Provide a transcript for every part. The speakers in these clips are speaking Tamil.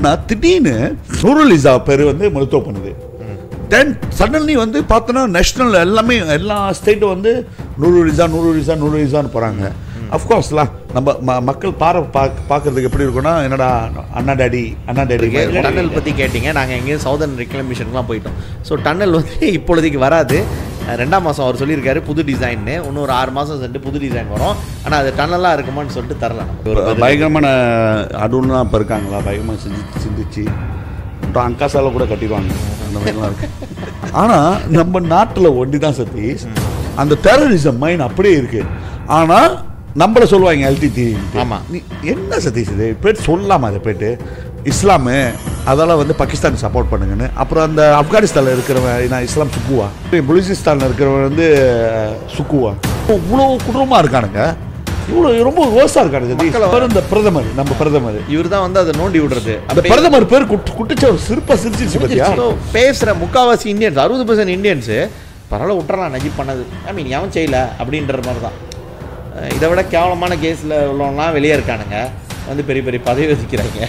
என்னன்னா திடீர்னு நூருலிசா பேர் வந்து மருத்துவம் பண்ணுது. தென் சடன்லி வந்து பார்த்தோன்னா நேஷ்னல் எல்லாமே எல்லா ஸ்டேட்டும் வந்து நூருலிசான்னு போகிறாங்க. அஃப்கோர்ஸ்லாம் நம்ம மக்கள் பார்க்கறதுக்கு எப்படி இருக்குன்னா என்னடா அண்ணா டேடி டன்னல் பற்றி கேட்டிங்க. நாங்கள் எங்கேயும் சவுதர்ன் ரெக்ளமேஷனுக்குலாம் போயிட்டோம். ஸோ டன்னல் வந்து இப்பொழுதைக்கு வராது. 2ஆம் மாதம் அவர் சொல்லியிருக்காரு புது டிசைன்னு. இன்னும் ஒரு 6 மாதம் சென்று புது டிசைன் வரும். ஆனால் அது டன்னலாக இருக்குமான்னு சொல்லிட்டு தரலாம். பயங்கரமான அடுலாம் இப்போ இருக்காங்களா, பயங்கரமாக சிந்திச்சு அங்காசால கூட கட்டிடுவாங்க அந்த மாதிரிலாம் இருக்கு. ஆனால் நம்ம நாட்டில் ஒண்டி தான் சதீஷ் அந்த டெரரிசம் மைண்ட் அப்படியே இருக்கு. ஆனால் நம்மள சொல்லுவாங்க எல்டிடி. ஆமாம், நீ என்ன சதீஷ் இது போய்ட்டு சொல்லலாமா? அதை போய்ட்டு இஸ்லாமு அதெல்லாம் வந்து பாகிஸ்தான் சப்போர்ட் பண்ணுங்கன்னு. அப்புறம் அந்த ஆப்கானிஸ்தானில் இருக்கிறவன் நான் இஸ்லாம் சுக்குவா, பலுச்சிஸ்தானில் இருக்கிறவன் வந்து சுக்குவா. இவ்வளோ குடும்பமாக இருக்கானுங்க, இவ்வளோ ரொம்ப ரோஸாக இருக்கானுங்க. இந்த பிரதமர், நம்ம பிரதமர் இவர் தான் வந்து அதை நோண்டி விடுறது. அந்த பிரதமர் பேர் குட்டிச்ச ஒரு சிரிப்பா சிரிச்சிச்சு பத்தியா? பேசுகிற முக்கால்வாசி இந்தியன்ஸ் 60% இந்தியன்ஸு பரவாயில்ல விட்டுறான் நஜிப் பண்ணது, ஐ மீன் எவன் செய்யலை அப்படின்ற மாதிரி தான். இதை விட கேவலமான கேஸில் உள்ளவங்களாம் வெளியே இருக்கானுங்க, வந்து பெரிய பெரிய பதவி வகிக்கிறாங்க.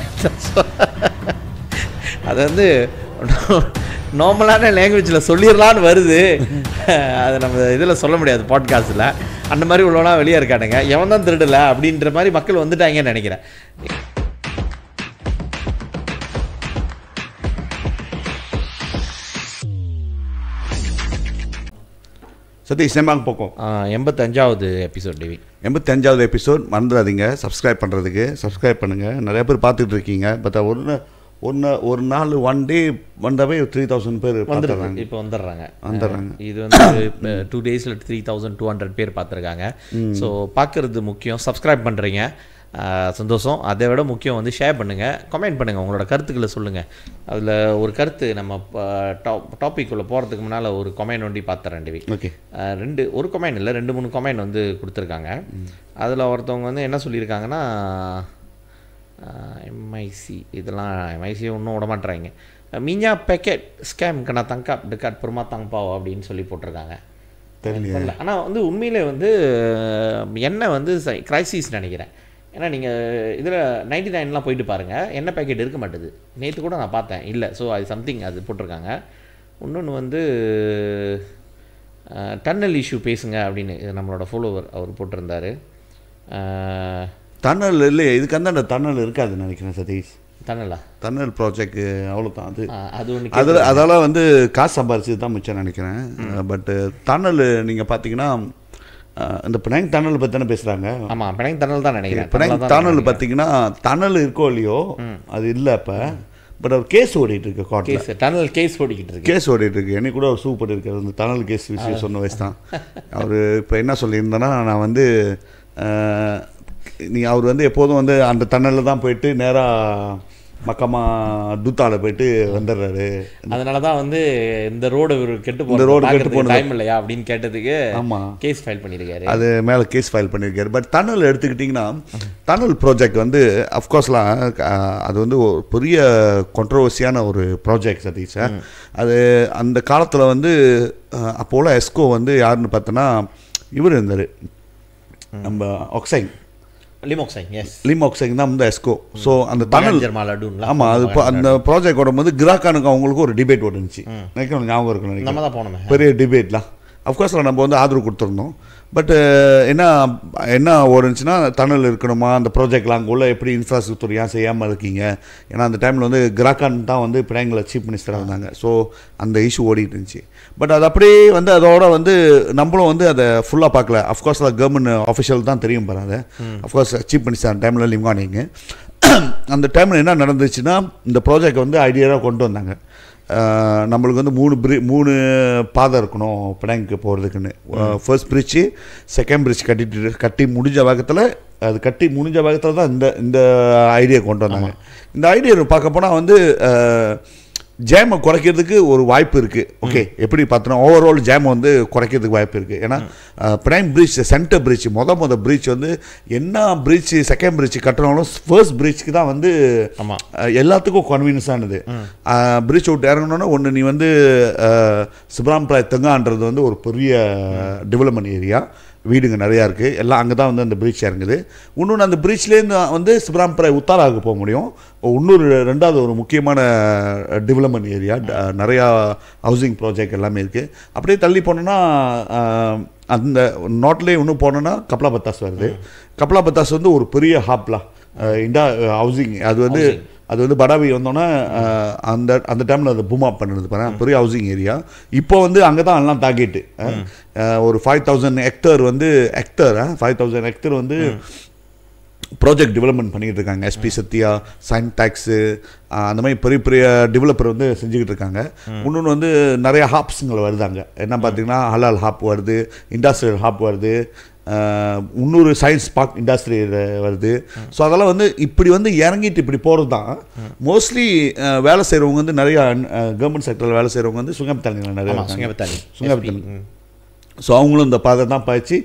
அது வந்து நார்மலான லாங்குவேஜில் சொல்லிடலான்னு வருது, அதை நம்ம இதில் சொல்ல முடியாது பாட்காஸ்ட்டில். அந்த மாதிரி உள்ளவனா வெளியே இருக்கானுங்க, எவன் தான் திருடலை அப்படின்ற மாதிரி மக்கள் வந்துட்டாங்கன்னு நினைக்கிறேன். சதீஷ் சேமாங்க போக்கும் 85வது எபிசோட் டிவி. 85வது எபிசோட் மறந்துடாதீங்க சப்ஸ்கிரைப் பண்ணுறதுக்கு. சப்ஸ்கிரைப் பண்ணுங்கள், நிறைய பேர் பார்த்துட்டு இருக்கீங்க. பட் ஒரு நாள் 1 டே வந்தாவே 3000 பேர் வந்துடுறாங்க. இப்போ வந்துடுறாங்க. இது வந்து 2 டேஸில் 3200 பேர் பார்த்துருக்காங்க. ஸோ பார்க்குறது முக்கியம். சப்ஸ்கிரைப் பண்ணுறீங்க, சந்தோஷம். அதை விட முக்கியம் வந்து ஷேர் பண்ணுங்கள், கமெண்ட் பண்ணுங்கள், உங்களோட கருத்துக்களை சொல்லுங்கள். அதில் ஒரு கருத்து நம்ம டாபிக்குள்ளே போகிறதுக்கு முன்னால் ஒரு கமெண்ட் ஒண்டி பார்த்துறேன் டிவி. ஓகே, ஒரு கமெண்ட் இல்லை 2-3 கமெண்ட் வந்து கொடுத்துருக்காங்க. அதில் ஒருத்தவங்க வந்து என்ன சொல்லியிருக்காங்கன்னா, MIC இதெல்லாம் MIC ஒன்றும் விட மாட்டுறாங்க, மீஞ்சா பேக்கெட் ஸ்கேம் கண்ணா தங்காப் டிகாட் பெருமா தங்பாவோ அப்படின்னு சொல்லி போட்டிருக்காங்க. தெரியல. ஆனால் வந்து உண்மையிலே வந்து என்ன வந்து கிரைசிஸ் நினைக்கிறேன். ஏன்னா நீங்கள் இதில் 99லாம் போயிட்டு பாருங்கள், என்ன பேக்கெட் இருக்க மாட்டுது. நேற்று கூட நான் பார்த்தேன், இல்லை. ஸோ அது சம்திங் அது போட்டிருக்காங்க. இன்னொன்று வந்து டன்னல் இஷ்யூ பேசுங்க அப்படின்னு நம்மளோட ஃபாலோவர் அவர் போட்டிருந்தார். டன்னல் இல்லையே, இதுக்கு அந்த டன்னல் இருக்காதுன்னு நினைக்கிறேன் சதீஷ். டன்னல் ப்ராஜெக்ட் அவ்வளோதான். அது ஒன்று அதெல்லாம் வந்து காசு சம்பாரிச்சு தான் மிச்சம் நினைக்கிறேன். பட்டு டன்னல் நீங்கள் பார்த்தீங்கன்னா இந்த பினாங் டன்னல் பற்றி தானே பேசுகிறாங்க. ஆமாம், பினாங் டன்னல் தான் நினைக்கிறேன். பினாங் டன்னல் பார்த்தீங்கன்னா டன்னல் இருக்கோ இல்லையோ அது இல்லை இப்போ. பட் அவர் கேஸ் ஓடிட்டு இருக்கு, கோர்ட்டில் டன்னல் கேஸ் ஓடிட்டு இருக்கு. என்னை கூட அவர் சூப்பர் இருக்காரு அந்த டன்னல் கேஸ் விஷயம் சொன்ன வயசு தான். அவர் இப்போ என்ன சொல்லியிருந்தேன்னா, நான் வந்து அவர் வந்து எப்போதும் வந்து அந்த டன்னலில் தான் போயிட்டு நேராக மக்கமா துத்தால போயிட்டு வந்துடுறாரு. அதனால தான் வந்து இந்த ரோடு கெட்டு போன டைம் இல்லையா அப்படின்னு கேட்டதுக்கு ஆமாம் கேஸ் ஃபைல் பண்ணியிருக்காரு. அது மேலே கேஸ் ஃபைல் பண்ணியிருக்காரு. பட் டன்னல் எடுத்துக்கிட்டிங்கன்னா டன்னல் ப்ராஜெக்ட் வந்து அஃப்கோர்ஸ்லாம் அது வந்து ஒரு பெரிய கான்ட்ரவர்சியான ஒரு ப்ராஜெக்ட் சதீஷ். அது அந்த காலத்தில் வந்து அப்போல எஸ்கோ வந்து யாருன்னு பார்த்தோன்னா இவர் இருந்தார், நம்ம லிமோக்சைங் தான் வந்து எஸ்கோ. ஸோ அந்த டன்னல் ஆமாம், அது இப்போ அந்த ப்ராஜெக்ட் ஓடும்போது கிராக்கானுக்கு அவங்களுக்கு ஒரு டிபேட் ஓடுச்சு, நினைக்கிறேன் ஞாபகம் இருக்கணும், பெரிய டிபேட்லாம். அஃப்கோர்ஸில் நம்ம வந்து ஆதரவு கொடுத்துருந்தோம். பட் என்ன ஓடுச்சுன்னா டன்னல் இருக்கணுமா அந்த ப்ராஜெக்ட்லாம், அங்கே உள்ள எப்படி இன்ஃப்ராஸ்ட்ரக்சர் ஏன் செய்யாமல் இருக்கீங்க. ஏன்னா அந்த டைமில் வந்து கிராக்கான் தான் வந்து பினாங்கில் சீஃப் மினிஸ்டராக இருந்தாங்க. ஸோ அந்த இஷ்யூ ஓடிட்டு இருந்துச்சு. பட் அது அப்படியே வந்து அதோட வந்து நம்மளும் வந்து அதை ஃபுல்லாக பார்க்கல. அஃப்கோர்ஸ் கவர்மெண்ட் ஆஃபிஷியல் தான் தெரியும் பாரு. அது அஃப்கோர்ஸ் சீஃப் மினிஸ்டர் அந்த டைமில் லிம்கானிங்க. அந்த டைமில் என்ன நடந்துச்சுன்னா, இந்த ப்ராஜெக்ட் வந்து ஐடியாவாக கொண்டு வந்தாங்க. நம்மளுக்கு வந்து 3 பாதை இருக்கணும் பினாங்க்கு போகிறதுக்குன்னு. ஃபர்ஸ்ட் பிரிட்ஜு, செகண்ட் பிரிட்ஜ் கட்டி முடிஞ்ச வேகத்தில் தான் இந்த ஐடியா கொண்டு வந்தாங்க. இந்த ஐடியா பார்க்க போனால் வந்து ஜேமை குறைக்கிறதுக்கு ஒரு வாய்ப்பு இருக்குது. ஓகே, எப்படி பார்த்தோன்னா ஓவரால் ஜேமை வந்து குறைக்கிறதுக்கு வாய்ப்பு இருக்குது. ஏன்னா பிரைம் பிரிட்ஜ், சென்டர் பிரிட்ஜ், மொதல் பிரிட்ஜ் வந்து என்ன பிரிட்ஜ் செகண்ட் பிரிட்ஜ் கட்டினாலும் ஃபர்ஸ்ட் பிரிட்ஜுக்கு தான் வந்து எல்லாத்துக்கும் கன்வீனியன்ஸானது. பிரிட்ஜ் விட்டு இறங்கணுன்னா ஒன்று நீ வந்து சிப்ராம்பிராய் தெங்கான்றது வந்து ஒரு பெரிய டெவலப்மெண்ட் ஏரியா. வீடுங்க நிறையா இருக்குது, எல்லாம் அங்கே தான் வந்து அந்த பிரிட்ஜ் இறங்குது. இன்னொன்று அந்த பிரிட்ஜ்லேருந்து வந்து சிப்ராம்பரை உத்தாராவுக்கு போக முடியும். இன்னொரு ரெண்டாவது ஒரு முக்கியமான டெவலப்மெண்ட் ஏரியா, நிறையா ஹவுசிங் ப்ராஜெக்ட் எல்லாமே இருக்குது. அப்படியே தள்ளி போனோன்னா அந்த நாட்டிலே இன்னும் போனோன்னா கப்லா பத்தாஸ் வருது. கப்லா பத்தாஸ் வந்து ஒரு பெரிய ஹாப்லாம் ஹவுசிங், அது வந்து படாவி வந்தோன்னே அந்த டைமில் அதை பூம் அப் பண்ணுறது பாருங்கள், பெரிய ஹவுசிங் ஏரியா. இப்போ வந்து அங்கே தான் எல்லாம் டார்கெட்டு. ஒரு 5000 ஹெக்டர் வந்து 5000 ஹெக்டர் வந்து ப்ராஜெக்ட் டெவலப்மெண்ட் பண்ணிக்கிட்டு இருக்காங்க. எஸ்பி சத்யா, சைன்டாக்ஸு, அந்த மாதிரி பெரிய பெரிய டெவலப்பர் வந்து செஞ்சுக்கிட்டு இருக்காங்க. இன்னொன்று வந்து நிறைய ஹாப்ஸுங்களை வருதாங்க. என்ன பார்த்தீங்கன்னா ஹலால் ஹாப் வருது, இண்டஸ்ட்ரியல் ஹாப் வருது, இன்னொரு சயின்ஸ் பார்க் இண்டஸ்ட்ரி வருது. ஸோ அதெல்லாம் வந்து இப்படி வந்து இறங்கிட்டு இப்படி போகிறது தான். மோஸ்ட்லி வேலை செய்கிறவங்க வந்து நிறையா கவர்மெண்ட் செக்டரில் வேலை செய்கிறவங்க வந்து சுங்கப்பத்தானியில் நிறையா சுங்கப்பத்தானி. ஸோ அவங்களும் இந்த பாதை தான் பாய்ச்சி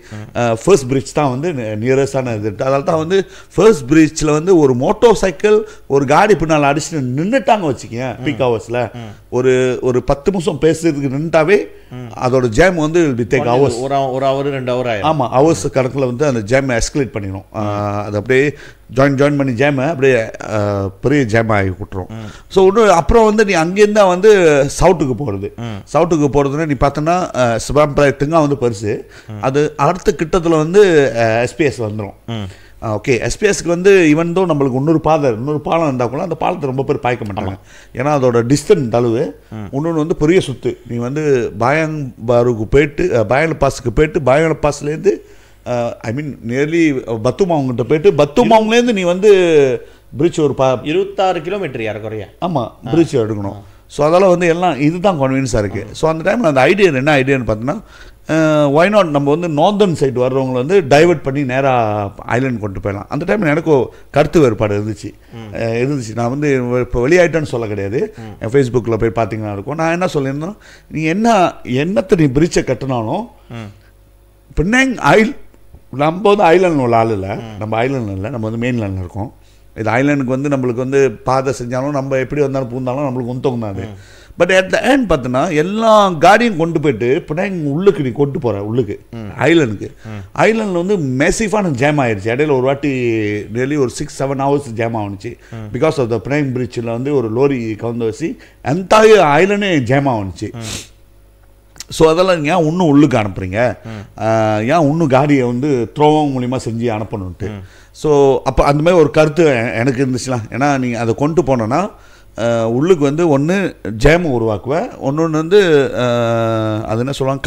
ஃபர்ஸ்ட் பிரிட்ஜ் தான் வந்து நியரஸ்டான இது. அதனால தான் வந்து ஃபர்ஸ்ட் பிரிட்ஜில் வந்து ஒரு மோட்டார் சைக்கிள் ஒரு காடி பின்னால் அடிச்சுட்டு நின்றுட்டாங்க வச்சுக்கேன். பீக் ஹவர்ஸில் ஒரு 10 நிமிஷம் பேசுறதுக்கு நின்றுட்டாவே அதோட ஜேம் வந்து டேக் ஹவர்ஸ், ஒரு ஹவர் 2 ஹவர் ஆகும். ஆமாம், ஹவர்ஸ் கணக்கில் வந்து அந்த ஜேம் எஸ்கலேட் பண்ணிடும். அது அப்படியே ஜாயின் பண்ணி ஜேமை அப்படியே பெரிய ஜேம் ஆகி விட்டுரும். ஸோ இன்னும் அப்புறம் வந்து நீ அங்கேருந்து வந்து சவுட்டுக்கு போகிறதுன்னா நீ பார்த்தோன்னா சிவராம்பராயத்துங்க வந்து பெருசு. அது அடுத்த கிட்டத்தில் வந்து எஸ்பிஎஸ் வந்துடும். ஓகே, எஸ்பிஎஸ்க்கு வந்து ஈவன் தோ நம்மளுக்கு இன்னொரு பாலம் இருந்தால் கூட அந்த பாலத்தை ரொம்ப பேர் பாய்க்க மாட்டாங்க. ஏன்னா அதோட டிஸ்டன்ஸ் அளவு. இன்னொன்று வந்து பெரிய சுற்று. நீ வந்து பாயாங்பாருக்கு போயிட்டு பாயல பாஸுக்கு போயிட்டு பாயல பாஸ்லேருந்து ஐ மீன் நியர்லி பத்துமாவங்கிட்ட போயிட்டு பத்துமாவங்கலேருந்து நீ வந்து பிரிட்ஜ் ஒரு 26 கிலோமீட்டர் ஏறக்குறைய. ஆமாம், பிரிட்ஜ் எடுக்கணும். ஸோ அதெல்லாம் வந்து எல்லாம் இதுதான் கன்வீனியன்ஸாக இருக்குது. ஸோ அந்த டைமில் அந்த என்ன ஐடியான்னு பார்த்தீங்கன்னா, ஒய் நாட் நம்ம வந்து நார்தர்ன் சைடு வர்றவங்களை வந்து டைவெர்ட் பண்ணி நேராக ஐலண்ட் கொண்டு போயிடலாம். அந்த டைமில் எனக்கும் கருத்து வேறுபாடு இருந்துச்சு. நான் வந்து இப்போ வெளியாயிட்டேன்னு சொல்ல கிடையாது. என் ஃபேஸ்புக்கில் போய் பார்த்தீங்கன்னா இருக்கும். நான் என்ன சொல்லியிருந்தேன், நீ என்னத்தை நீ பிரிட்ஜை கட்டினாலும் பின்னாங் நம்ம வந்து ஐலண்ட் உள்ள ஆள் இல்லை, நம்ம ஐலண்ட் இல்லை, நம்ம வந்து மெயின்லேண்டில் இருக்கோம். இது ஐலண்டுக்கு வந்து நம்மளுக்கு வந்து பாதை செஞ்சாலும் நம்ம எப்படி வந்தாலும் பூந்தாலும் நம்மளுக்கு ஒந்தவங்க தான் அது. பட் அட் த எண்ட் பார்த்தீங்கன்னா எல்லா காடியும் கொண்டு போயிட்டு பின்னாங்க உள்ளுக்கு நீ கொண்டு போகிற உள்ளுக்கு ஐலண்டில் வந்து மெசிஃபான ஜேம் ஆயிடுச்சு. இடையில ஒரு வாட்டி டெய்லி ஒரு 6-7 ஹவர்ஸ் ஜேம் ஆகிடுச்சு. பிகாஸ் ஆஃப் த பினாங் பிரிட்ஜில் வந்து ஒரு லோரி கவுந்து வச்சு என்டையர் ஐலண்டே ஜேம் ஆகிடுச்சு. ஸோ அதெல்லாம் ஏன் இன்னும் உள்ளுக்கு அனுப்புறீங்க, ஏன் இன்னும் காடியை வந்து த்ரோவம் மூலிமா செஞ்சு அனுப்பணுன்ட்டு. ஸோ அப்போ அந்த மாதிரி ஒரு கருத்து எனக்கு இருந்துச்சுலாம். ஏன்னா நீங்கள் அதை கொண்டு போனோன்னா உள்ளுக்கு வந்து ஒன்று ஜேம் உருவாக்குவேன், ஒன்று வந்து அது என்ன சொல்லுவாங்க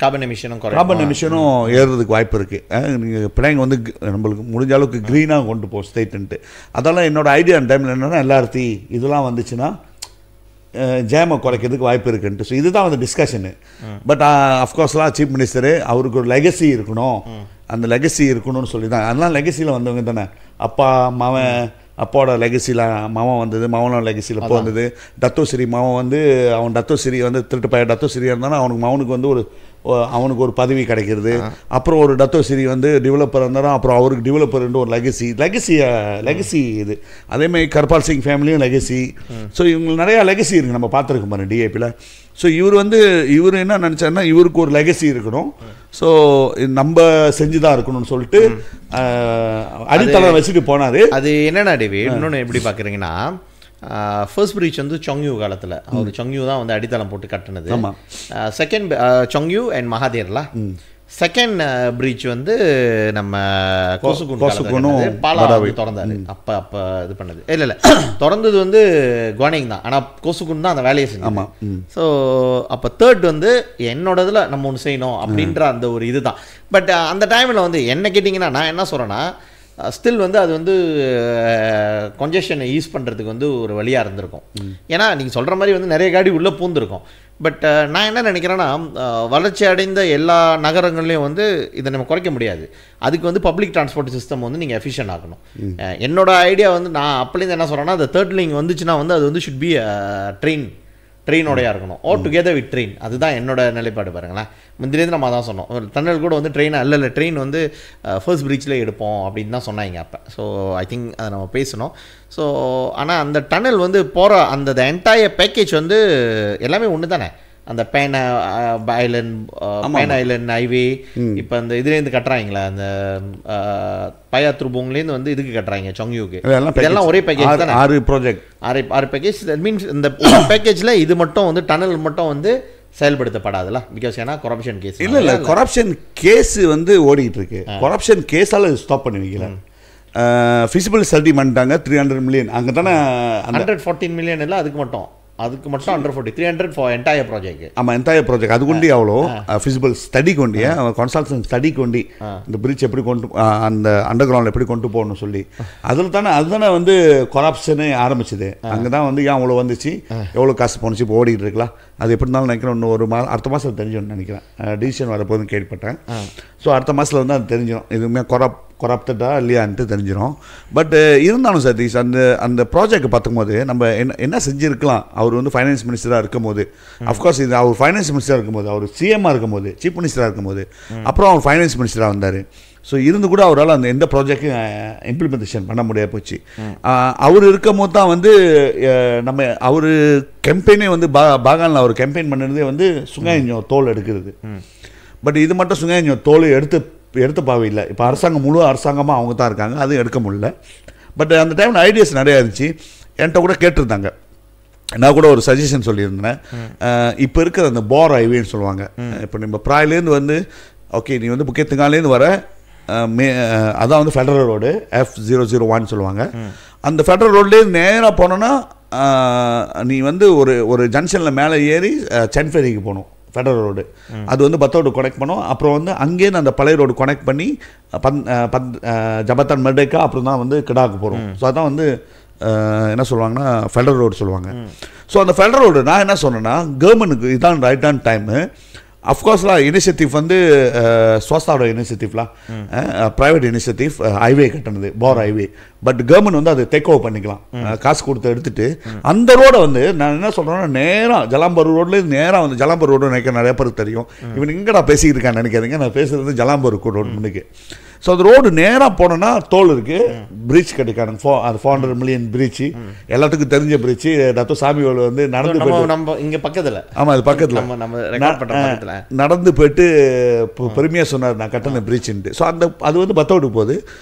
கார்பன் எமிஷனும் ஏறுறதுக்கு வாய்ப்பு இருக்குது. நீங்கள் பிள்ளைங்க வந்து நம்மளுக்கு முடிஞ்ச அளவுக்கு க்ரீனாக கொண்டு போ ஸ்டேட்டுன்ட்டு. அதெல்லாம் என்னோடய ஐடியா அந்த டைமில் என்னென்னா எல்லார்த்தி இதெல்லாம் வந்துச்சுன்னா ஜேமை குறைக்கிறதுக்கு வாய்ப்பு இருக்குன்ட்டு. ஸோ இதுதான் வந்து டிஸ்கஷனு. பட் அஃப்கோர்ஸ்லாம் சீஃப் மினிஸ்டரு அவருக்கு ஒரு லெகசி இருக்கணும், அந்த லெகசி இருக்கணும்னு சொல்லி தான். அதெல்லாம் லெகசியில் வந்தவங்க தானே. அப்பாவோட லெகசியில் மாவன் வந்தது, மாவனோட லெகசியில் இப்போ வந்தது. டத்தோசிரி மாவன் வந்து அவன் டத்தோசிரி வந்து திருட்டு பையன் டத்தோசிரியாக இருந்தாலும் அவனுக்கு வந்து அவனுக்கு ஒரு பதவி கிடைக்கிறது. அப்புறம் ஒரு டத்தோசிரி வந்து டெவலப்பர் இருந்தாலும் அப்புறம் அவருக்கு டெவலப்பர் ஒரு லெகசி இது. அதேமாதிரி கர்பால் சிங் ஃபேமிலியும் லெகசி. ஸோ இவங்களுக்கு நிறையா லெகசி இருக்குது, நம்ம பார்த்துருக்கோம் பாருங்க டிஏபியில். ஸோ இவர் என்ன நினச்சாருன்னா இவருக்கு ஒரு லெகசி இருக்கணும், ஸோ நம்ம செஞ்சு தான் இருக்கணும்னு சொல்லிட்டு அடித்தளம் வச்சுட்டு போனார். அது என்னென்னா டேவிட், இன்னொன்று எப்படி பார்க்குறீங்கன்னா, ஃபர்ஸ்ட் பிரிட்ஜ் வந்து சொங்யூ காலத்தில் அவர் சொங்யூ தான் வந்து அடித்தளம் போட்டு கட்டினது. செகண்ட் சொங்யூ அண்ட் மகாதேர்ல. செகண்ட் பிரிட்ஜ் வந்து நம்ம கோசுகுன் பாலாவை திறந்தாரு. அப்போ இது பண்ணது இல்லை திறந்தது வந்து குவானிங் தான், ஆனால் கோசுகுன் தான் அந்த வேலையை செஞ்சோம். ஸோ அப்போ தேர்ட் வந்து என்னோட இதில் நம்ம ஒன்று செய்யணும் அப்படின்ற அந்த ஒரு இது தான். பட் அந்த டைமில் வந்து என்ன கேட்டிங்கன்னா, நான் என்ன சொல்கிறேன்னா, ஸ்டில் வந்து அது வந்து கன்ஜெஷனை யூஸ் பண்ணுறதுக்கு வந்து ஒரு வழியாக இருந்திருக்கும். ஏன்னா நீங்கள் சொல்கிற மாதிரி வந்து நிறைய காடி உள்ளே பூந்துருக்கும். பட் நான் என்ன நினைக்கிறேன்னா, வளர்ச்சி அடைந்த எல்லா நகரங்கள்லேயும் வந்து இதை நம்ம குறைக்க முடியாது. அதுக்கு வந்து பப்ளிக் டிரான்ஸ்போர்ட் சிஸ்டம் வந்து நீங்கள் எஃபிஷியன்ட் ஆகணும். என்னோட ஐடியா வந்து நான் அப்போலேருந்து என்ன சொல்கிறேன்னா, அந்த தேர்ட் லிங்க் வந்துச்சுன்னா வந்து அது வந்து ஷுட் பி ட்ரெயினோடையாக இருக்கணும், ஆல் டுகெதர் வித் ட்ரெயின். அதுதான் என்னோட நிலைப்பாடு. பாருங்களேன், முந்திலேருந்து நம்ம தான் சொன்னோம், டன்னல் கூட வந்து இல்லை ட்ரெயின் வந்து ஃபர்ஸ்ட் பிரிட்ஜில் எடுப்போம் அப்படின்னு தான் சொன்னாங்க அப்போ. ஸோ ஐ திங்க் அதை நம்ம பேசணும். ஸோ ஆனால் அந்த டன்னல் வந்து போகிற அந்த என்டையர் பேக்கேஜ் வந்து எல்லாமே ஒன்று தானே. அந்த பேன் ஐலண்ட் ஹைவே இப்போ அந்த இதுலேருந்து கட்டுறாங்களா அந்த பயாத்ருபோங்லேருந்து வந்து இதுக்கு கட்டுறாங்க சொங்யூக்கு, இதெல்லாம் ஒரே பேக்கேஜ் தான். 6 ப்ராஜெக்ட் 6 பேக்கேஜ். தட் மீன்ஸ் இந்த பேக்கேஜில் இது மட்டும் வந்து டனல் மட்டும் வந்து செயல்படுத்தப்படாதுல்ல, பிகாஸ் ஏன்னா கொரப்ஷன் கேஸ். இல்லை கொரப்ஷன் கேஸ் வந்து ஓடிட்டு இருக்கு. கொரப்ஷன் கேஸால் ஸ்டாப் பண்ணி வைக்கல. ஃபிசிபிள் ஸ்டடி பண்ணிட்டாங்க 300 மில்லியன். அங்கே தானே 114 மில்லியன் இல்லை, அதுக்கு மட்டும் 140 300 ஃபார் என்டையர் ப்ராஜெக்ட். ஆமாம், என்டையர் ப்ராஜெக்ட் அது கொண்டு அவ்வளோ ஃபிசிபிள் ஸ்டடி கொண்டு கன்சல்டன்ட் ஸ்டடி கொண்டு இந்த பிரிட்ஜ் எப்படி கொண்டு அந்த அண்டர் கிரவுண்ட் எப்படி கொண்டு போகணும்னு சொல்லி அதுதானே வந்து கொரப்ஷனே ஆரம்பிச்சது. அங்கே தான் வந்து ஏன் அவ்வளோ வந்துச்சு, எவ்வளோ காசு போணுச்சு, இப்போ ஓடிட்டு இருக்கலாம். அது எப்படி இருந்தாலும் நினைக்கிறேன் இன்னும் ஒரு அடுத்த மாதம் தெரிஞ்சிடும் நினைக்கிறேன். டிசிஷன் வரப்போதுன்னு கேள்விப்பட்டேன். ஸோ அடுத்த மாதத்தில் வந்து அது தெரிஞ்சிடும் எதுவுமே கொரப்டடா இல்லையான்ட்டு தெரிஞ்சிடும். பட் இருந்தாலும் சதீஷ் அந்த ப்ராஜெக்ட் பார்க்கும்போது நம்ம என்ன செஞ்சுருக்கலாம். அவர் வந்து ஃபைனான்ஸ் மினிஸ்டராக இருக்கும்போது, அஃப்கோர்ஸ் இது அவர் ஃபைனான்ஸ் மினிஸ்டராக இருக்கும்போது, அவர் சிஎம்மாக இருக்கும்போது, சீஃப் மினிஸ்டராக இருக்கும்போது, அப்புறம் அவர் ஃபைனான்ஸ் மினிஸ்டராக வந்தார். ஸோ இருந்து கூட அவரால் அந்த எந்த ப்ராஜெக்டும் இம்ப்ளிமெண்டேஷன் பண்ண முடியாது போச்சு. அவர் இருக்கும் போது தான் வந்து நம்ம அவர் கேம்பெயினே வந்து பாகானில் அவர் கேம்பெயின் பண்ணுறதே வந்து சுங்காயஞ்சோ தோல் எடுக்கிறது. பட் இது மட்டும் சுங்காயஞ்சோ தோல் எடுத்து பாவையில்லை. இப்போ அரசாங்கம் முழு அரசாங்கமாக அவங்க தான் இருக்காங்க, அதுவும் எடுக்க முடியல. பட் அந்த டைமில் ஐடியாஸ் நிறையா இருந்துச்சு. என்கிட்ட கூட கேட்டிருந்தாங்க, நான் கூட ஒரு சஜஷன் சொல்லியிருந்தேன். இப்போ இருக்கிற அந்த போர் ஹைவேன்னு சொல்லுவாங்க. இப்போ நம்ம ப்ராயிலேருந்து வந்து ஓகே நீ வந்து புக்கேத்துங்காலேருந்து வர அதான் வந்து ஃபெடரல் ரோடு F001 சொல்லுவாங்க. அந்த ஃபெடரல் ரோட்லேருந்து நேராக போனோன்னா நீ வந்து ஒரு ஜங்ஷனில் மேலே ஏறி சென்ஃபெரிக்கு போகணும். ஃபெடரல் ரோடு அது வந்து பத்தோடு கனெக்ட் பண்ணோம். அப்புறம் வந்து அங்கேருந்து அந்த பழைய ரோடு கனெக்ட் பண்ணி ஜபத்தான் மெர்டேக்கா அப்புறம் தான் வந்து கிடாக்கு போகிறோம். ஸோ அதான் வந்து என்ன சொல்லுவாங்கன்னா ஃபெடரல் ரோடு சொல்லுவாங்க. ஸோ அந்த ஃபெடரல் ரோடு நான் என்ன சொன்னேன்னா கவர்மெண்ட்டுக்கு இதான் ரைட்டான டைமு. அஃப்கோர்ஸ்லாம் இனிஷியேட்டிவ் வந்து ஸ்வஸ்தாவோட இனிஷியேட்டிவ்லாம் ப்ரைவேட் இனிஷியேட்டிவ் ஹைவே கட்டினது போர் ஹைவே. பட் கவர்மெண்ட் வந்து அதை டேக் ஓவர் பண்ணிக்கலாம், காசு கொடுத்து எடுத்துட்டு. அந்த ரோடை வந்து நான் என்ன சொல்கிறேன்னா நேராக ஜலாம்பர் ரோட்லேருந்து நேராக வந்து ஜலாம்பர் ரோடு நினைக்க நிறைய பேருக்கு தெரியும். இவன் இங்கடா பேசிக்கிட்டு இருக்கான்னு நினைக்காதீங்க, நான் பேசுகிறது ஜலாம்பர் ரோடு முன்னுக்கு. ஸோ அந்த ரோடு நேராக போனோன்னா தோல் இருக்குது, பிரிட்ஜ் கிடைக்கானுங்க. அது 400 மில்லியன் பிரிட்ஜ், எல்லாத்துக்கும் தெரிஞ்ச பிரிட்ஜ். டத்து சாமியோட வந்து நடந்து நம்ம இங்கே பக்கத்தில், ஆமாம் அது பக்கத்தில் நடந்து போயிட்டு பெருமையாக சொன்னார் நான் கட்டின பிரிட்ஜுன்ட்டு. ஸோ அது வந்து பத்தோடு போகுது.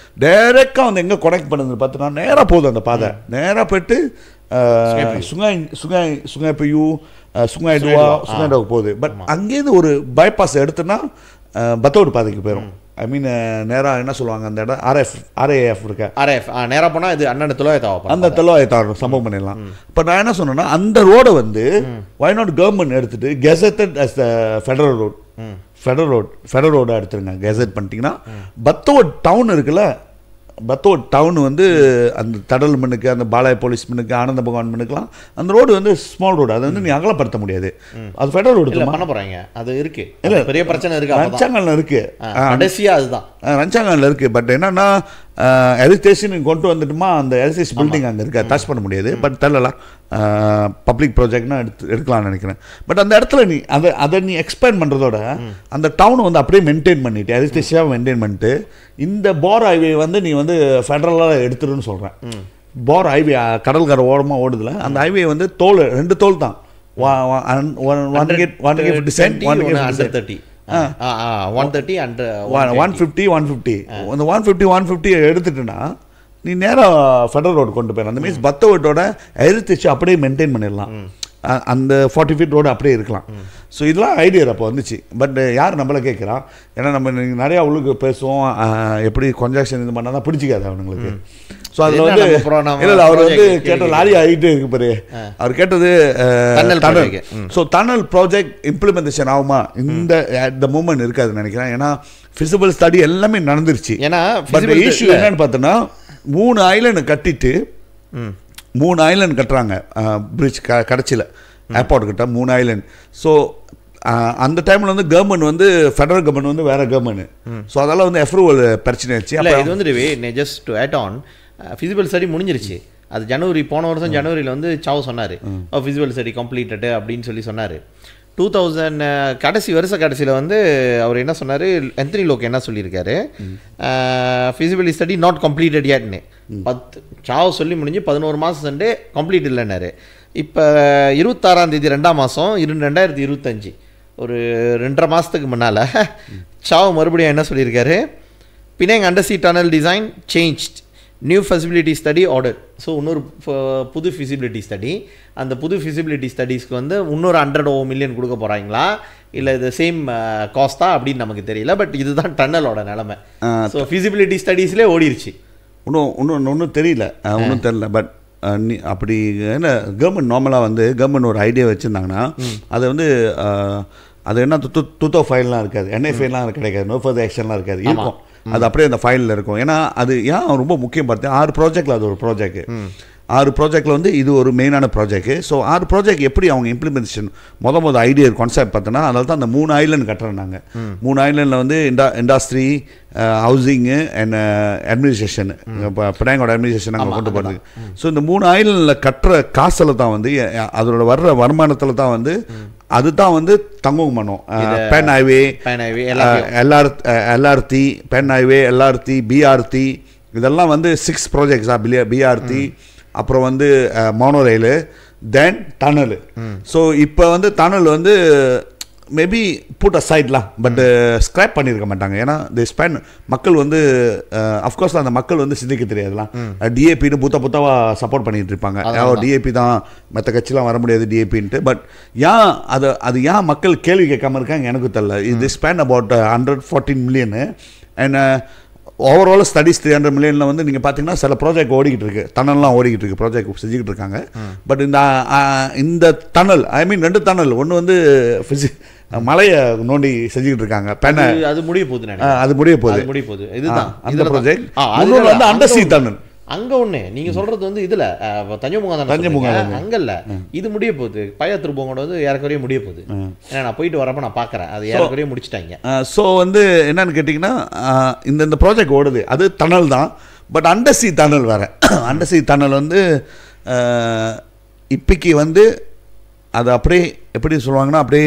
டைரெக்டாக வந்து எங்கே கனெக்ட் பண்ணுறது பார்த்தோன்னா நேராக போகுது அந்த பாதை. நேராக போயிட்டு சுங்காய் பையூ சுங்காய்டுவாவுக்கு போகுது. பட் அங்கேருந்து ஒரு பைபாஸ் எடுத்தோன்னா பத்தோடு பாதைக்கு போயிடும். ஐ மீன் நேராக என்ன சொல்லுவாங்க அந்த இடம் RAF இருக்கு. நேராக போனால் இது அண்ணன் தொள்ளாயிரத்தாவும் அந்த தொள்ளாயிரத்தாவும் சம்பவம் பண்ணிடலாம். இப்போ நான் என்ன சொன்னேன்னா அந்த ரோடை வந்து ஒய் நாட் கவர்மெண்ட் எடுத்துட்டு கெசட்டட் அஸ் த ஃபெடரல் ரோடாக எடுத்துருங்க. கெசட் பண்ணிட்டீங்கன்னா பத்தோட் டவுன் இருக்குல்ல, பத்தோட் டவுன் வந்து அந்த தடல் மண்ணுக்கு, அந்த பாலாய் போலீஸ் மண்ணுக்கு, ஆனந்த பகவான் மண்ணுக்குலாம் அந்த ரோடு வந்து ஸ்மால் ரோடு, அதை வந்து நீ அகலப்படுத்த முடியாது. அது ஃபெடரல் ரோடு பண்ண போகிறாங்க. அது இருக்கு, இல்லை பெரிய பிரச்சனை இருக்கு. ரஞ்சாங்கல்ல இருக்கு, கடைசியாக அதுதான் ரஞ்சாங்கல்ல இருக்கு. பட் என்னன்னா ஹெரிட்டேஜ் கொண்டு வந்துட்டுமா அந்த ஹெரிட்டேஜ் பில்டிங் அங்கே இருக்கு, டச் பண்ண முடியாது. பட் தெரியலாம் பப்ளிக் ப்ராஜெக்ட்னா எடுக்கலாம்னு நினைக்கிறேன். பட் அந்த இடத்துல நீ அதை நீ எக்ஸ்பேண்ட் பண்ணுறதோட அந்த டவுனை வந்து அப்படியே மெயின்டைன் பண்ணிட்டு ஹெரிட்டேஜாக மெயின்டைன் பண்ணிட்டு இந்த போர் ஹைவே வந்து நீ வந்து ஃபெடரலாக எடுத்துருன்னு சொல்கிறேன். போர் ஹைவே கடல்கரை ஓரமாக ஓடுதுல, அந்த ஹைவே வந்து தோல் 2 தோல் தான். 150 எடுத்துட்டுனா நீ நேராக ஃபெடரல் ரோடு கொண்டு போயிடலாம். அந்த மீன்ஸ் பத்தோட்டோட ஹெரிட்டேஜ் அப்படியே மெயின்டைன் பண்ணிடலாம். அந்த 40 ஃபீட் ரோடு அப்படியே இருக்கலாம். ஸோ இதெல்லாம் ஐடியா அப்போ வந்துச்சு. பட் யார் நம்மளை கேட்குறான், ஏன்னா நம்ம நிறையா உள்ளுக்கு பேசுவோம், எப்படி கொஞ்சம் இது பண்ணால் தான் பிடிச்சிக்காது அவனுங்களுக்கு. ஸோ அதில் வந்து இல்லை அவர் வந்து கேட்ட லாரி ஆகிட்டு இருக்கு பாரு, அவர் கேட்டது tunnel. So tunnel project implementation ஆகுமா இந்த அட் த மூமெண்ட் இருக்காதுன்னு நினைக்கிறேன். ஏன்னா ஃபிசிபிள் ஸ்டடி எல்லாமே நடந்துருச்சு. ஏன்னா பட் இஷ்யூ என்னன்னு பார்த்தோன்னா 3 ஐலண்ட் கட்டிட்டு 3 ஐலண்ட் கட்டுறாங்க பிரிட்ஜ் கடைச்சியில் ஏர்போர்ட் கிட்ட 3 ஐலண்ட். ஸோ அந்த டைமில் வந்து கவர்மெண்ட் வந்து ஃபெடரல் கவர்மெண்ட் வந்து வேறு கவர்மெண்ட். ஸோ அதெல்லாம் வந்து அப்ரூவல் பிரச்சனை ஆச்சு. இல்லை இது வந்து just to add on feasible study முடிஞ்சிருச்சு. அது போன வருஷம் ஜனவரியில் வந்து சாவ் சொன்னார் ஃபிசிபிள் ஸ்டடி கம்ப்ளீட்டடு அப்படின்னு சொல்லி சொன்னார். 2000 கடைசி கடைசியில் வந்து அவர் என்ன சொன்னார், ஆந்தனி லோக் என்ன சொல்லியிருக்காரு, ஃபிசிபிலிட்டி ஸ்டடி நாட் கம்ப்ளீட்டட் yetன்னு. 10 சாவு சொல்லி முடிஞ்சு 11 மாதம் சண்டே கம்ப்ளீட் இல்லைன்னாரு. இப்போ 26ஆம் தேதி 2ஆம் மாதம் 2025 ஒரு 2.5 மாதத்துக்கு முன்னால் சாவு மறுபடியும் என்ன சொல்லியிருக்காரு, Penang undersea tunnel design changed, new feasibility study order. So இன்னொரு புது ஃபிசிபிலிட்டி ஸ்டடி, அந்த புது ஃபிசிபிலிட்டி ஸ்டடீஸ்க்கு வந்து இன்னொரு 100 மில்லியன் கொடுக்க போகிறாங்களா இல்லை இது சேம் காஸ்ட்டா அப்படின்னு நமக்கு தெரியல. பட் இதுதான் டன்னலோட நிலமை. ஸோ ஃபிசிபிலிட்டி ஸ்டடீஸ்லேயே ஓடிருச்சு. ஒன்றும் தெரியல, ஒன்றும் தெரியல. பட் அப்படி என்ன கவர்மெண்ட் நார்மலாக வந்து கவர்மெண்ட் ஒரு ஐடியா வச்சுருந்தாங்கன்னா அதை வந்து அது என்ன துத்தோ ஃபைல்லாம் இருக்காது, என்ஐ ஃபைல்லாம் கிடைக்காது, நோ ஃபர்தர் ஆக்ஷன்லாம் இருக்காது, இருக்கும். அது அப்படியே அந்த ஃபைலில் இருக்கும். ஏன்னா அது ஏன் ரொம்ப முக்கியம் பார்த்தீங்கன்னா 6 ப்ராஜெக்டில் அது ஒரு ப்ராஜெக்ட். 6 ப்ராஜெக்டில் வந்து இது ஒரு மெயினான ப்ராஜெக்ட். ஸோ 6 ப்ராஜெக்ட் எப்படி அவங்க இம்ப்ளிமெண்டேஷன் மொதல் ஐடியா கான்செப்ட் பார்த்தோன்னா, அதனால தான் அந்த 3 ஐலண்ட் கட்டுறோம் நாங்கள். 3 ஐலண்டில் வந்து இண்டஸ்ட்ரி, ஹவுசிங்கு அண்ட் அட்மினிஸ்ட்ரேஷன், இப்போ பினாங்கோட அட்மினிஸ்ட்ரேஷன் அங்கே கொண்டு போகிறது. ஸோ இந்த 3 ஐலண்டில் கட்டுற காசில் தான் வந்து அதோட வர்ற வருமானத்தில் தான் வந்து அதுதான் வந்து தங்கும் பண்ணும். Pen highway, LRT, pen highway, LRT, BRT, இதெல்லாம் வந்து 6 ப்ராஜெக்ட்ஸா. பிஆர்டி, அப்புறம் வந்து monorail, then tunnel. So இப்போ வந்து டனல் வந்து மேபி புட் அசைட்லாம், பட் ஸ்க்ராப் பண்ணியிருக்க மாட்டாங்க. ஏன்னா தி ஸ்பெண்ட் மக்கள் வந்து அஃப்கோர்ஸ் அந்த மக்கள் வந்து சிந்திக்க தெரியாதுலாம். டிஏபின்னு புத்தவாக சப்போர்ட் பண்ணிட்டு இருப்பாங்க. டிஏபி தான், மற்ற கட்சிலாம் வர முடியாது டிஏபின்ட்டு. பட் ஏன் அது ஏன் மக்கள் கேள்வி கேட்காம இருக்காங்க எனக்கு தெரியல. இது spend about 114 million and overall studies 300 மில்லியனில் வந்து நீங்கள் பார்த்தீங்கன்னா சில ப்ராஜெக்ட் ஓடிக்கிட்டு இருக்கு, டனல்லாம் ஓடிக்கிட்டு இருக்கு, ப்ராஜெக்ட் செஞ்சுக்கிட்டு இருக்காங்க. பட் இந்த டனல், ஐ மீன் 2 டனல், ஒன்று வந்து மலையை நோண்டி செஞ்சுக்கிட்டு இருக்காங்க. அது முடிய போகுது, அது முடிய போகுது. இதுதான் அந்த ப்ராஜெக்ட். இன்னொன்று வந்து அண்டர்சீ டனல். அங்க ஒண்ணு நீங்க சொல்றது வந்து இதுல தஞ்சமுகா அங்க இல்ல, இது முடிய போகுது. பையா திருப்போங்கோட வந்து ஏறக்குறைய முடிய போகுது. ஏன்னா நான் போயிட்டு வரப்ப நான் பாக்குறேன் அது ஏறக்குறைய முடிச்சிட்டாங்க. ஸோ வந்து என்னன்னு கேட்டிங்கன்னா இந்த ப்ராஜெக்ட் ஓடுது, அது டனல் தான். பட் அண்டர்சீ டனல் வேற. அண்டர்சீ டனல் வந்து இப்போக்கி வந்து அது அப்படியே எப்படி சொல்லுவாங்கன்னா அப்படியே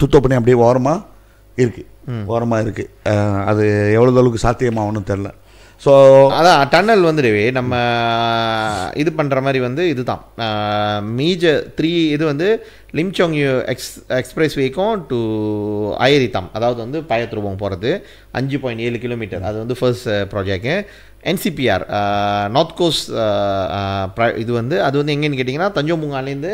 துத்தோ பண்ணி அப்படியே ஓரமாக இருக்குது. அது எவ்வளோ அளவுக்கு சாத்தியமாகணும்னு தெரில. ஸோ அதான் டன்னல் வந்து நம்ம இது பண்ணுற மாதிரி வந்து இதுதான் மேஜர் 3 இது வந்து லிம்சோங் எக்ஸ்பிரஸ் வேக்கும் டு அயரிதாம், அதாவது வந்து பயத்ரூபம் போகிறது 5.7 கிலோமீட்டர். அது வந்து ஃபர்ஸ்ட் ப்ராஜெக்ட். என்சிபிஆர் நார்த் கோஸ்ட் இது வந்து அது வந்து எங்கேன்னு கேட்டிங்கன்னா தஞ்சோமுங்காலேருந்து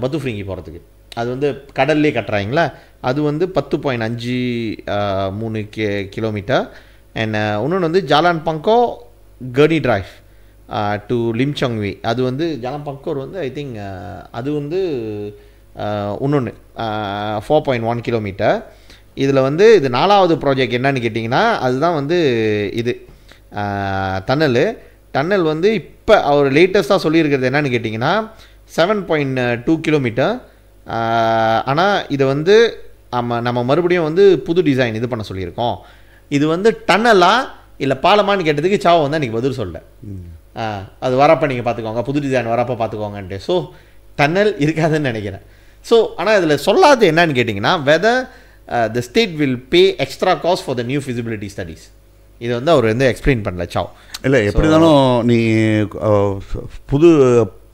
பத்துஃப்ரிங்கி போகிறதுக்கு அது வந்து கடல்லே கட்டுறாங்களா. அது வந்து 10.53 கிலோமீட்டர். அண்ட் இன்னொன்று வந்து ஜாலான் பங்கோ கர்னி டிரைவ் டு லிம்சோங்வி, அது வந்து ஜாலான் பங்கோர் வந்து ஐ திங்க் அது வந்து இன்னொன்று 4.1 கிலோமீட்டர். இதில் வந்து இது 4வது ப்ராஜெக்ட் என்னன்னு கேட்டிங்கன்னா அதுதான் வந்து இது டன்னல் வந்து இப்போ அவர் லேட்டஸ்ட்டாக சொல்லியிருக்கிறது என்னன்னு கேட்டிங்கன்னா 7.2 கிலோமீட்டர். ஆனால் இதை வந்து நம்ம மறுபடியும் வந்து புது டிசைன் இது பண்ண சொல்லியிருக்கோம். இது வந்து டன்னலா இல்லை பாலமான்னு கேட்டதுக்கு சாவோ வந்து அன்றைக்கி பதில் சொல்ல, அது வரப்போ நீங்கள் பார்த்துக்கோங்க, புது டிசைன் வரப்போ பார்த்துக்கோங்கன்ட்டு. ஸோ டன்னல் இருக்காதுன்னு நினைக்கிறேன். ஸோ ஆனால் இதில் சொல்லாது என்னன்னு கேட்டிங்கன்னா whether the state will pay extra cost for the new feasibility studies. இதை வந்து அவர் வந்து எக்ஸ்பிளைன் பண்ணல சாவ். இல்லை எப்படி இருந்தாலும் நீ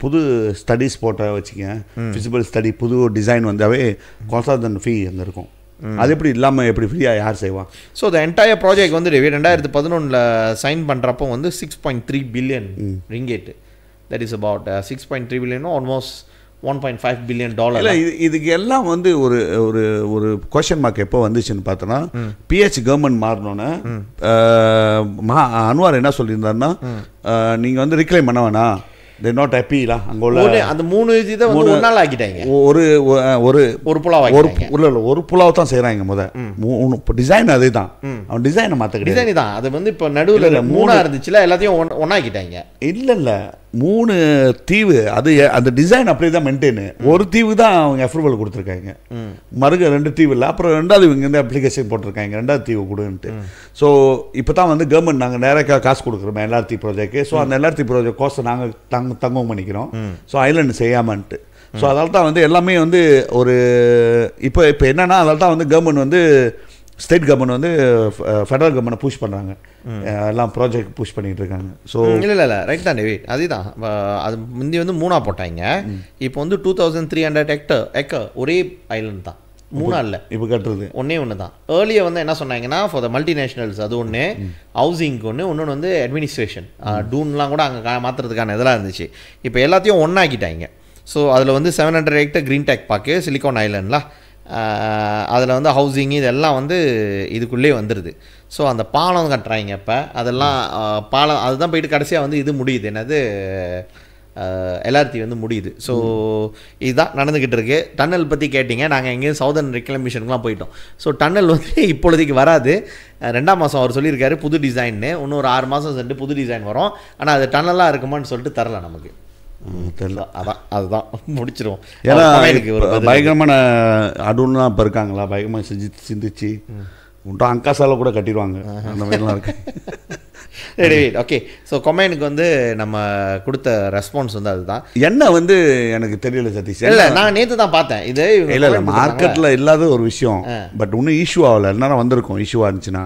புது ஸ்டடீஸ் போட்ட வச்சுக்க, ஃபிசிபிள் ஸ்டடி புது டிசைன் வந்தாவே கான்ஸ்டன்ட் ஃபீ அங்கே இருக்கும். அது எப்படி இல்லாமல் எப்படி ஃப்ரீயாக யார் செய்வான்? ஸோ த என்டையர் ப்ராஜெக்ட் வந்து 2011 சைன் பண்ணுறப்போ வந்து 6.3 billion ringgit. That is about 6.3 billion, almost $1.5 billion. இல்லை இதுக்கு எல்லாம் வந்து ஒரு ஒரு ஒரு கொஸ்டின் மார்க் எப்போ வந்துச்சுன்னு பார்த்தோன்னா பிஹெச் கவர்மெண்ட் மாறினோன்னே அன்வார் என்ன சொல்லியிருந்தாருன்னா நீங்கள் வந்து ரிக்ளைம் பண்ண வேணாம், they're not happy la அங்க உள்ள அந்த 3 இத வந்து ஒரு நாள் ஆக்கிட்டாங்க. ஒரு புலாவ் ஆக்கிட்டாங்க. ஒரு புலாவ் தான் செய்றாங்க முத. டிசைன் அதேதான், அவன் டிசைனை மாத்த கிடையாது. டிசைன் தான் அது வந்து இப்ப நடுவுல 3 இருந்துச்சுல எல்லாத்தையும் ஒண்ணா ஆக்கிட்டாங்க. இல்ல 3 தீவு, அது அந்த டிசைன் அப்படியே தான் மெயின்டைன். ஒரு தீவு தான் அவங்க அப்ரூவல் கொடுத்துருக்காங்க, மறுக 2 தீவு இல்லை. அப்புறம் 2வது இவங்க வந்து அப்ளிகேஷன் போட்டிருக்காங்க 2வது தீவு கொடுன்ட்டு. ஸோ இப்போ தான் வந்து கவர்மெண்ட் நாங்கள் நேராக காசு கொடுக்குறோம் எல்ஆர்டி ப்ராஜெக்ட். ஸோ அந்த எல்ஆர்டி ப்ராஜெக்ட் கோர்ஸை நாங்கள் தங்கம் பண்ணிக்கிறோம். So Island செய்யாமன்ட்டு. ஸோ அதனால தான் வந்து எல்லாமே வந்து ஒரு இப்போ என்னன்னா அதனால தான் வந்து கவர்மெண்ட் வந்து ஸ்டேட் கவர்மெண்ட் வந்து ஃபெடரல் கவர்மெண்ட் புஷ் பண்ணுறாங்க, எல்லாம் ப்ராஜெக்ட் புஷ் பண்ணிட்டு இருக்காங்க. ஸோ இல்லை ரைட் தான் டேவிட், அதுதான் அது முந்தி வந்து 3 போட்டாங்க. இப்போ வந்து 2300 ஏக்கர் ஒரே ஐலண்ட் தான், 3 இல்லை இப்போ கட்டுறது ஒன்று தான். ஏர்லியாக வந்து என்ன சொன்னாங்கன்னா ஃபார் த மல்டிநேஷ்னல்ஸ் அது ஒன்று, ஹவுசிங்க்கு இன்னொன்று வந்து அட்மினிஸ்ட்ரேஷன் டூன்லாம் கூட அங்கே மாற்றுறதுக்கான இதெல்லாம் இருந்துச்சு. இப்போ எல்லாத்தையும் ஒன்றாக்கிட்டாங்க. ஸோ அதில் வந்து 700 acre green tech park silicon ஐலண்ட்லாம், அதில் வந்து ஹவுசிங் இதெல்லாம் வந்து இதுக்குள்ளே வந்துடுது. ஸோ அந்த பாலம் கட்டுறாங்க இப்போ, அதெல்லாம் பாலம் அதுதான் போயிட்டு கடைசியாக வந்து இது முடியுது, என்னது எல்ஆர்டி வந்து முடியுது. ஸோ இதுதான் நடந்துக்கிட்டு இருக்கு. டன்னல் பற்றி கேட்டிங்க, நாங்கள் எங்கேயும் சவுதர்ன் ரெக்லமேஷனுக்குலாம் போயிட்டோம். ஸோ டன்னல் வந்து இப்பொழுதைக்கு வராது. 2ஆம் மாதம் அவர் சொல்லியிருக்காரு புது டிசைன்னு, இன்னும் ஒரு 6 மாதம் சென்று புது டிசைன் வரும். ஆனால் அது டன்னலாக இருக்குமான்னு சொல்லிட்டு தரல நமக்கு, தெரியல. அதுதான் முடிச்சிருவோம். ஏன்னா பயங்கரமான அடுன்னா இப்போ இருக்காங்களா, பயங்கரமாக சிந்திச்சு உண்டா அங்காசால கூட கட்டிடுவாங்க, அந்த மாதிரிலாம் இருக்கு. சரி ஓகே. ஸோ கொமைனுக்கு வந்து நம்ம கொடுத்த ரெஸ்பான்ஸ் வந்து அதுதான். என்ன வந்து எனக்கு தெரியல சதீஷ், இல்லை நான் நேற்று தான் பார்த்தேன் இது. இல்லை மார்க்கெட்டில் இல்லாத ஒரு விஷயம், பட் இன்னும் இஷ்யூ ஆகலை, எல்லாரும் வந்திருக்கும் இஷ்யூவாக இருந்துச்சுன்னா.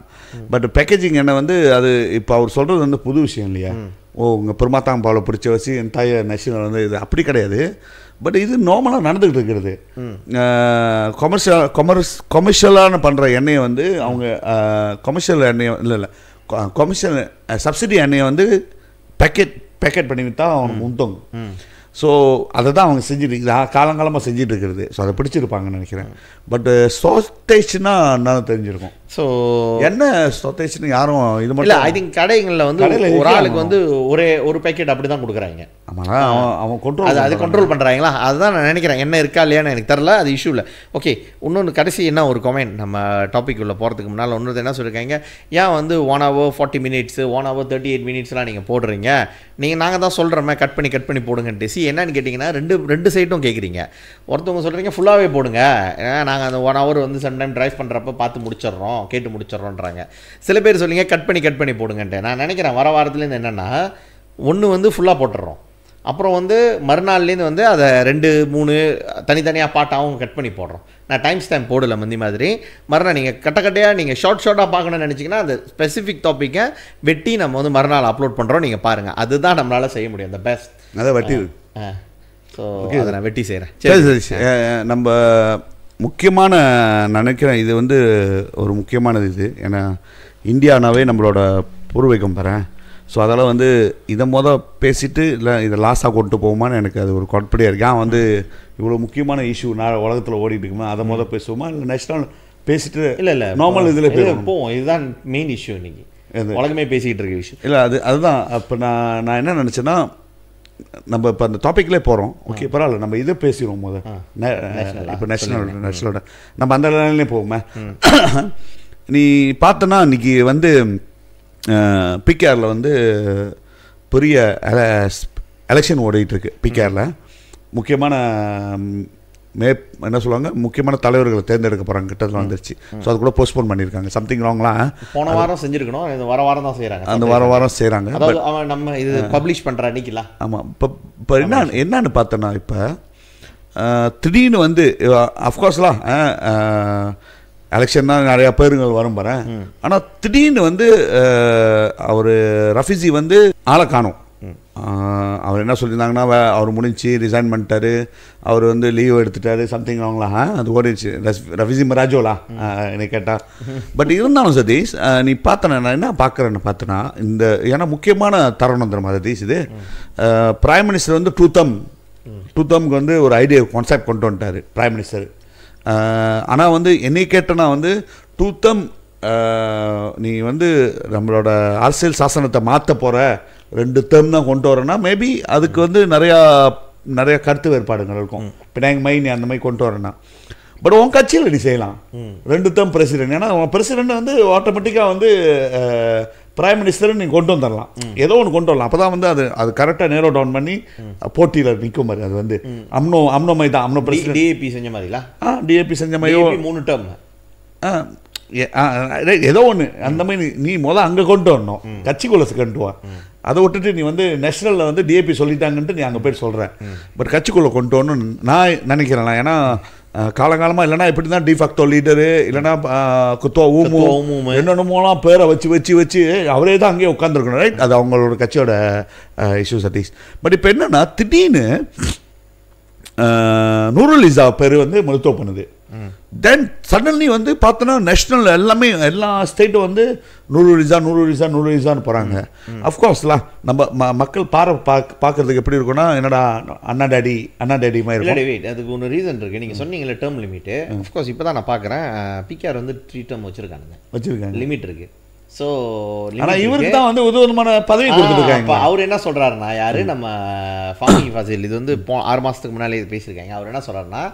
பட் பேக்கேஜிங் என்ன வந்து அது இப்போ அவர் சொல்கிறது வந்து புது விஷயம் இல்லையா. உங்கள் பெருமாத்தாம்பாவில் பிடிச்ச வச்சு என் தாய் நேஷனல் வந்து இது அப்படி கிடையாது. பட் இது நார்மலாக நடந்துகிட்டு இருக்கிறது. கொமர்ஷியலான பண்ணுற எண்ணெயை வந்து அவங்க கொமர்ஷியல் எண்ணெயை இல்லை கொமர்ஷியல் சப்சிடி எண்ணெயை வந்து பேக்கெட் பண்ணி விற்றா அவனுக்கு உந்தோங்க. ஸோ அதை தான் அவங்க செஞ்சுட்டு காலங்காலமாக செஞ்சுட்டு இருக்கிறது. ஸோ அதை பிடிச்சிருப்பாங்கன்னு நினைக்கிறேன். பட் ஷார்ட்டேஜ்னா என்னன்னு தெரிஞ்சிருக்கும். ஸோ என்ன ஷார்ட்டேஜ்னு யாரும் இது மட்டும் இல்லை. ஐ திங்க் கடைகளில் வந்து ஒரு ஆளுக்கு வந்து ஒரு பேக்கெட் அப்படி தான் கொடுக்குறாங்க. ஆமாம், அவன் கண்ட்ரோல் அது கண்ட்ரோல் பண்ணுறாங்களா, அதுதான் நான் நினைக்கிறேன். என்ன இருக்கா இல்லையான்னு எனக்கு தெரில, அது இஷ்யூ இல்லை. ஓகே, இன்னொன்று கடைசி என்ன ஒரு கமெண்ட் நம்ம டாபிக் உள்ள போகிறதுக்கு முன்னால் ஒன்று என்ன சொல்லியிருக்காங்க, ஏன் வந்து 1 hour 40 minutes 1 hour 38 minutesலாம் நீங்கள் போடுறீங்க, நாங்கள் தான் சொல்கிறோமே கட் பண்ணி போடுங்கன்ட்டு. என்னன்னு கேட்டிங்கன்னா ரெண்டு சைட்டும் கேட்குறீங்க. ஒருத்தவங்க சொல்கிறீங்க ஃபுல்லாகவே போடுங்க, நாங்கள் அந்த 1 hour வந்து சம்டைம் ட்ரைவ் பண்ணுறப்ப பார்த்து முடிச்சிடுறோம், கேட்டு முடிச்சிடுறோன்றாங்க. சில பேர் சொல்லிங்க கட் பண்ணி போடுங்கன்ட்டு. நான் நினைக்கிறேன் வர வாரத்துலேருந்து என்னென்னா ஒன்று வந்து ஃபுல்லாக போட்டுடுறோம், அப்புறம் வந்து மறுநாள்லேருந்து வந்து அதை 2-3 தனித்தனியாக பாட்டாகவும் கட் பண்ணி போடுறோம். நான் டைம் போடலை மந்தி மாதிரி. மறுநாள் நீங்கள் கட்டையாக நீங்கள் ஷார்ட்டாக பார்க்கணும்னு நினச்சிங்கன்னா அந்த ஸ்பெசிஃபிக் டாப்பிக்கை வெட்டி நம்ம வந்து மறுநாள் அப்லோட் பண்ணுறோம். நீங்கள் பாருங்கள், அதுதான் நம்மளால் செய்ய முடியும். அந்த பெஸ்ட் அதை வெட்டி ஸோ அதை நான் வெட்டி செய்கிறேன். சரி நம்ம முக்கியமான நினைக்கிறேன் இது வந்து ஒரு முக்கியமானது இது. ஏன்னா இந்தியானாவே நம்மளோட பூர்வீகம் பாரு. ஸோ அதெல்லாம் வந்து இதை பேசிட்டு இல்லை இதை லாஸாக கொண்டு போகுமான்னு எனக்கு அது ஒரு குழப்படியாக இருக்கு. ஏன் வந்து இவ்வளோ முக்கியமான இஷ்யூ நான் உலகத்தில் ஓடிட்டு இருக்குமா, அதை பேசுவோமா இல்லை நேஷனல் பேசிட்டு இல்லை நார்மல் இதில் போவோம். இதுதான் மெயின் இஷ்யூ இன்னைக்கு உலகமே பேசிக்கிட்டு இருக்க விஷயம். இல்லை அதுதான். அப்போ நான் என்ன நினச்சேன்னா, நம்ம இப்போ அந்த டாப்பிக்லேயே போகிறோம். ஓகே பரவாயில்ல, நம்ம இதை பேசிடுவோம் இப்போ நேஷனலோட நம்ம அந்த லைன்லேயே போவோமே. நீ பார்த்தனா இன்னைக்கு வந்து பிகேஆரில் வந்து பெரிய எலெக்ஷன் ஓடிட்டுருக்கு. பிகேஆரில் முக்கியமான என்ன சொல்லுவாங்க, முக்கியமான தலைவர்களை தேர்ந்தெடுக்க போகிறாங்க, கிட்டத்தில் வந்துருச்சு. ஸோ அது கூட போஸ்ட்போன் பண்ணியிருக்காங்க. சம்திங் ராங்லாம் போன வாரம் செஞ்சுருக்கணும், வர வாரம் தான் செய்கிறாங்க. அந்த வாரம் செய்கிறாங்க. அவன் நம்ம இது பப்ளிஷ் பண்ணுற அன்னைக்கலாம். ஆமாம். இப்போ என்னன்னு பார்த்தோன்னா, இப்போ திடீர்னு வந்து அஃப்கோர்ஸ்லாம் எலெக்ஷன் தான் நிறையா பேருங்கள் வரும் பாரு. ஆனால் திடீர்னு வந்து அவர் ரஃபிசி வந்து ஆளை காணும். அவர் என்ன சொல்லியிருந்தாங்கன்னா, அவர் முடிஞ்சு ரிசைன் பண்ணிட்டாரு, அவர் வந்து லீவ் எடுத்துட்டாரு, சம்திங் அவங்களா அது ஓடிடுச்சு. ரஃபிசி மராஜோலா என்னை கேட்டால். பட் இருந்தாலும் சதீஷ், நீ பார்த்தன நான் என்ன பார்க்குறேன்னு பார்த்தனா, இந்த ஏன்னா முக்கியமான தருணம் தெரியுமா சதீஷ், இது பிரைம் மினிஸ்டர் வந்து டூத்தம்க்கு வந்து ஒரு ஐடியா கான்செப்ட் கொண்டு வந்துட்டார் பிரைம் மினிஸ்டர். ஆனால் வந்து என்னை கேட்டனா வந்து டூத்தம் நீ வந்து நம்மளோட அரசியல் சாசனத்தை மாற்ற போகிற 2 டேர்ம் தான் கொண்டு வரேன்னா மேபி அதுக்கு வந்து நிறைய கருத்து வேறுபாடுகள் இருக்கும். பினாங் மைன் அந்த மாதிரி கொண்டு வரேன்னா, பட் உன் கட்சியில் நீ செய்யலாம் 2 டேர்ம் பிரசிடென்ட். ஏன்னா உன் பிரசிடென்ட் வந்து ஆட்டோமேட்டிக்காக வந்து பிரைம் மினிஸ்டர் நீங்கள் கொண்டு வந்துடலாம், ஏதோ ஒன்று கொண்டு வரலாம். அப்போ தான் வந்து அது கரெக்டாக நேரோ டவுன் பண்ணி போட்டியில் நிற்கும் மாதிரி. அது வந்து அம்னோ மாதிரி தான். அம்னோ பிரசிடென்ட் டிஏபி செஞ்ச மாதிரிலாம். டிஏபி செஞ்ச மாதிரியோ 3 டேர்ம் ஏதோ ஒன்று அந்த மாதிரி நீ அங்கே கொண்டு வரணும், கட்சிக்குள்ள கொண்டு வா. அதை விட்டுட்டு நீ நேஷனலில் டிஏபி சொல்லிட்டாங்கன்ட்டு நீ அங்கே போய்ட்டு சொல்கிறேன். பட் கட்சிக்குள்ளே கொண்டு வரணும்னு நான் நினைக்கிறேன். ஏன்னா காலங்காலமாக இல்லைனா இப்படி தான் டிஃபாக்டோ லீடரு, இல்லைனா குத்தோ ஊமு என்னென்னமோலாம் பேரை வச்சு அவரே தான் அங்கேயே உட்காந்துருக்கணும், ரைட்? அது அவங்களோட கட்சியோட இஷ்யூ சதீஷ். பட் இப்போ என்னென்னா திடீர்னு நூருல் இஸா பேர் மருத்துவ பண்ணுது. தென் சடன்லி பார்த்தோன்னா நேஷ்னல் எல்லாமே எல்லா ஸ்டேட்டும் நூருல் இஸான்னு போகிறாங்க. அஃப்கோர்ஸ்லாம் நம்ம மக்கள் பார்க்கறதுக்கு எப்படி இருக்குன்னா, என்னடா அண்ணா டேடி மாதிரி இருக்கும். வெயிட், அதுக்கு ஒன்று ரீசன் இருக்குது. நீங்கள் சொன்னீங்களே டேர்ம் லிமிட்டு. அஃப்கோர்ஸ் இப்போ தான் நான் பார்க்குறேன் பிகேஆர் 3 டேர்ம் வச்சுருக்காங்க, லிமிட் இருக்குது. ஸோ ஆனால் இவருக்கு தான் உதவமான பதவி கொடுத்துருக்காங்க. அவர் என்ன சொல்கிறாருன்னா, யார் நம்ம ஃபாமி ஃபாசில், இது 6 மாதத்துக்கு முன்னாலே இது பேசியிருக்காங்க. அவர் என்ன சொல்கிறாருன்னா,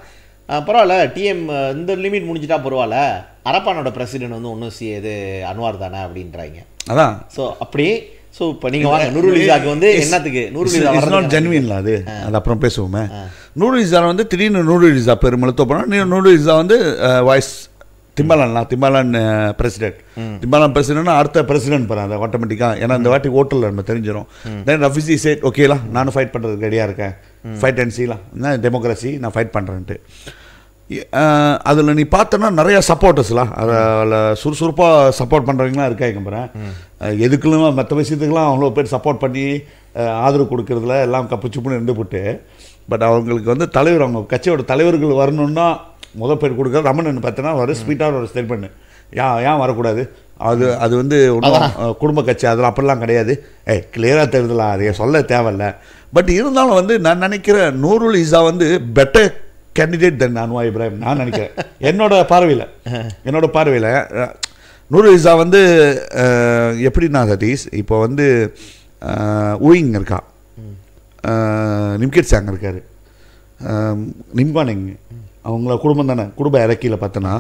பரவாயில்ல டிஎம் இந்த லிமிட் முடிஞ்சிட்டா பரவாயில்ல, அரப்பானோட பிரசிடென்ட் ஒன்றும் இது அன்வார் தானே அப்படின்றாங்க. அதான் ஸோ அப்படி. ஸோ இப்போ நீங்கள் வாங்க நூருல் இஸாக்கு என்னத்துக்கு நூருல் இஸா ஜென்வின்ல அது அப்புறம் பேசுவோமே. நூருல் இஸா திடீர்னு நூருல் இஸா பேர் மழுத்த போனால், நூருல் இஸா வாய்ஸ் திம்பாலான் பிரசிடென்ட். திம்பாலான் பிரசிடென்ட்னா அடுத்த பிரசிடென்ட் போகிறாங்க ஆட்டோமேட்டிக்காக. ஏன்னா இந்த வாட்டி ஓட்டலில் நம்ம தெரிஞ்சிடும். தென் ரஃபிசி சேட் ஓகேலாம் நானும் ஃபைட் பண்ணுறதுக்கு ரெடியாக இருக்கேன், ஃபைட் அண்ட் சீலாம் என்ன டெமோக்ரஸி நான் ஃபைட் பண்ணுறேன்ட்டு. அதில் நீ பார்த்தோன்னா நிறையா சப்போர்ட்டர்ஸ்லாம் அதில் சுறுசுறுப்பாக சப்போர்ட் பண்ணுறவங்களாம் இருக்காங்க போகிறேன். எதுக்குலாம் மற்ற விஷயத்துக்கெலாம் அவ்வளோ பேர் சப்போர்ட் பண்ணி ஆதரவு கொடுக்குறதுல எல்லாம் கப்புச்சுப்புன்னு இருந்து போட்டு. பட் அவங்களுக்கு தலைவர், அவங்க கட்சியோட தலைவர்கள் வரணுன்னா முதல் பேர் கொடுக்குற ரமணன் பார்த்தோன்னா ஒரு ஸ்வீட்டாக ஒரு ஸ்டேட்மெண்ட், ஏன் வரக்கூடாது, அது ஒன்றும் குடும்ப கட்சி அதெல்லாம் அப்படிலாம் கிடையாது, கிளியராக தெரியுதுலாம், அதை சொல்ல தேவையில்லை. பட் இருந்தாலும் நான் நினைக்கிறேன் நூருல் இஸா பெட்டர் கேண்டிடேட் தென் அன்வார் இப்ராஹிம் நான் நினைக்கிறேன். என்னோட பார்வையில் நூருல் இஸா எப்படின்னா சதீஷ், இப்போ ஊயிங் இருக்கா, நிம்கேட் சாங் இருக்கார், நிம்கானிங் அவங்கள குடும்பம் தானே, குடும்ப இறக்கியில் பார்த்தோன்னா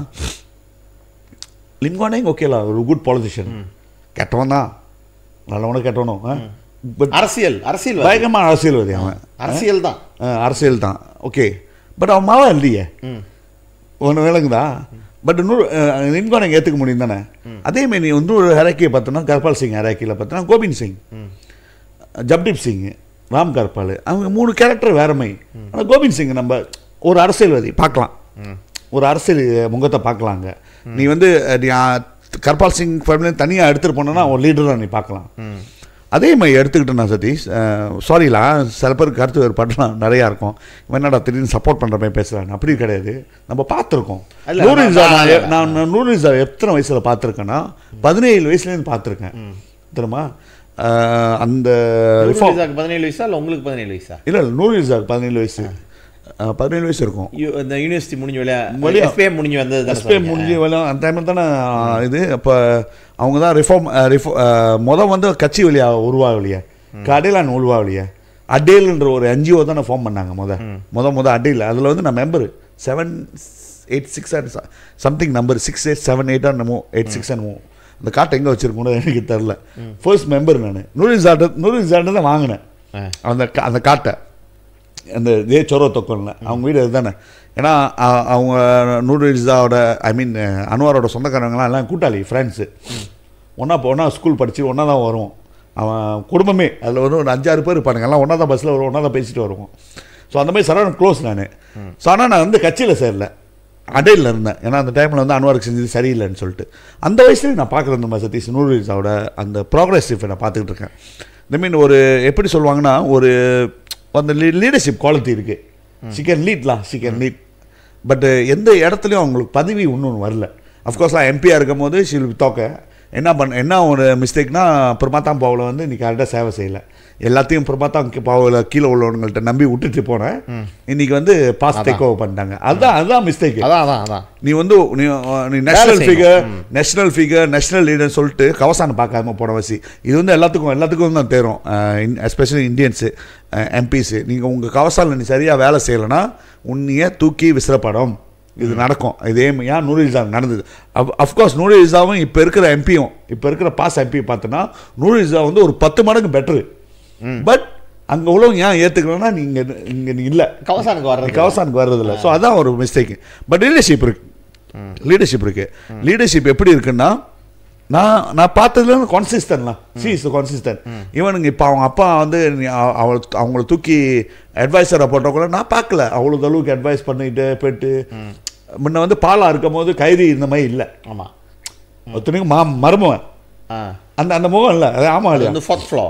லிம்கானிங் ஓகேலா ஒரு குட் பாலிட்டிஷியன், கெட்டவன் தான், நல்லவனும் கெட்டவனும். பட் அரசியல் பயங்கரமான அரசியல்வாதி அவன், அரசியல் தான் ஓகே. பட் அவன் மாவா இல்லையே ஒன்று விளங்குதா. பட் லிம்கானிங் ஏற்றுக்க முடியும் தானே. அதேமாதிரி நீ ஒரு ஹேராக்கியை பார்த்தோன்னா கர்பால் சிங் ஹேராக்கியில் பார்த்தோன்னா கோபிந்த் சிங், ஜப்தீப் சிங், ராம் கர்பால், அவங்க 3 கேரக்டர் வேறமை. ஆனால் கோபிந்த் சிங் நம்ம ஒரு அரசியல்வாதி பார்க்கலாம், ஒரு அரசியல் முகத்தை பார்க்கலாங்க. நீ நீ கர்பால் சிங் ஃபேமிலி தனியாக எடுத்துகிட்டு போனோன்னா ஒரு லீடராக நீ பார்க்கலாம். அதே மாதிரி எடுத்துக்கிட்டேன்னா சதீஷ், சாரிலாம் சில பேருக்கு கருத்து வேறுபாடுலாம் நிறையா இருக்கும். என்னடா திடீர்னு சப்போர்ட் பண்ணுற மாதிரி பேசுகிறாங்க, அப்படி கிடையாது. நம்ம பார்த்துருக்கோம். நான் நூருல் இஸா எத்தனை வயசில் பார்த்துருக்கேன்னா 17 வயசுலேருந்து பார்த்துருக்கேன் தெரியுமா. அந்த 17 வயசா இல்லை உங்களுக்கு 17 வயசா? இல்லை நூருல் இஸாக்கு 17 வயசு, 17 வயசு இருக்கும். இந்த யூனிவர்சிட்டி முடிஞ்ச எஸ்பிஎம் முடிஞ்சு அந்த டைமில் தானே இது. அப்போ அவங்க தான் ரிஃபார்ம் கட்சி வழியாக உருவாகலையே, அடேலான் உருவாகலையே. அடேல்ன்ற ஒரு NGO தானே ஃபார்ம் பண்ணாங்க முத அடேல். அதில் நான் மெம்பரு 786 சம்திங் நம்பர் 6878 என்னமோ 86 என்னமோ. அந்த காட்டை எங்கே வச்சுருக்கோன்னு எனக்கு தெரில. ஃபர்ஸ்ட் மெம்பர் நான் நூருல் இஸாட்ட தான் வாங்கினேன் அந்த காட்டை. அந்த சொரோ தொக்கனில் அவங்க வீடு அது தானே. ஏன்னா அவங்க நூருல் இஸாவோட அன்வாரோட சொந்தக்காரங்களாம் எல்லாம் கூட்டாளி ஃப்ரெண்ட்ஸு, ஒன்றா ஸ்கூல் படித்து ஒன்றா தான் வருவோம். அவன் குடும்பமே அதில் ஒரு 5-6 பேர் இருப்பானுங்க, எல்லாம் ஒன்றா தான் பஸ்ஸில் வருவோம், ஒன்றா தான் பேசிட்டு வருவோம். ஸோ அந்த மாதிரி சரவணன் க்ளோஸ் நான். ஸோ ஆனால் நான் கட்சியில் சேரல, அடையில் இருந்தேன். ஏன்னா அந்த டைமில் அன்வாருக்கு செஞ்சது சரியில்லைன்னு சொல்லிட்டு. அந்த வயசுலேயும் நான் பார்க்குறேன் நம்ம சதீஷ் நூருல் இஸாவோட அந்த ப்ராக்ரெசிவ் நான் பார்த்துக்கிட்டு இருக்கேன். ஐ ஒரு எப்படி சொல்லுவாங்கன்னா, ஒரு அந்த லீடர்ஷிப் குவாலிட்டி இருக்குது. She can lead. பட் எந்த இடத்துலையும் அவங்களுக்கு பதவி இன்னொன்று வரல. அஃப்கோர்ஸ்லாம் எம்பியாக இருக்கும் போது ஷீல் தோக்க என்ன ஒரு மிஸ்டேக்னா, பிரமாத்தான் பாவில் நீ கரெக்டாக சேவை செய்யலை, எல்லாத்தையும் பிரமாத்தான் பாவில் கீழே உள்ளவங்கள்ட்ட நம்பி விட்டுட்டு போனேன். இன்னைக்கு பாஸ் டேக் ஓவர் பண்ணிட்டாங்க. அதுதான் மிஸ்டேக். நீ நீ நேஷனல் ஃபிகர் நேஷனல் லீடர்னு சொல்லிட்டு கவசான பார்க்காம போன வசி. இது எல்லாத்துக்கும் தான் தேரும், எஸ்பெஷலி இந்தியன்ஸு எம்பிஸு. நீங்கள் உங்கள் கவசானில் நீ சரியாக வேலை செய்யலைன்னா உன்னையே தூக்கி விசிறப்படும். இது நடக்கும். இதே ஏன் நூருல் இஸா நடந்தது. அஃப்கோர்ஸ் நூருல் இஸாவும் இப்போ இருக்கிற எம்பியும், இப்போ இருக்கிற பாஸ் எம்பி பார்த்தோன்னா நூருல் இஸா ஒரு 10 மடங்கு பெட்ரு. பட் அங்கே உள்ளவங்க ஏன் ஏற்றுக்கணும்னா நீங்கள் இல்லை, கவசானுக்கு வர்றதில்ல. ஸோ அதான் ஒரு மிஸ்டேக்கு. பட் லீடர்ஷிப் இருக்குது. லீடர்ஷிப் இருக்குது. லீடர்ஷிப் எப்படி இருக்குன்னா, நான் பார்த்ததுல கான்சிஸ்டன்ட்லாம் கான்சிஸ்டன்ட். இவனுங்க இப்போ அவங்க அப்பா வந்து அவங்கள தூக்கி அட்வைஸராக போட்டவங்கள நான் பார்க்கல அவ்வளோ அளவுக்கு அட்வைஸ் பண்ணிட்டு போயிட்டு. முன்ன வந்து பாலா இருக்கும் போது கைதி இந்த மாதிரி இல்லை. ஆமாம், ஒருத்தனைக்கும் மருமவன் அந்த முகம் இல்லை. அது ஆமாம் இல்லையா, ஃபோர்த் ஃப்ளோ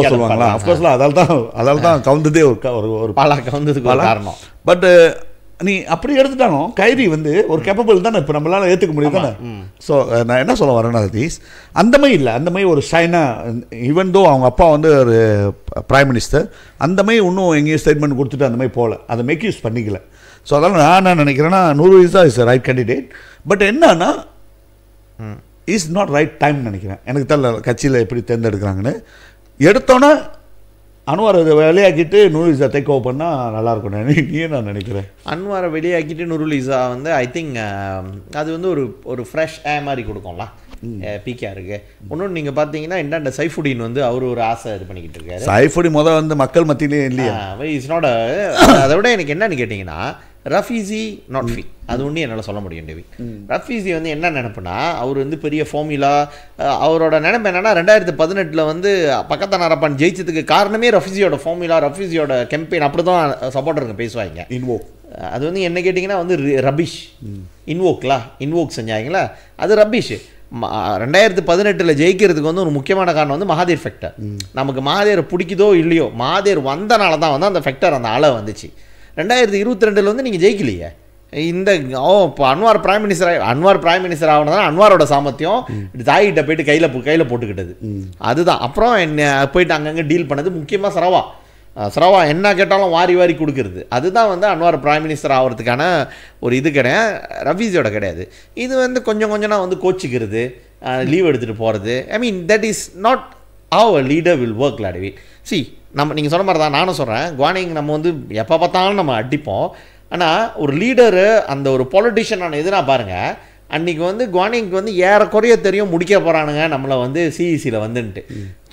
சொல்லுவாங்களா? அஃப்கோர்ஸ்லாம் அதால தான் கவுந்ததே ஒரு பாலா கவுந்ததுக்கு காரணம். பட் நீ அப்படி எடுத்துட்டாலும் கைதி வந்து ஒரு கேப்பபிள் தானே, இப்போ நம்மளால ஏற்றுக்க முடியும் தானே. ஸோ நான் என்ன சொல்ல வரேன்னா தீஸ் அந்த மாதிரி இல்லை, அந்த மாதிரி ஒரு ஷைனா ஈவன் தோ அவங்க அப்பா வந்து ஒரு பிரைம் மினிஸ்டர், அந்த மாதிரி இன்னும் எங்கேயும் ஸ்டேட்மெண்ட் கொடுத்துட்டு அந்த மாதிரி போகல, அதை மேக் யூஸ் பண்ணிக்கல. ஸோ அதனால் நான் என்ன நினைக்கிறேன்னா நூறு is is right candidate. But என்னன்னா இஸ் நாட் ரைட் டைம் நினைக்கிறேன். எனக்கு தெரியல கட்சியில் எப்படி தேர்ந்தெடுக்கிறாங்கன்னு. எடுத்தோன்னே அன்வாரை வெளியாக்கிட்டு நூருல் இஸா டேக் ஓவர் பண்ணால் நல்லாயிருக்கும். நான் நினைக்கிறேன் அன்வாரை வெளியாக்கிட்டு நூருல் இஸா வந்து ஐ திங்க் அது வந்து ஒரு ஃப்ரெஷ் மாதிரி கொடுக்கும்ல பிகேஆருக்கு. இன்னொன்று நீங்கள் பார்த்தீங்கன்னா என்னென்ன சைஃபுடின் வந்து அவர் ஒரு ஆசை இது பண்ணிக்கிட்டு இருக்காரு. சைஃபுடின் வந்து மக்கள் மத்தியிலே இல்லையா, இஸ் நாட். அதை விட எனக்கு என்னன்னு கேட்டிங்கன்னா ரஃபீசி நாட் ஃபி, அது ஒன்றும் என்னால் சொல்ல முடியும் டேவி. ரஃபீசி வந்து என்ன நினைப்புனா, அவர் வந்து பெரிய ஃபார்முலா, அவரோட நினைப்பு என்னென்னா 2018 வந்து பக்கத்தான அரப்பான் ஜெயிச்சதுக்கு காரணமே ரஃபீசியோட ஃபார்முலா, ரஃபீசியோட கேம்பெயின். அப்படி தான் சப்போர்ட்டருங்க பேசுவாங்க. அது வந்து என்ன கேட்டிங்கன்னா வந்து ரபிஷ். இன்வோக் செஞ்சாங்களா, அது ரபிஷ். 2018 ஜெயிக்கிறதுக்கு வந்து ஒரு முக்கியமான காரணம் வந்து மகாதீர் ஃபேக்டர். நமக்கு மகாதீர் பிடிக்குதோ இல்லையோ, மகாதீர் வந்தனால தான் வந்து அந்த ஃபேக்டர், அந்த அலை வந்துச்சு. 2022 வந்து நீங்கள் ஜெயிக்கலையே. இந்த இப்போ அன்வார் பிரைம் மினிஸ்டர் ஆகணும்னா அன்வாரோட சாமர்த்தியம் தாயிட்ட போயிட்டு கையில் போட்டுக்கிட்டது அதுதான். அப்புறம் என்ன போயிட்டு அங்கங்கே டீல் பண்ணது, முக்கியமாக சரவா என்ன கேட்டாலும் வாரி கொடுக்குறது. அதுதான் வந்து அன்வார் பிரைம் மினிஸ்டர் ஆகிறதுக்கான ஒரு இது கிடையாது, ரஃபீஸோட கிடையாது. இது வந்து கொஞ்சம் வந்து கோச்சிக்கிறது, லீவ் எடுத்துகிட்டு போகிறது. I mean that is not how a leader will work lot will. See நீங்கள் சொன்ன மாதிரி தான் நானும் சொல்கிறேன், குவானிங் நம்ம வந்து எப்போ பார்த்தாலும் நம்ம அடிப்போம். ஆனால் ஒரு லீடரு, அந்த ஒரு பொலிட்டிஷியனான எதுனா பாருங்கள், அன்றைக்கி வந்து குவானிங்க்கு வந்து ஏறக்குறைய தெரியும் முடிக்க போகிறானுங்க நம்மளை வந்து சிஇசியில் வந்துன்ட்டு.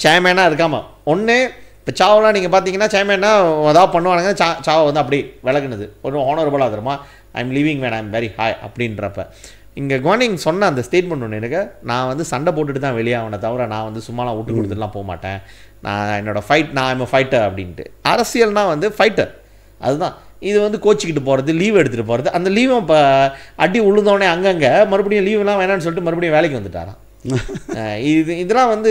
சேர்மேனாக இருக்காமல் ஒன்று இப்போ சாவெலாம் நீங்கள் பார்த்தீங்கன்னா சேர்மேனா அதாவது பண்ணுவானுங்க, சாவை வந்து அப்படி விலகுனது ஒரு ஹானரபுளாக தருமா, I am living van I am very hi அப்படின்றப்ப. இங்கே குவானிங் சொன்ன அந்த ஸ்டேட்மெண்ட் ஒன்று எனக்கு, நான் வந்து சண்டை போட்டுட்டு தான் வெளியாகனே தவிர நான் வந்து சும்மாலாம் விட்டு கொடுத்துட்டுலாம் போக மாட்டேன், நான் என்னோடய நான் ஐம் ஃபைட்டர் அப்படின்ட்டு. அரசியல்னால் வந்து ஃபைட்டர், அதுதான். இது வந்து கோச்சிக்கிட்டு போகிறது, லீவ் எடுத்துகிட்டு போகிறது. அந்த லீவும் இப்போ அடி உழுந்தோடனே அங்கங்கே மறுபடியும் லீவெலாம் வேணான்னு சொல்லிட்டு மறுபடியும் வேலைக்கு வந்துட்டாராம். இதெல்லாம் வந்து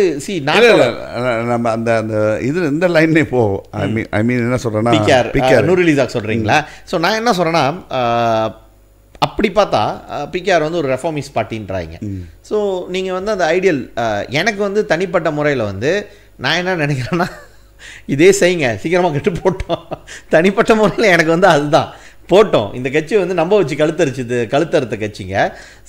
நம்ம அந்த இது இந்த லைனே போகும். ஐ மீன் என்ன சொல்கிறேன்னா நூருல் இஸா சொல்கிறீங்களா? ஸோ நான் என்ன சொல்கிறேன்னா, அப்படி பார்த்தா பிகேஆர் வந்து ஒரு ரெஃபார்மிஸ்ட் பார்ட்டின்றாங்க. ஸோ நீங்கள் வந்து அந்த ஐடியல், எனக்கு வந்து தனிப்பட்ட முறையில் வந்து நான் என்ன நினைக்கிறேன்னா, இதே செய்யுங்க, சீக்கிரமாக கெட்டு போட்டோம். தனிப்பட்ட முறையில் எனக்கு வந்து அதுதான் போட்டோம். இந்த கட்சி வந்து நம்ப வச்சு கழுத்தறுத்த கட்சிங்க.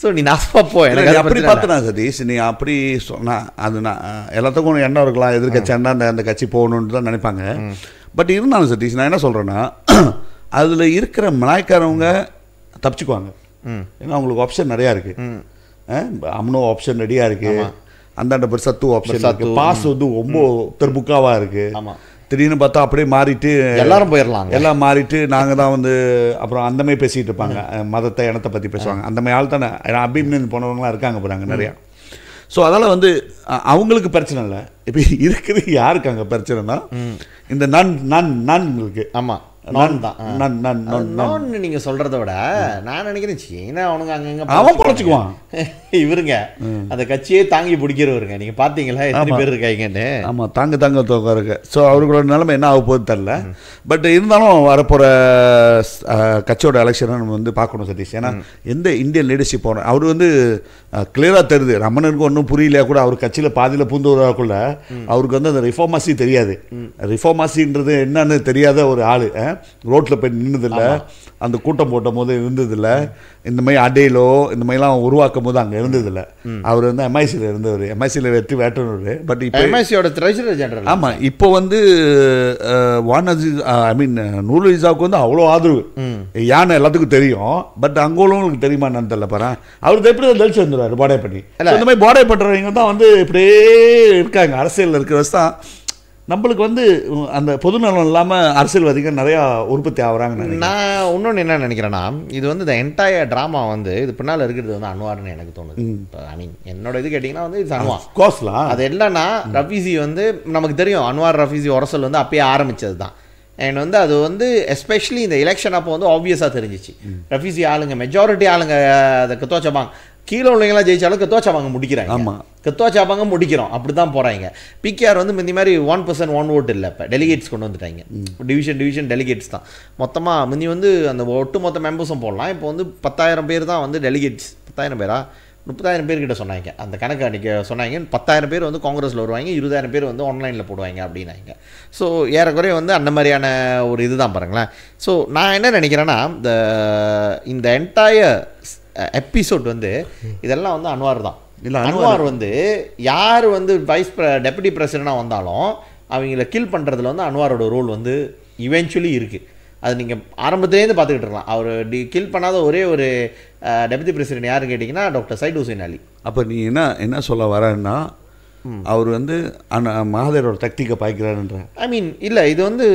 ஸோ நீ நாசமா போ. எனக்கு அப்படி பார்த்தனா சதீஷ், நீ அப்படி சொன்னால் அது நான் எல்லாத்துக்கும் எண்ணம் இருக்கலாம், எதிர்கட்சியாண்டா அந்த கட்சி போகணுன்னு தான் நினைப்பாங்க. பட் இருந்தாலும் சதீஷ், நான் என்ன சொல்கிறேன்னா, அதில் இருக்கிற மலாய்க்காரவங்க தப்பிச்சுக்குவாங்க. ஏன்னா அவங்களுக்கு ஆப்ஷன் நிறையா இருக்குது. அம்னோ ஆப்ஷன் ரெடியாக இருக்குது, அந்தாண்ட பெருசத்து ஆப்ஷன் இருக்குது, பாஸ் வந்து ரொம்ப தெருபுக்காவாக இருக்குது. திடீர்னு பார்த்தா அப்படியே மாறிட்டு எல்லாரும் போயிடலாம், எல்லாம் மாறிட்டு நாங்கள் தான் வந்து அப்புறம் அந்த மாதிரி பேசிகிட்டு இருப்பாங்க, மதத்தை இனத்தை பற்றி பேசுவாங்க. அந்த மாதிரி ஆள் தானே அபிமன்யு போனவங்களாம் இருக்காங்க போகிறாங்க நிறையா. ஸோ அதனால் வந்து அவங்களுக்கு பிரச்சனை இல்லை. இப்போ இருக்குது யாருக்கு அங்கே பிரச்சனைனா இந்த நான் இருக்கு. ஆமாம், நீங்க சொல்றத விட நான் நினைக்கிறேன் சீனா அவனுங்க அங்கங்க அவன் பொழைச்சுக்குவான். இவருங்க அந்த கட்சியே தாங்கி பிடிக்கிறவருங்க, நீங்க பாத்தீங்களா எத்தனை பேர் இருக்காங்கன்னு. ஆமா, தாங்க தோக்க இருக்கு. ஸோ அவர்களோட நிலைமை என்ன ஆக போகுது தெரியல. பட் இருந்தாலும் வரப்போற கட்சியோட எலெக்ஷனை நம்ம வந்து பார்க்கணும் சதீஷ். ஏன்னா எந்த இந்தியன் லீடர்ஷிப் போனோம் அவர் வந்து கிளியரா தெரியுது. ரமணனுக்கு ஒன்றும் புரியல கூட, அவர் கட்சியில பாதியில பூந்தவராக்குள்ள அவருக்கு வந்து அந்த ரிஃபார்மாசி தெரியாது. ரிஃபார்மாசின்றது என்னன்னு தெரியாத ஒரு ஆளு. ரோட்டில் போய் நின்னதில்லை, அந்த கூட்டம் போட்டும் போது இருந்ததில்லை, இந்த மாதிரி அடையிலோ இந்த மாதிரிலாம் உருவாக்கும் போது அங்கே இருந்ததில்லை. அவர் வந்து எம்ஐசியில் இருந்தவர், எம்ஐசியில் வெற்றி வேட்டவர். பட் இப்போ எம்ஐசியோட ட்ரெஷரர் ஜெனரல். ஆமாம், இப்போ வந்து நூருல் இஸாவுக்கு வந்து அவ்வளோ ஆதரவு யானை எல்லாத்துக்கும் தெரியும். பட் அங்கே உள்ளவங்களுக்கு தெரியுமா என்னன்னு தெரியல. பாரு அவர் எப்படி தெளிச்சு வந்துடுவார் பாடை பண்ணி. இந்த மாதிரி பாடை பண்ணுறவங்க தான் வந்து இப்படியே இருக்காங்க அரசியலில் இருக்கிற தான். நம்மளுக்கு வந்து அந்த பொதுநலம் இல்லாமல் அரசியல்வாதிகள் நிறையா உற்பத்தி ஆகுறாங்க. நான் இன்னொன்று என்ன நினைக்கிறேன்னா, இது வந்து இந்த என்டையர் ட்ராமா வந்து இது பின்னால் இருக்கிறது வந்து அன்வார்னு எனக்கு தோணுது. ஐ மீன் என்னோட இது கேட்டிங்கன்னா வந்து இது அன்வார் கோஸ்லாம். அது இல்லைன்னா ரஃபீசி வந்து நமக்கு தெரியும் அன்வார் ரஃபீசி உரசல் வந்து அப்பயே ஆரம்பித்தது தான். அண்ட் வந்து அது வந்து எஸ்பெஷலி இந்த எலெக்ஷன் அப்போ வந்து ஆப்வியஸாக தெரிஞ்சிச்சு. ரஃபீசி ஆளுங்க மெஜாரிட்டி ஆளுங்க அதை கத்தோச்சபாங்க, கீழே உள்ளவங்களாம் ஜெயிச்சாலும் கத்தோச்சாபாங்க முடிக்கிறாங்க. ஆமாம், கத்தோச்சாபாங்க முடிக்கிறோம், அப்படி தான் போகிறாங்க. பிகேஆர் வந்து இந்த மாதிரி 1% 1 vote இல்லை, இப்போ டெலிகேட்ஸ் கொண்டு வந்துட்டாங்க. டிவிஷன் டெலிகேட்ஸ் தான் மொத்தமாக. முந்தி வந்து அந்த ஒட்டு மொத்த மெம்பர்ஸும் போடலாம். இப்போ வந்து 10,000 பேர் தான் வந்து டெலிகேட்ஸ். 10,000 பேரா 30,000 பேர்கிட்ட சொன்னாங்க. அந்த கணக்கு அன்றைக்கி சொன்னாங்க 10,000 பேர் வந்து காங்கிரஸில் வருவாங்க, 20,000 பேர் வந்து ஆன்லைனில் போடுவாங்க அப்படின்னாங்க. ஸோ ஏறக்குறைய வந்து அந்த மாதிரியான ஒரு இது தான் பாருங்களேன். ஸோ நான் என்ன நினைக்கிறேன்னா, இந்த என்டையர் எபிசோட் வந்து இதெல்லாம் வந்து அன்வார் தான். இல்லை, அன்வார் வந்து யார் வந்து டெப்யூட்டி பிரசிடெண்ட்டாக வந்தாலும் அவங்கள கில் பண்ணுறதுல வந்து அன்வாரோட ரோல் வந்து இவென்ச்சுவலி இருக்குது. அது நீங்கள் ஆரம்பத்துலேருந்து பார்த்துக்கிட்டு இருக்கலாம். அவர் கில் பண்ணாத ஒரே ஒரு டெப்யூட்டி பிரசிடென்ட் யாருன்னு கேட்டிங்கன்னா டாக்டர் சையத் ஹுசைன் அலி. அப்போ நீ என்ன சொல்ல வரேன்னா, அவர் வந்து மகாதேரோட டெக்னிக்கை பாய்க்கிறாருன்ற. ஐ மீன் இல்லை, இது வந்து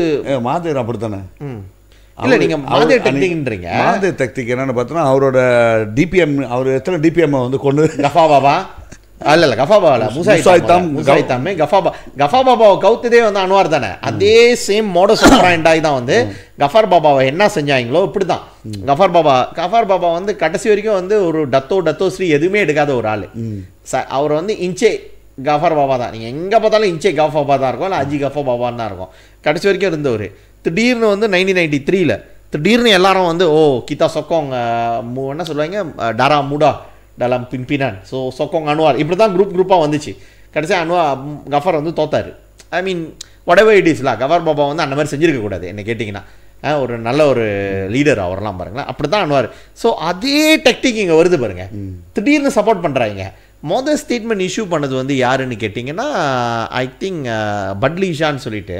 மகாதேர் அப்படி தானே. இல்லை, நீங்கள் மாதேர் டெக்னிக்ன்றீங்க. மாதேர் டெக்னிக் என்னென்னு பார்த்தோன்னா, அவரோட டிபிஎம், அவர் எத்தனை டிபிஎம் வந்து கொண்டு கஃபா பாபா இல்ல கஃபா பாபா முசாயித்தாமே கஃபா பாபாவை கவுத்ததே வந்து அன்வார் தானே. அதே சேம் மோடஸ் ஆபரண்டி தான் வந்து கஃபார் பாபாவை என்ன செஞ்சாங்களோ இப்படி தான். கஃபார் பாபா வந்து கடைசி வரைக்கும் வந்து ஒரு டத்தோ ஸ்ரீ எதுவுமே எடுக்காத ஒரு ஆள். அவர் வந்து இன்ச்சே கஃபார் பாபா தான். நீங்கள் எங்கே பார்த்தாலும் இன்ச்சே கஃபா பாபா தான் இருக்கும், இல்லை அஜி கஃபா பாபான்னு தான் இருக்கும். கடைசி வரைக்கும் இருந்தவர். திடீர்னு வந்து 1993 திடீர்னு எல்லாரும் வந்து கிதா சொக்கோங் என்ன சொல்லுவாங்க, டரா மூடா டலாம் பின்பினான், ஸோ சொக்கோங் அன்வார், இப்படி தான் குரூப்பாக வந்துச்சு. கடைசியாக கஃபார் வந்து தோத்தார். ஐ மீன் whatever it is கஃபார் பாபா வந்து அந்த மாதிரி செஞ்சுருக்கக்கூடாது என்ன கேட்டிங்கன்னா. ஒரு நல்ல ஒரு லீடர் அவரெல்லாம் பாருங்களேன், அப்படி தான் அன்வார். ஸோ அதே டெக்னிக் இங்கே வருது பாருங்கள். திடீர்னு சப்போர்ட் பண்ணுறாங்க. மொதல் ஸ்டேட்மெண்ட் இஷ்யூ பண்ணது வந்து யாருன்னு கேட்டிங்கன்னா, ஐ திங்க் பட்லீஷான்னு சொல்லிட்டு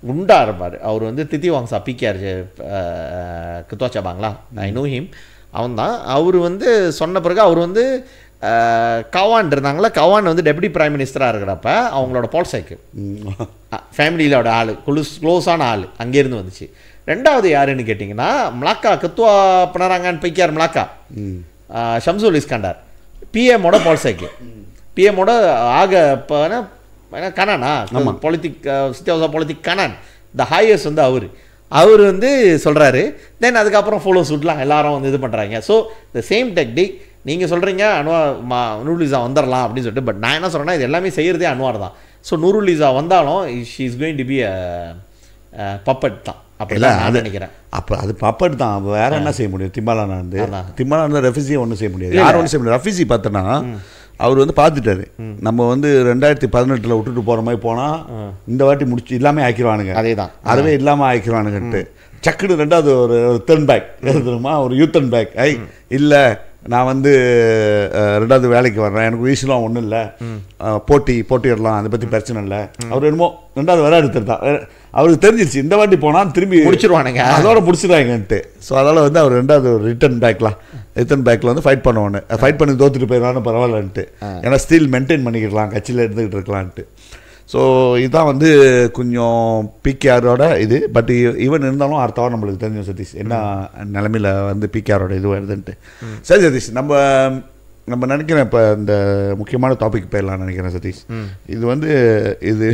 குண்டா இருப்பார். அவர் வந்து தித்தி வாங்ஸா பிகேஆர் குத்வாச்சாபாங்களா, ஐ நோ ஹிம், அவன் தான். அவர் வந்து சொன்ன பிறகு அவர் வந்து கவான் இருந்தாங்களா, கவான் வந்து டெப்யூட்டி பிரைம் மினிஸ்டராக இருக்கிறப்ப அவங்களோட பால்சைக்கு ஃபேமிலியிலோட ஆள், க்ளோஸான ஆள் அங்கேருந்து வந்துச்சு. ரெண்டாவது யாருன்னு கேட்டிங்கன்னா, மலாக்கா கத்துவா பினராங்கான் பிகேஆர் மலாக்கா ஷம்சுல் இஸ்கண்டார், பிஎம்மோட பால்சைக்கு. பிஎம்மோட ஆக கனானா பொலிட்டிக் கனான் த ஹையஸ்ட் வந்து அவர் வந்து சொல்கிறாரு. தென் அதுக்கப்புறம் ஃபாலோ சூட்லாம் எல்லாரும் வந்து இது பண்ணுறாங்க. ஸோ த சேம் டெக்னிக் நீங்கள் சொல்கிறீங்க நூருலிசா வந்துடலாம் அப்படின்னு சொல்லிட்டு. பட் நான் என்ன சொல்கிறேன்னா, இது எல்லாமே செய்கிறதே அன்வார் தான். ஸோ நூருலிசா வந்தாலும் she is going to be puppet தான். அப்படிலாம் நான் நினைக்கிறேன். அப்போ அது பப்பட் தான். வேற என்ன செய்ய முடியும்? திம்பாலாந்து ரெஃப்யூஜியை ஒன்றும் செய்ய முடியாது, யாரும் ஒன்றும் செய்ய முடியாது. ரெஃப்யூஜி பார்த்தோன்னா அவர் வந்து பார்த்துட்டாரு, நம்ம வந்து 2018 விட்டுட்டு போகிற மாதிரி போனால் இந்த வாட்டி முடிச்சு எல்லாமே ஆக்கிடுவானுங்க, அதே தான் அறவே இல்லாமல் ஆக்கிடுவானுங்கன்ட்டு சக்குன்னு ரெண்டாவது ஒரு டர்ன் பேக் தெரியுமா, ஒரு யூத்தன் பேக். இல்லை நான் வந்து ரெண்டாவது வேலைக்கு வர்றேன், எனக்கு வயசுலாம் ஒன்றும் இல்லை, போட்டிடலாம், அதை பற்றி பிரச்சனை இல்லை. அவர் என்னமோ ரெண்டாவது வர எடுத்துருந்தான். அவருக்கு தெரிஞ்சிருச்சு இந்த வாட்டி போனால் திரும்பி முடிச்சிருவானுங்க, அதோட முடிச்சிடுவாங்கன்ட்டு. ஸோ அதனால் வந்து அவர் ரெண்டாவது ஒரு ரிட்டர்ன் பேக்கில் வந்து ஃபைட் பண்ணுவானு, ஃபைட் பண்ணி தோத்துட்டு போயிடலான்னு பரவாயில்லன்ட்டு, ஏன்னா ஸ்டில் மெயின்டைன் பண்ணிக்கிடலாம், கட்சியில் இருந்துக்கிட்டு இருக்கலான்ட்டு. ஸோ இதுதான் வந்து கொஞ்சம் பிகேஆரோட இது. பட் ஈவன் இருந்தாலும் அடுத்த வாரம் நம்மளுக்கு தெரிஞ்சோம் சதீஷ் என்ன நிலமையில் வந்து பிகேஆரோட இது வருதுன்ட்டு. சரி சதீஷ், நம்ம நினைக்கிறேன் இப்போ இந்த முக்கியமான டாபிக் போயிடலாம் நினைக்கிறேன் சதீஷ். இது வந்து இது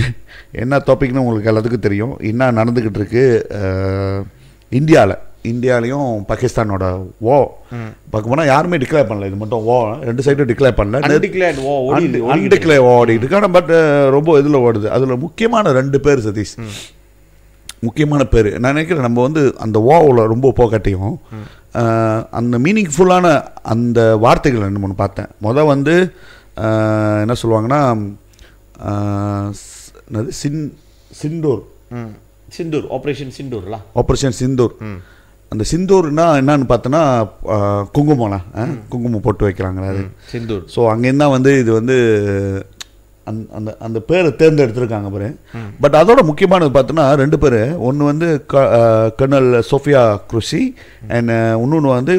என்ன டாபிக்னு உங்களுக்கு எல்லாத்துக்கும் தெரியும். என்ன நடந்துக்கிட்டு இருக்கு இந்தியாலையும் பாகிஸ்தானோட பார்க்க போனால் யாருமே டிக்ளேர் பண்ணல. இது மட்டும் ரெண்டு சைடும் டிக்ளேர் பண்ணல, அன்டிக்ளேர் ஓடிட்டு இருக்காங்க. பட் ரொம்ப இதில் ஓடுது. அதில் முக்கியமான 2 பேர் சதீஷ், முக்கியமான பேர். நான் நினைக்கிறேன் நம்ம வந்து அந்த ஓவில் ரொம்ப போக்காட்டியும் அந்த மீனிங்ஃபுல்லான அந்த வார்த்தைகள் 2-3 பார்த்தேன். வந்து என்ன சொல்லுவாங்கன்னா, சிந்தூர் ஆப்ரேஷன் சிந்தூர். அந்த சிந்தூர்னா என்னன்னு பார்த்தோன்னா குங்குமம் போட்டு வைக்கிறாங்களா அது சிந்தூர். ஸோ அங்கேருந்து தான் வந்து இது வந்து அந்த பேரை தேர்ந்தெடுத்திருக்காங்க பாரு. பட் அதோட முக்கியமானது பார்த்தோன்னா 2 பேர். ஒன்று வந்து கர்னல் சோஃபியா குருஷி அண்ட் இன்னொன்று வந்து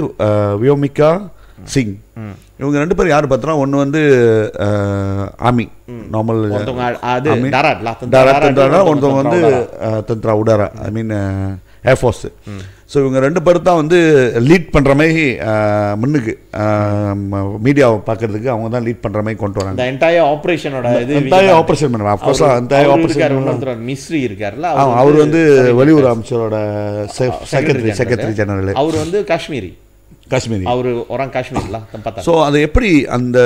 வியோமிகா சிங். இவங்க 2 பேர் யார் பார்த்தோன்னா, ஒன்று வந்து ஆர்மி நார்மல் ஒருத்தவங்க வந்து தந்த்ரா உடாரா, ஐ மீன் ஏர்ஃபோர்ஸு. ஸோ இவங்க 2 பேர் தான் வந்து லீட் பண்ணுற மாதிரி முன்னுக்கு மீடியாவை பார்க்கறதுக்கு அவங்க தான் லீட் பண்ணுற மாதிரி கொண்டு வராங்க. என்டையர் ஆப்ரேஷனோட ஆப்ரேஷன் பண்ணுவாங்க. அஃப்கோர்ஸ் என்டையர் ஆப்ரேஷன் மிஸ்ரி இருக்காருல்ல, அவர் வந்து வெளியுறவு அமைச்சரோட செக்ரட்டரி ஜெனரல். அவர் வந்து காஷ்மீரி, அவர் ஒராங் காஷ்மீர்ல. ஸோ அது எப்படி அந்த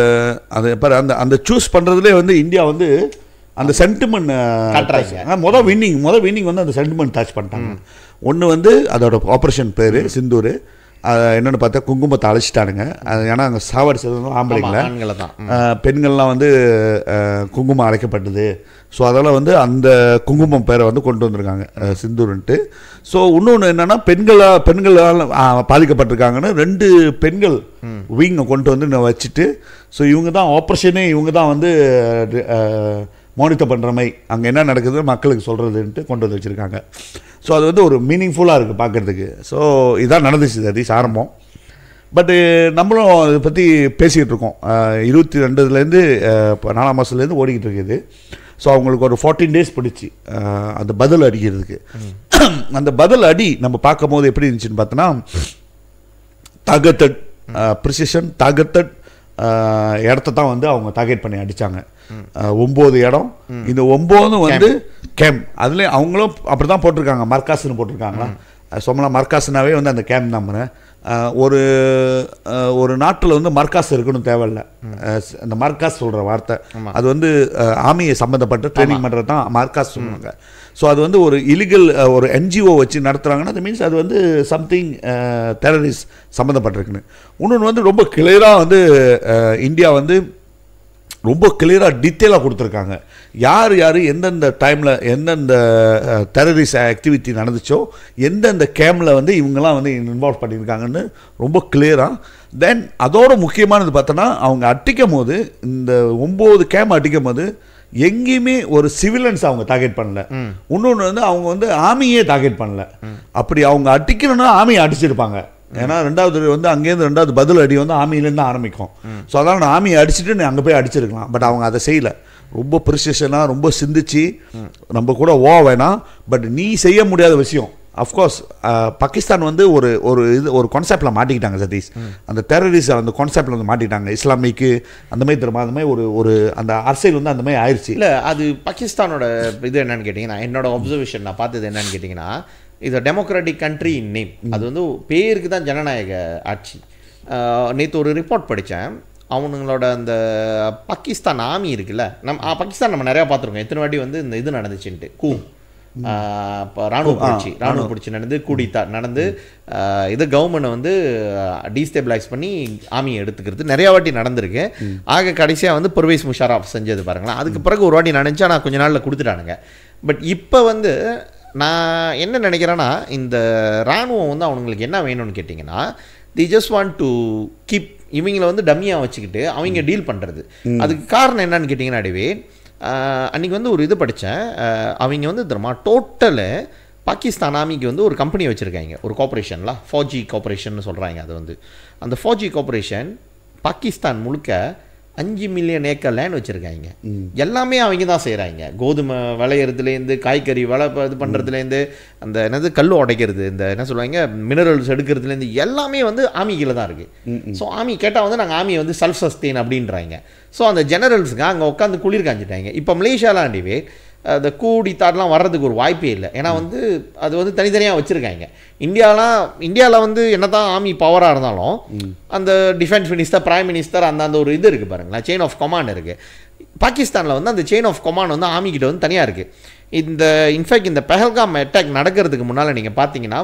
அந்த சூஸ் பண்ணுறதுலே வந்து இந்தியா வந்து அந்த சென்டிமெண்ட் காட்டுறாங்க. மொதல் வின்னிங் வந்து அந்த சென்டிமெண்ட் டச் பண்ணிட்டாங்க. ஒன்று வந்து அதோட ஆப்ரேஷன் பேர் சிந்தூர். என்னென்னு பார்த்தா குங்குமத்தை அழைச்சிட்டானுங்க. அது ஏன்னா அங்கே சாவடிச்சது ஆம்பளைங்கள தான், பெண்கள்லாம் வந்து குங்குமம் அழைக்கப்பட்டது. ஸோ அதெல்லாம் வந்து அந்த குங்குமம் பேரை வந்து கொண்டு வந்திருக்காங்க சிந்தூர்ன்ட்டு. ஸோ இன்னொன்று என்னென்னா பெண்களால் பாதிக்கப்பட்டிருக்காங்கன்னு 2 பெண்கள் விங்கை கொண்டு வந்து வச்சுட்டு, ஸோ இவங்க தான் ஆப்ரேஷனே, இவங்க தான் வந்து மானிட்டர் பண்ணுற மாதிரி அங்கே என்ன நடக்குதுன்னு மக்களுக்கு சொல்கிறதுன்ட்டு கொண்டு வந்து வச்சுருக்காங்க. ஸோ அது வந்து ஒரு மீனிங்ஃபுல்லாக இருக்குது பார்க்குறதுக்கு. ஸோ இதான் நடந்துச்சு சதீஷ் ஆரம்பம். பட்டு நம்மளும் அதை பற்றி பேசிக்கிட்டு இருக்கோம். 22 இப்போ 4ஆம் மாதத்துலேருந்து ஓடிக்கிட்டு இருக்குது. ஸோ அவங்களுக்கு ஒரு 14 days பிடிச்சி அந்த பதில் அடிக்கிறதுக்கு. அந்த பதில் அடி நம்ம பார்க்கும் போது எப்படி இருந்துச்சுன்னு பார்த்தோன்னா, டார்கெட்டட் ப்ரிசிஷன், டார்கெட்டட் இடத்த தான் வந்து அவங்க டார்கெட் பண்ணி அடித்தாங்க. 9 இடம். இந்த 9 வந்து கேம்ப். அதுலேயும் அவங்களும் அப்படி தான் போட்டிருக்காங்க, மர்காஸ்ன்னு போட்டிருக்காங்களா. சொன்னா மர்காஸ்னாவே வந்து அந்த கேம்ப் தான். ஒரு நாட்டில் வந்து மர்காஸ் இருக்கணும் தேவையில்லை. அந்த மர்காஸ் சொல்கிற வார்த்தை அது வந்து ஆர்மியை சம்மந்தப்பட்ட ட்ரைனிங் பண்ணுறது தான் மர்காஸ் சொல்லுவாங்க. ஸோ அது வந்து ஒரு இலீகல் ஒரு NGO வச்சு நடத்துகிறாங்கன்னா அது மீன்ஸ் அது வந்து சம்திங் டெரரிஸ்ட் சம்மந்தப்பட்டிருக்குன்னு. இன்னொன்று வந்து ரொம்ப கிளியராக வந்து இந்தியா வந்து ரொம்ப கிளியராக டீட்டெயிலாக கொடுத்துருக்காங்க. யார் எந்தெந்த டைமில் எந்தெந்த டெரரிஸ்ட் ஆக்டிவிட்டி நடந்துச்சோ, எந்தெந்த கேமில் வந்து இவங்கெல்லாம் வந்து இன்வால்வ் பண்ணியிருக்காங்கன்னு ரொம்ப கிளியராக. தென் அதோட முக்கியமானது பார்த்தோன்னா, அவங்க அடிக்கும் போது இந்த 9 கேம் அடிக்கும் போது எங்கேயுமே ஒரு சிவிலியன்ஸ் அவங்க டார்கெட் பண்ணல. இன்னொன்று வந்து அவங்க வந்து ஆர்மியே டார்கெட் பண்ணல. அப்படி அவங்க அடிக்கணும்னா ஆர்மியை அடிச்சிருப்பாங்க. ஏன்னா 2வது வந்து அங்கேருந்து 2வது பதில் அடி வந்து ஆர்மியிலேருந்து ஆரம்பிக்கும். ஸோ அதனால் நான் ஆர்மியை அடிச்சுட்டு நீ அங்கே போய் அடிச்சிருக்கலாம். பட் அவங்க அதை செய்யலை. ரொம்ப ப்ரிசிஷனாக ரொம்ப சிந்திச்சு நம்ம கூட வேணாம், பட் நீ செய்ய முடியாத விஷயம். அஃப்கோர்ஸ் பாகிஸ்தான் வந்து ஒரு கான்செப்டில் மாட்டிக்கிட்டாங்க சதீஷ். அந்த டெரரிஸ்ட் அந்த கான்செப்டில் வந்து மாட்டிக்கிட்டாங்க. இஸ்லாமிக்கு அந்த மாதிரி திரும்ப அந்த மாதிரி ஒரு அந்த அரசியல் வந்து அந்த மாதிரி ஆயிடுச்சு. இல்லை, அது பாகிஸ்தானோட இது என்னன்னு கேட்டிங்கன்னா, என்னோட அப்சர்வேஷன் நான் பார்த்தது என்னன்னு கேட்டிங்கன்னா, இது டெமோக்ராட்டிக் கண்ட்ரி இன் நேம். அது வந்து பேருக்கு தான் ஜனநாயக ஆட்சி. நேற்று ஒரு ரிப்போர்ட் படித்தேன். அவனுங்களோட அந்த பாகிஸ்தான் ஆர்மி இருக்குல்ல, பாகிஸ்தான் நம்ம நிறையா பார்த்துருக்கோம். எத்தனை வாட்டி வந்து இந்த இது நடந்துச்சுன்ட்டு இப்போ ராணுவ புரட்சி நடந்து கூடித்தா நடந்து இது கவர்மெண்ட்டை வந்து டீஸ்டெபிளைஸ் பண்ணி ஆர்மியை எடுத்துக்கிறது நிறையா வாட்டி நடந்திருக்கு. ஆக கடைசியாக வந்து பர்வேஸ் முஷாரஃப் செஞ்சது பாருங்களேன். அதுக்கு பிறகு ஒரு வாட்டி நடந்துச்சா நான் கொஞ்ச நாளில் கொடுத்துட்டானுங்க. பட் இப்போ வந்து நான் என்ன நினைக்கிறேன்னா, இந்த இராணுவம் வந்து அவங்களுக்கு என்ன வேணும்னு கேட்டிங்கன்னா, தி ஜஸ்ட் வாண்ட் டு கீப் இவங்களை வந்து டம்மியாக வச்சுக்கிட்டு அவங்க டீல் பண்ணுறது. அதுக்கு காரணம் என்னன்னு கேட்டிங்கன்னா, அன்றைக்கி வந்து ஒரு இது படித்தேன். அவங்க வந்து தெரியுமா டோட்டலு பாகிஸ்தான் ஆர்மிக்கு வந்து ஒரு கம்பெனி வச்சுருக்காங்க, ஒரு கார்பரேஷன்ல ஃபௌஜி கார்பரேஷன் சொல்கிறாங்க. அது வந்து அந்த ஃபௌஜி கார்பரேஷன் பாகிஸ்தான் முழுக்க 5 மில்லியன் ஏக்கர் லேண்ட் வச்சுருக்காங்க. எல்லாமே அவங்க தான் செய்கிறாங்க. கோதுமை விளையிறதுலேருந்து, காய்கறி இது பண்ணுறதுலேருந்து, அந்த என்னது கல் உடைக்கிறது, இந்த என்ன சொல்லுவாங்க மினரல்ஸ் எடுக்கிறதுலேருந்து எல்லாமே வந்து ஆர்மிக்கில் தான் இருக்குது. ஸோ ஆர்மி கேட்டால் வந்து நாங்கள் ஆர்மியை வந்து செல்ஃப் சஸ்டெயின் அப்படின்றாங்க. ஸோ அந்த ஜெனரல்ஸுங்க அங்கே உட்காந்து குளிர் காஞ்சிட்டாங்க. இப்போ மலேசியாலாண்டிவே அந்த கூடித்தாடெலாம் வர்றதுக்கு ஒரு வாய்ப்பே இல்லை. ஏன்னா வந்து அது வந்து தனித்தனியாக வச்சுருக்காங்க. இந்தியாவில் வந்து என்ன தான் ஆர்மி பவராக இருந்தாலும் அந்த டிஃபென்ஸ் மினிஸ்டர், பிரைம் மினிஸ்டர் அந்த ஒரு இது இருக்குது பாருங்களேன், செயின் ஆஃப் கமாண்ட் இருக்குது. பாகிஸ்தானில் வந்து அந்த செயின் ஆஃப் கமாண்ட் வந்து ஆர்மிக்கிட்ட வந்து தனியாக இருக்குது. இன்ஃபேக்ட் இந்த பெஹல்காம் அட்டாக் நடக்கிறதுக்கு முன்னால் நீங்கள் பார்த்தீங்கன்னா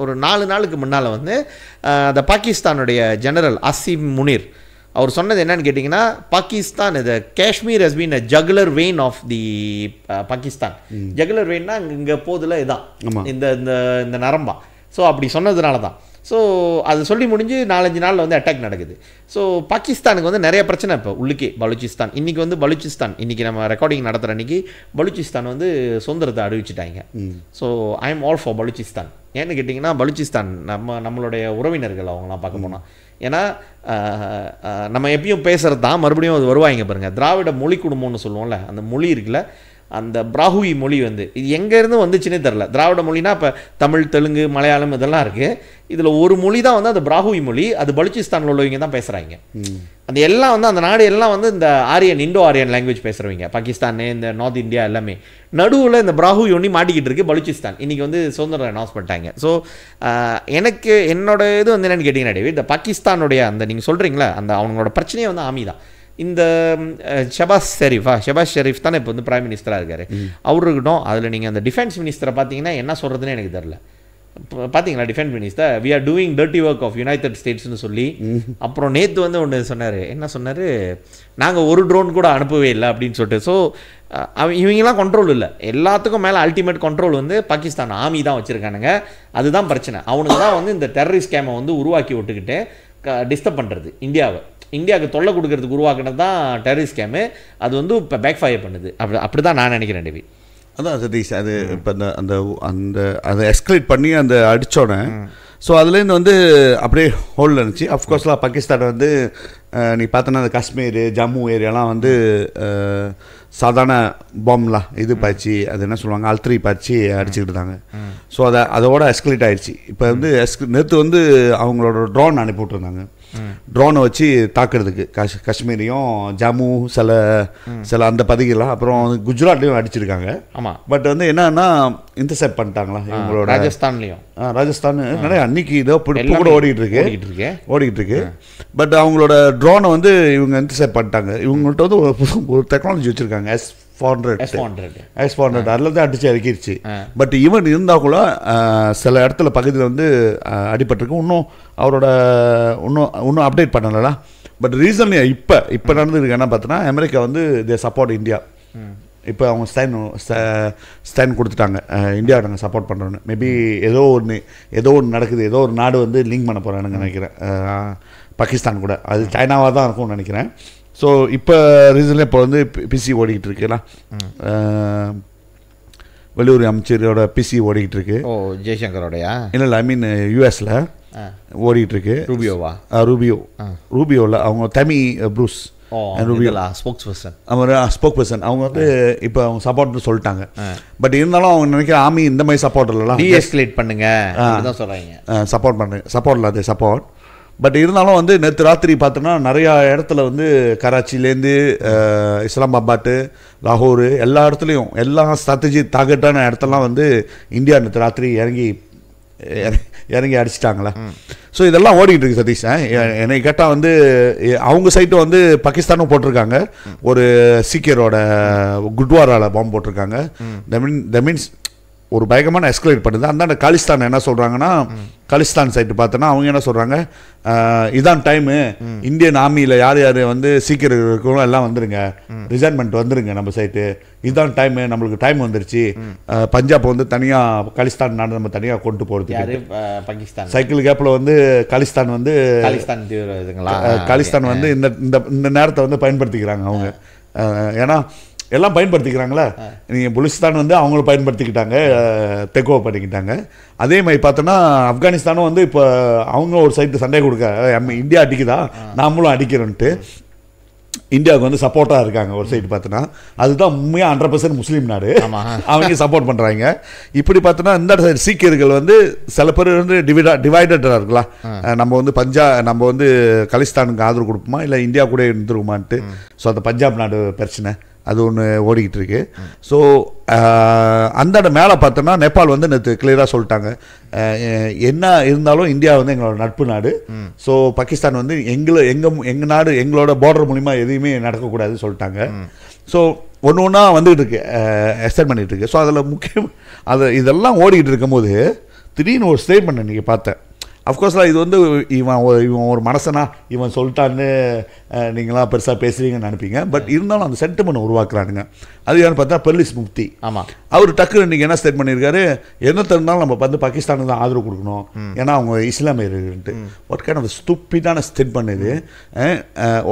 ஒரு 4 நாளுக்கு முன்னால் வந்து அந்த பாகிஸ்தானுடைய ஜெனரல் அசீம் முனீர் அவர் சொன்னது என்னன்னு கேட்டிங்கன்னா, பாகிஸ்தான் இது Kashmir has been a jugular vein of the Pakistan. Jugular வெயின்னா இங்கே போதில் இதான் இந்த இந்த நரம்பா ஸோ அப்படி சொன்னதுனால தான். ஸோ அது சொல்லி முடிஞ்சு 4-5 நாளில் வந்து அட்டாக் நடக்குது. ஸோ பாகிஸ்தானுக்கு வந்து நிறைய பிரச்சனை இப்போ உள்ளுக்கே. பலூச்சிஸ்தான் இன்றைக்கி வந்து பலூச்சிஸ்தான் இன்றைக்கி நம்ம ரெக்கார்டிங் நடத்துகிற அன்றைக்கி பலூச்சிஸ்தான் வந்து சுதந்திரத்தை அறிவிச்சிட்டாங்க. So I am all for Balochistan. ஏன்னு கேட்டிங்கன்னா பலூச்சிஸ்தான் நம்மளுடைய உறவினர்கள் அவங்களாம் பார்க்க போனால். ஏன்னா நம்ம எப்பயும் பேசுகிறது தான் மறுபடியும் அது வருவாங்க பாருங்கள். திராவிட மொழி குடும்பம்னு சொல்லுவோம்ல, அந்த மொழி இருக்குல்ல, அந்த பிராஹுவி மொழி வந்து இது எங்கேருந்து வந்துச்சுன்னே தெரில. திராவிட மொழினா இப்போ தமிழ், தெலுங்கு, மலையாளம் இதெல்லாம் இருக்குது. இதில் ஒரு மொழி தான் வந்து அந்த பிராஹுவி மொழி. அது பலூச்சிஸ்தானில் உள்ளவங்க தான் பேசுகிறாங்க. அந்த எல்லாம் வந்து அந்த நாடு எல்லாம் வந்து இந்த ஆரியன், இண்டோ ஆரியன் லாங்குவேஜ் பேசுகிறவங்க. பாகிஸ்தானு, இந்த நார்த் இந்தியா எல்லாமே. நடுவில் இந்த பிராஹுவி ஒன்றி மாட்டிக்கிட்டு இருக்குது பலூச்சிஸ்தான். இன்றைக்கி வந்து சுதந்திரம் அனௌன்ஸ் பண்ணிட்டாங்க. ஸோ எனக்கு என்னோட இது வந்து என்னென்னு கேட்டிங்கன்னா டேவிட், இந்த பாகிஸ்தானுடைய அந்த நீங்கள் சொல்கிறீங்களா அந்த அவங்களோட பிரச்சனையே வந்து ஆமி தான். இந்த ஷபாஸ் ஷெரீஃப் தானே இப்போ வந்து பிரைம் மினிஸ்டராக இருக்கார். அவர் இருக்கட்டும். அதில் நீங்கள் அந்த டிஃபென்ஸ் மினிஸ்டரை பார்த்தீங்கன்னா என்ன சொல்கிறதுன்னு எனக்கு தெரில. பார்த்தீங்களா defence minister we are doing dirty work of United ஸ்டேட்ஸ்னு சொல்லி. அப்புறம் நேற்று வந்து ஒன்று சொன்னார். என்ன சொன்னார், நாங்கள் ஒரு ட்ரோன் கூட அனுப்பவே இல்லை அப்படின்னு சொல்லிட்டு. ஸோ இவங்கெல்லாம் கண்ட்ரோல் இல்லை. எல்லாத்துக்கும் மேலே அல்டிமேட் கண்ட்ரோல் வந்து பாகிஸ்தான் ஆர்மி தான் வச்சுருக்கானுங்க. அதுதான் பிரச்சனை. அவனுக்கு தான் வந்து இந்த டெரரிஸ்ட் ஸ்கேமை வந்து உருவாக்கி விட்டுக்கிட்டு டிஸ்டர்ப் பண்ணுறது இந்தியாவுக்கு தொல்லை கொடுக்கறதுக்கு உருவாக்குனது தான் டெரரிஸ்ட் ஸ்கேமு. அது வந்து இப்போ பேக் ஃபயர் பண்ணுது. அப்படி தான் நான் நினைக்கிறேன் டேவி. அதான் சதீஷ், அது இப்போ அந்த அந்த அதை எஸ்கலேட் பண்ணி அந்த அடித்தோடனே ஸோ அதுலேருந்து வந்து அப்படியே ஹோல்டில் இருந்துச்சு. அஃப்கோர்ஸ்லாம் பாகிஸ்தான் வந்து நீ பார்த்தோன்னா அந்த காஷ்மீர், ஜம்மு ஏரியாலாம் வந்து சாதாரண பாம்லாம் இது பாய்ச்சி, அது என்ன சொல்லுவாங்க, அல்த்ரி பாய்ச்சி அடிச்சுக்கிட்டு இருந்தாங்க. ஸோ அதோட எஸ்கலேட் ஆகிடுச்சு. இப்போ வந்து நேற்று வந்து அவங்களோட ட்ரோன் அனுப்பி விட்ருந்தாங்க. ட்ரோனை வச்சு தாக்குறதுக்கு காஷ்மீரையும் ஜம்மு சில அந்த பகுதிகளாம், அப்புறம் குஜராத்லேயும் அடிச்சிருக்காங்க. ஆமாம். பட் வந்து என்னன்னா இன்டர்செப்ட் பண்ணிட்டாங்களா இவங்களோட ராஜஸ்தான் நிறைய அன்னைக்கு இதோ இப்போ கூட ஓடிக்கிட்டு இருக்கு. பட் அவங்களோட ட்ரோனை வந்து இவங்க இன்டர்செப்ட் பண்ணிட்டாங்க. இவங்கள்ட்ட வந்து ஒரு டெக்னாலஜி வச்சுருக்காங்க, S-400 அதில் தான் அடித்து இறக்கிடுச்சு. பட் ஈவன் இருந்தால் கூட சில இடத்துல பகுதியில் வந்து அடிபட்டிருக்கு. இன்னும் அப்டேட் பண்ணலாம். பட் ரீசன்லி இப்போ நடந்துருக்கு என்ன பார்த்தோன்னா, அமெரிக்கா வந்து தே சப்போர்ட் இந்தியா. இப்போ அவங்க ஸ்டாண்ட் கொடுத்துட்டாங்க, இந்தியாவை நாங்கள் சப்போர்ட் பண்ணுறோன்னு. மேபி ஏதோ ஒன்று நடக்குது, ஏதோ ஒரு நாடு வந்து லிங்க் பண்ண போகிறான்னு நினைக்கிறேன் பாகிஸ்தான் கூட. அது சைனாவாக தான் இருக்கும்னு நினைக்கிறேன். ஸோ இப்போ ரீசன்ல இப்போ வந்து பிசி ஓடிக்கிட்டு இருக்குல்ல, வெளியுறவு அமைச்சரோட பிசி ஓடிக்கிட்டு இருக்கு. ஜெய்சங்கரோடையா? இல்லை, ஐ மீன் யூஎஸில் ஓடிக்கிட்டு இருக்கு. ரூபியோவில் அவங்க தமி ப்ரூஸ் ஸ்போக் பர்சன் அவங்க வந்து இப்போ அவங்க சப்போர்ட்னு சொல்லிட்டாங்க. பட் இருந்தாலும் அவங்க நினைக்கிற ஆர்மி இந்த மாதிரி சப்போர்ட் இல்லைலாம், டீஎஸ்கலேட் பண்ணுங்க சொல்கிறாங்க. சப்போர்ட் இல்லை, அது சப்போர்ட். பட் இருந்தாலும் வந்து நேற்று ராத்திரி பார்த்தோன்னா நிறையா இடத்துல வந்து கராச்சிலேருந்து இஸ்லாமாபாத்து, லாகூர் எல்லா இடத்துலையும் எல்லா ஸ்ட்ராட்டஜி டார்கெட்டான இடத்துலாம் வந்து இந்தியா நேற்று ராத்திரி இறங்கி அடிச்சிட்டாங்களா. ஸோ இதெல்லாம் ஓடிக்கிட்டு இருக்கு சதீஷ். என்னை கேட்டால் வந்து அவங்க சைட்டும் வந்து பாகிஸ்தானும் போட்டிருக்காங்க. ஒரு சீக்கியரோட குட்வாராவில் பாம்பு போட்டிருக்காங்க. தட் மீன்ஸ் ஒரு பயங்கரமான எஸ்கலேட் பண்ணுது. அந்த காலிஸ்தான் என்ன சொல்கிறாங்கன்னா, காலிஸ்தான் சைட்டு பார்த்தோன்னா அவங்க என்ன சொல்கிறாங்க, இதான் டைமு, இந்தியன் ஆர்மியில் யார் வந்து சீக்கிரம் இருக்கணும் எல்லாம் வந்துருங்க, ரிசைன்மெண்ட் வந்துருங்க நம்ம சைட்டு, இதுதான் டைமு, நம்மளுக்கு டைம் வந்துருச்சு. பஞ்சாப் வந்து தனியாக காலிஸ்தான் நாடு நம்ம தனியாக கொண்டு போகிறது. பாகிஸ்தான் சைக்கிள் கேப்பில் வந்து காலிஸ்தான் வந்து வந்து இந்த நேரத்தை வந்து பயன்படுத்திக்கிறாங்க அவங்க. ஏன்னா எல்லாம் பயன்படுத்திக்கிறாங்களா, நீங்கள் புலிஸ்தான் வந்து அவங்களும் பயன்படுத்திக்கிட்டாங்க, டேக் ஓவர் பண்ணிக்கிட்டாங்க. அதே மாதிரி பார்த்தோன்னா ஆப்கானிஸ்தானும் வந்து இப்போ அவங்க ஒரு சைட்டு சண்டை கொடுக்க, இந்தியா அடிக்குதா நாமளும் அடிக்கிறோன்ட்டு இந்தியாவுக்கு வந்து சப்போர்ட்டாக இருக்காங்க ஒரு சைடு பார்த்தோன்னா. அதுதான் உண்மையாக 100% முஸ்லீம் நாடு, அவங்க சப்போர்ட் பண்ணுறாங்க. இப்படி பார்த்தோன்னா இந்த சைடு சீக்கியர்கள் வந்து சில பேர் வந்து டிவைடடாக இருக்கலாம். நம்ம வந்து காலிஸ்தானுக்கு ஆதரவு கொடுப்போமா இல்லை இந்தியா கூட இருந்துருக்குமான்ட்டு. ஸோ அந்த பஞ்சாப் நாடு பிரச்சனை அது ஒன்று ஓடிக்கிட்டு இருக்கு. ஸோ அந்த மேலே பார்த்தோன்னா நேபாள் வந்து நேற்று கிளியராக சொல்லிட்டாங்க, என்ன இருந்தாலும் இந்தியா வந்து எங்களோட நட்பு நாடு. ஸோ பாகிஸ்தான் வந்து எங்கள் நாடு எங்களோட பார்டர் மூலிமா எதையுமே நடக்கக்கூடாதுன்னு சொல்லிட்டாங்க. ஸோ ஒன்றா வந்துகிட்டு இருக்கு, எக்ஸ்டெண்ட் பண்ணிகிட்டு இருக்கு. ஸோ அதில் இதெல்லாம் ஓடிக்கிட்டு இருக்கும்போது திடீர்னு ஒரு ஸ்டேட்மெண்ட் நீங்கள் பார்த்தேன், அஃப்கோர்ஸ்லாம் இது வந்து இவன் ஒரு மனசனா இவன் சொல்லிட்டான்னு நீங்களாம் பெருசாக பேசுகிறீங்கன்னு நினைப்பீங்க. பட் இருந்தாலும் அந்த சென்டிமெண்ட் உருவாக்குறானுங்க. அது யாருன்னு பார்த்தா பெர்லிஸ் முஃப்தி. ஆமாம், அவர் டக்குன்னு இன்றைக்கி என்ன ஸ்டேட் பண்ணியிருக்காரு, என்ன தெரிந்தாலும் நம்ம வந்து பாகிஸ்தானுக்கு தான் ஆதரவு கொடுக்கணும், ஏன்னா அவங்க இஸ்லாமியர்கள்ட்டு. வாட் கைண்ட் ஆஃப் ஸ்டூப்பிடான ஸ்டேட் பண்ணுது.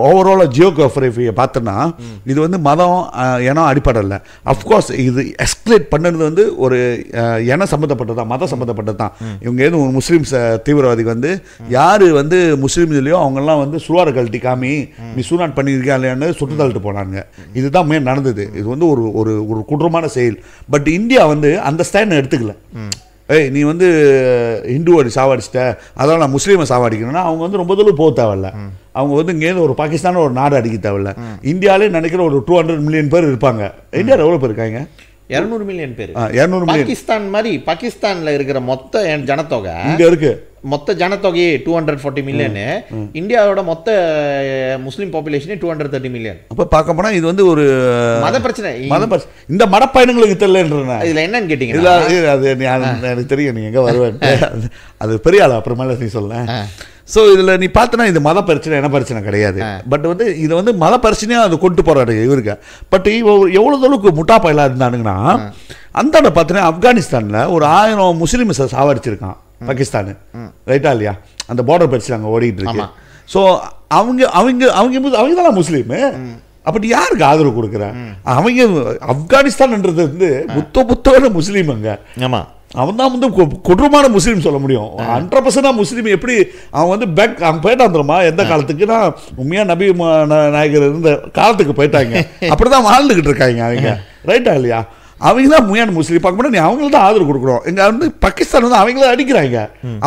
ஓவராலாக ஜியோகிராஃபியை பார்த்தோன்னா இது வந்து மதம் இனம் அடிப்படை இல்லை. அஃப்கோர்ஸ் இது எஸ்கலேட் பண்ணது வந்து ஒரு இனம் சம்மந்தப்பட்டது தான், மதம் சம்மந்தப்பட்டது தான். இவங்க எதுவும் ஒரு முஸ்லீம்ஸ் தீவிரவாதிக்கு வந்து யார் வந்து முஸ்லீம் இல்லையோ அவங்கெல்லாம் வந்து சுவார கழட்டி காமி நீ சூனாட் பண்ணியிருக்கா இல்லையான்னு சுட்டு தள்ளிட்டு போனாங்க. இதுதான் மெயின் நடந்தது. இது வந்து ஒரு ஒரு கொடூரமான செயல். பட் இந்தியா வந்து அந்த ஸ்டாண்ட் எடுத்துக்கல. நீ வந்து ஹிந்துவோட சாவடிச்சிட்ட, அதெல்லாம் நான் முஸ்லீமை சாவடிக்கணும்னா அவங்க வந்து ரொம்ப தூரம் போக தேவையில்ல. அவங்க வந்து இங்கேருந்து ஒரு பாகிஸ்தான ஒரு நாடு அடிக்க தேவையில்ல. இந்தியாவிலே நினைக்கிற ஒரு 200 மில்லியன் பேர் இருப்பாங்க. இந்தியாவில் எவ்வளோ பேர் இருக்காங்க? 200 மில்லியன் பேர். 200 மில்லியன். பாகிஸ்தான் மாதிரி பாகிஸ்தான்ல இருக்கிற மொத்த ஜனத்தொகை இங்க இருக்கு. மொத்த ஜனத்தொகையே 240 மில்லியன். இந்தியாவோட மொத்த முஸ்லீம் பாப்புலேஷனே 230 மில்லியன். அப்ப பார்க்க போனா இது வந்து ஒரு மத பிரச்சனை. இந்த மடப்பயணங்களுக்கு தெரியலன்றேன். இதுல என்னன்னு கேட்டீங்கன்னா அது எனக்கு தெரியும் நீ எங்க வருவேன். அது பெரிய ஆளா அப்புறமேல நீ சொல்ல. ஸோ இதில் நீ பார்த்தனா இது மத பிரச்சனை என்ன பிரச்சனை கிடையாது. பட் வந்து இதை வந்து மத பிரச்சனையாக அது கொண்டு போகிறாரு இவருக்கு. பட் எவ்வளோ அளவுக்கு முட்டா பயலாக இருந்தானுங்கன்னா அந்த பார்த்தீங்கன்னா ஆப்கானிஸ்தானில் ஒரு 1000 முஸ்லீம்ஸை சாவடிச்சிருக்கான் பாகிஸ்தானு. ரைட்டா இல்லையா? அந்த பார்டர் பிரச்சனை அங்கே ஓடிட்டு இருக்கு. ஸோ அவங்க அவங்க அவங்க அவங்க தான் முஸ்லீமு. அப்படி யாருக்கு ஆதரவு கொடுக்குறேன்? அவங்க ஆப்கானிஸ்தான்ன்றது வந்து புத்தமான முஸ்லீம். அங்கே ஆமாம் அவன் தான் வந்து கொடூரமான முஸ்லீம் சொல்ல முடியும். 100% முஸ்லீம். எப்படி அவன் வந்து பேக் அவங்க போயிட்டான் தெரியுமா? எந்த காலத்துக்குன்னா உண்மையா நபி நாயகர் இருந்த காலத்துக்கு போயிட்டாங்க. அப்படிதான் வாழ்ந்துகிட்டு இருக்காங்க அவங்க. ரைட்டா இல்லையா? அவங்க தான் முயான முஸ்லீம். பார்க்க முடியாது. நீ அவங்களுக்கு தான் ஆதரவு கொடுக்கணும். இங்கே வந்து பாகிஸ்தான் வந்து அவங்கள அடிக்கிறாங்க.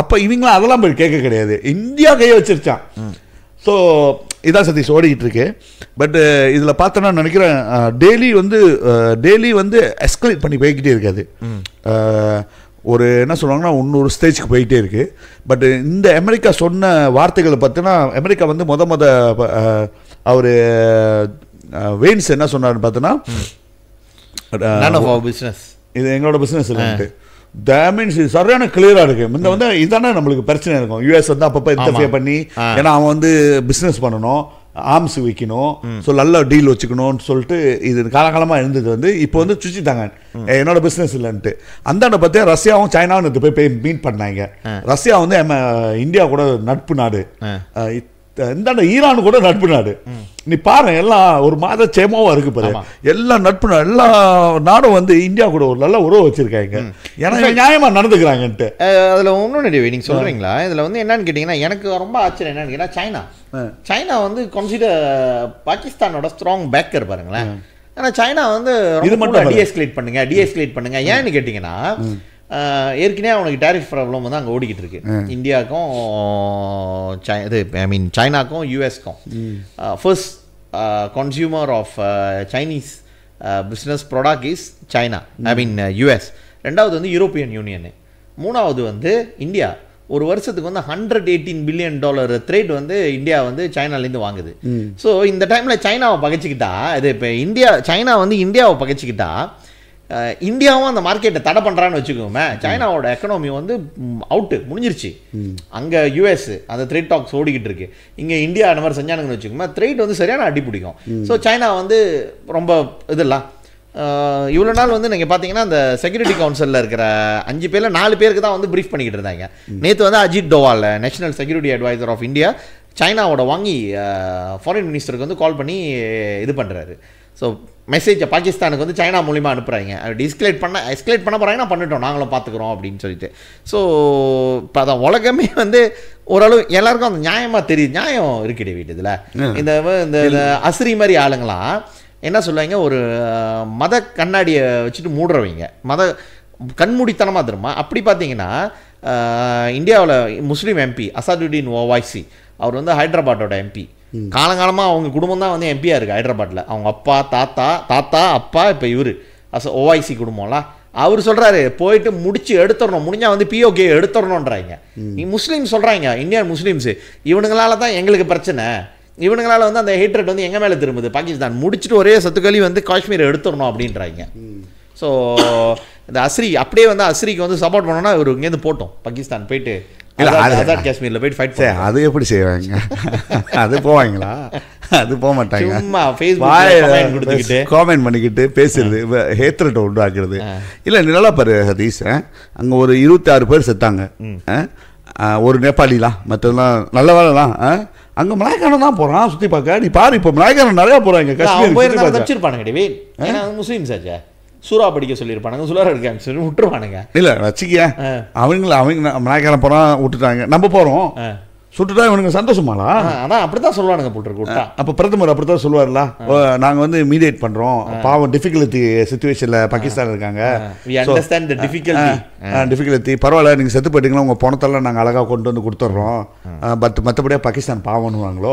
அப்போ இவங்களாம் அதெல்லாம் போய் கேட்க கிடையாது. இந்தியா கையை வச்சிருச்சான். ஸோ இதான் சதீஷ் ஓடிக்கிட்டு இருக்கு. பட் இதில் பார்த்தோன்னா நினைக்கிறேன் டெய்லி வந்து எஸ்கலேட் பண்ணி போய்கிட்டே இருக்காது. ஒரு என்ன சொல்லுவாங்கன்னா இன்னொரு ஸ்டேஜுக்கு போயிட்டே இருக்கு. பட் இந்த அமெரிக்கா சொன்ன வார்த்தைகளை பார்த்தீங்கன்னா அமெரிக்கா வந்து அவர் வெயின்ஸ் என்ன சொன்னார்னு பார்த்தோன்னா இது எங்களோட பிஸ்னஸ் இல்லைன்ட்டு. மீன்ஸ் சரியான கிளியராக இருக்கு. இந்த வந்து இதானே நம்மளுக்கு பிரச்சனை இருக்கும். யூஎஸ் வந்து அப்பப்போ இன்டர்ஃபியர் பண்ணி, ஏன்னா அவன் வந்து பிஸ்னஸ் பண்ணணும், ஆர்ம்ஸ் விற்கணும், ஸோ நல்ல டீல் வச்சுக்கணும்னு சொல்லிட்டு இது காலகாலமாக இருந்தது. வந்து இப்போ வந்து சுச்சித்தாங்க என்னோட பிஸ்னஸ் இல்லைன்ட்டு. அந்தாண்ட பார்த்தா ரஷ்யாவும் சைனாவும் போய் மீட் பண்ணாங்க. ரஷ்யா வந்து இந்தியா கூட நட்பு நாடு, இந்தாண்ட ஈரான் கூட நட்பு நாடு. நீ பாரு எல்லாம் ஒரு மாத சேமாவா இருக்கு பாரு. எல்லா நட்பு எல்லா நாடும் வந்து இந்தியா கூட ஒரு நல்ல உறவு வச்சிருக்காங்க. ஏன்னா நியாயமா நடந்துக்கிறாங்கன்ட்டு. அதுல ஒன்றும் நீங்க சொல்றீங்களா? இதுல வந்து என்னன்னு கேட்டீங்கன்னா எனக்கு ரொம்ப ஆச்சரியம் என்னன்னு கேட்டா சைனா வந்து கன்சிடர் பாகிஸ்தானோட ஸ்ட்ராங் பேக்கர் பாருங்களேன். ஆனா சைனா வந்து இது மட்டும் டீஎஸ்கலேட் பண்ணுங்க. ஏன்னு கேட்டீங்கன்னா ஏற்கனவே அவனுக்கு டேரிஃப் ப்ராப்ளம் வந்து அங்கே ஓடிக்கிட்டு இருக்கு. இந்தியாவுக்கும் சைனாக்கும் யூஎஸ்க்கும். First consumer of Chinese business product is China, US. ரெண்டாவது வந்து யூரோப்பியன் யூனியன். மூணாவது வந்து இந்தியா. ஒரு வருஷத்துக்கு வந்து $118 பில்லியன் ட்ரேட் வந்து இந்தியா வந்து சைனாலேருந்து வாங்குது. ஸோ இந்த டைமில் சைனாவை பகைச்சிக்கிட்டா, இது இப்போ சைனா வந்து இந்தியாவை பகைச்சிக்கிட்டா இந்தியாவும் அந்த மார்க்கெட்டை தடை பண்ணுறான்னு வச்சுக்கோமே. சைனாவோட எக்கனாமி வந்து அவுட்டு முடிஞ்சிருச்சு. அங்கே யூஎஸ் அந்த ட்ரேட் டாக்ஸ் ஓடிக்கிட்டு இருக்கு. இங்கே இந்தியா அந்த மாதிரி செஞ்சானுங்கன்னு வச்சுக்கோமே, ட்ரேட் வந்து சரியான அடி பிடிக்கும். ஸோ சைனா வந்து ரொம்ப இதெல்லாம் இவ்வளோ நாள் வந்து நீங்கள் பார்த்தீங்கன்னா அந்த செக்யூரிட்டி கவுன்சிலில் இருக்கிற 5 பேரில் 4 பேருக்கு தான் வந்து ப்ரீஃப் பண்ணிக்கிட்டு இருந்தாங்க. நேற்று வந்து Ajit Doval national security adviser of India சைனாவோட வாங்கி ஃபாரின் மினிஸ்டருக்கு வந்து கால் பண்ணி இது பண்ணுறாரு. ஸோ மெசேஜை பாகிஸ்தானுக்கு வந்து சைனா மூலிமா அனுப்புகிறாங்க. எஸ்கலேட் பண்ண போகிறாங்கன்னா பண்ணிட்டோம், நாங்களும் பார்த்துக்குறோம் அப்படின்னு சொல்லிட்டு. ஸோ இப்போ அதான் உலகமே வந்து ஓரளவு எல்லாருக்கும் அந்த நியாயமாக தெரியுது. நியாயம் இருக்குது வீட்டு இதில். இந்த அஸ்ரி மாதிரி ஆளுங்களாம் என்ன சொல்லுவாங்க, ஒரு மத கண்ணாடியை வச்சுட்டு மூடுறவங்க, மத கண்மூடித்தனமாக தெரியுமா. அப்படி பார்த்தீங்கன்னா இந்தியாவில் முஸ்லீம் எம்பி அசாதுடீன் ஓவைசி, அவர் வந்து ஹைதராபாத்தோட எம்பி. காலங்காலமாக அவங்க குடும்பம் தான் வந்து எம்பியாக இருக்குது ஹைதராபாத்தில். அவங்க அப்பா தாத்தா அப்பா இப்போ இவர் ஓவைசி குடும்பம்லாம். அவர் சொல்கிறாரு போயிட்டு முடிச்சு எடுத்துடணும், முடிஞ்சால் வந்து பிஓகே எடுத்துடணுன்றாங்க. முஸ்லீம் சொல்கிறாங்க, இந்தியன் முஸ்லீம்ஸு, இவனுங்களால தான் எங்களுக்கு பிரச்சனை, இவனுங்களால வந்து அந்த ஹேட்ரட் வந்து எங்கள் மேலே திரும்புது. பாகிஸ்தான் முடிச்சுட்டு ஒரே சத்துக்களி வந்து காஷ்மீரை எடுத்துடணும் அப்படின்றாங்க. ஸோ இந்த அஸ்ரி அப்படியே வந்து அஸ்ரிக்கு வந்து சப்போர்ட் பண்ணோன்னா இவர் இங்கேருந்து போட்டோம், பாகிஸ்தான் போயிட்டு ஆசாத் காஷ்மீரில் போயிட்டு ஃபைட் சரி அது எப்படி செய்வாங்க? அது போவாங்களா? அது போக மாட்டாங்க. சும்மா ஃபேஸ்புக் கொடுத்துக்கிட்டு காமெண்ட் பண்ணிக்கிட்டு பேசுறது, ஹேத்ரட்டை உண்டாக்குறது. இல்லை நல்லா பாரு சதீஷ், அங்கே ஒரு 26 பேர் செத்தாங்க. ஒரு நேபாளிலாம், மற்றெல்லாம் நல்ல வேலைலாம். அங்கே மலாய்க்காரன் தான் போகிறான் சுற்றி பார்க்க. நீ பாரு, இப்போ மலாய்க்காரன் நிறையா போகிறாங்க காஷ்மீர். தப்பிச்சிருப்பானுங்க டே, ஏன்னா முஸ்லீம்ஸ் ஆச்சா, சூறா படிக்க சொல்லியிருப்பானுங்க, சுலார் எடுக்க சொல்லி விட்டுருவானுங்க. இல்லை வச்சுக்க, அவங்க மலாய்க்காரன் போகிறான் விட்டுட்டாங்க, நம்ம போகிறோம் சுட்டுட்டா இவனுங்க சந்தோஷமாலா? அதான் அப்படித்தான் சொல்லுவானுங்க போட்டுருக்கு. அப்போ பிரதமர் அப்படித்தான் சொல்லுவார்ல, நாங்கள் வந்து மீடியேட் பண்ணுறோம், பாவம் டிஃபிகல்ட்டி சுச்சுவேஷனில் பாகிஸ்தான் இருக்காங்க, டிஃபிகல்ட்டி பரவாயில்ல, நீங்கள் செத்து போயிட்டீங்களா, உங்கள் பணத்தெல்லாம் நாங்கள் அழகாக கொண்டு வந்து கொடுத்துட்றோம், மற்றபடியாக பாகிஸ்தான் பாவம்னுவாங்களோ?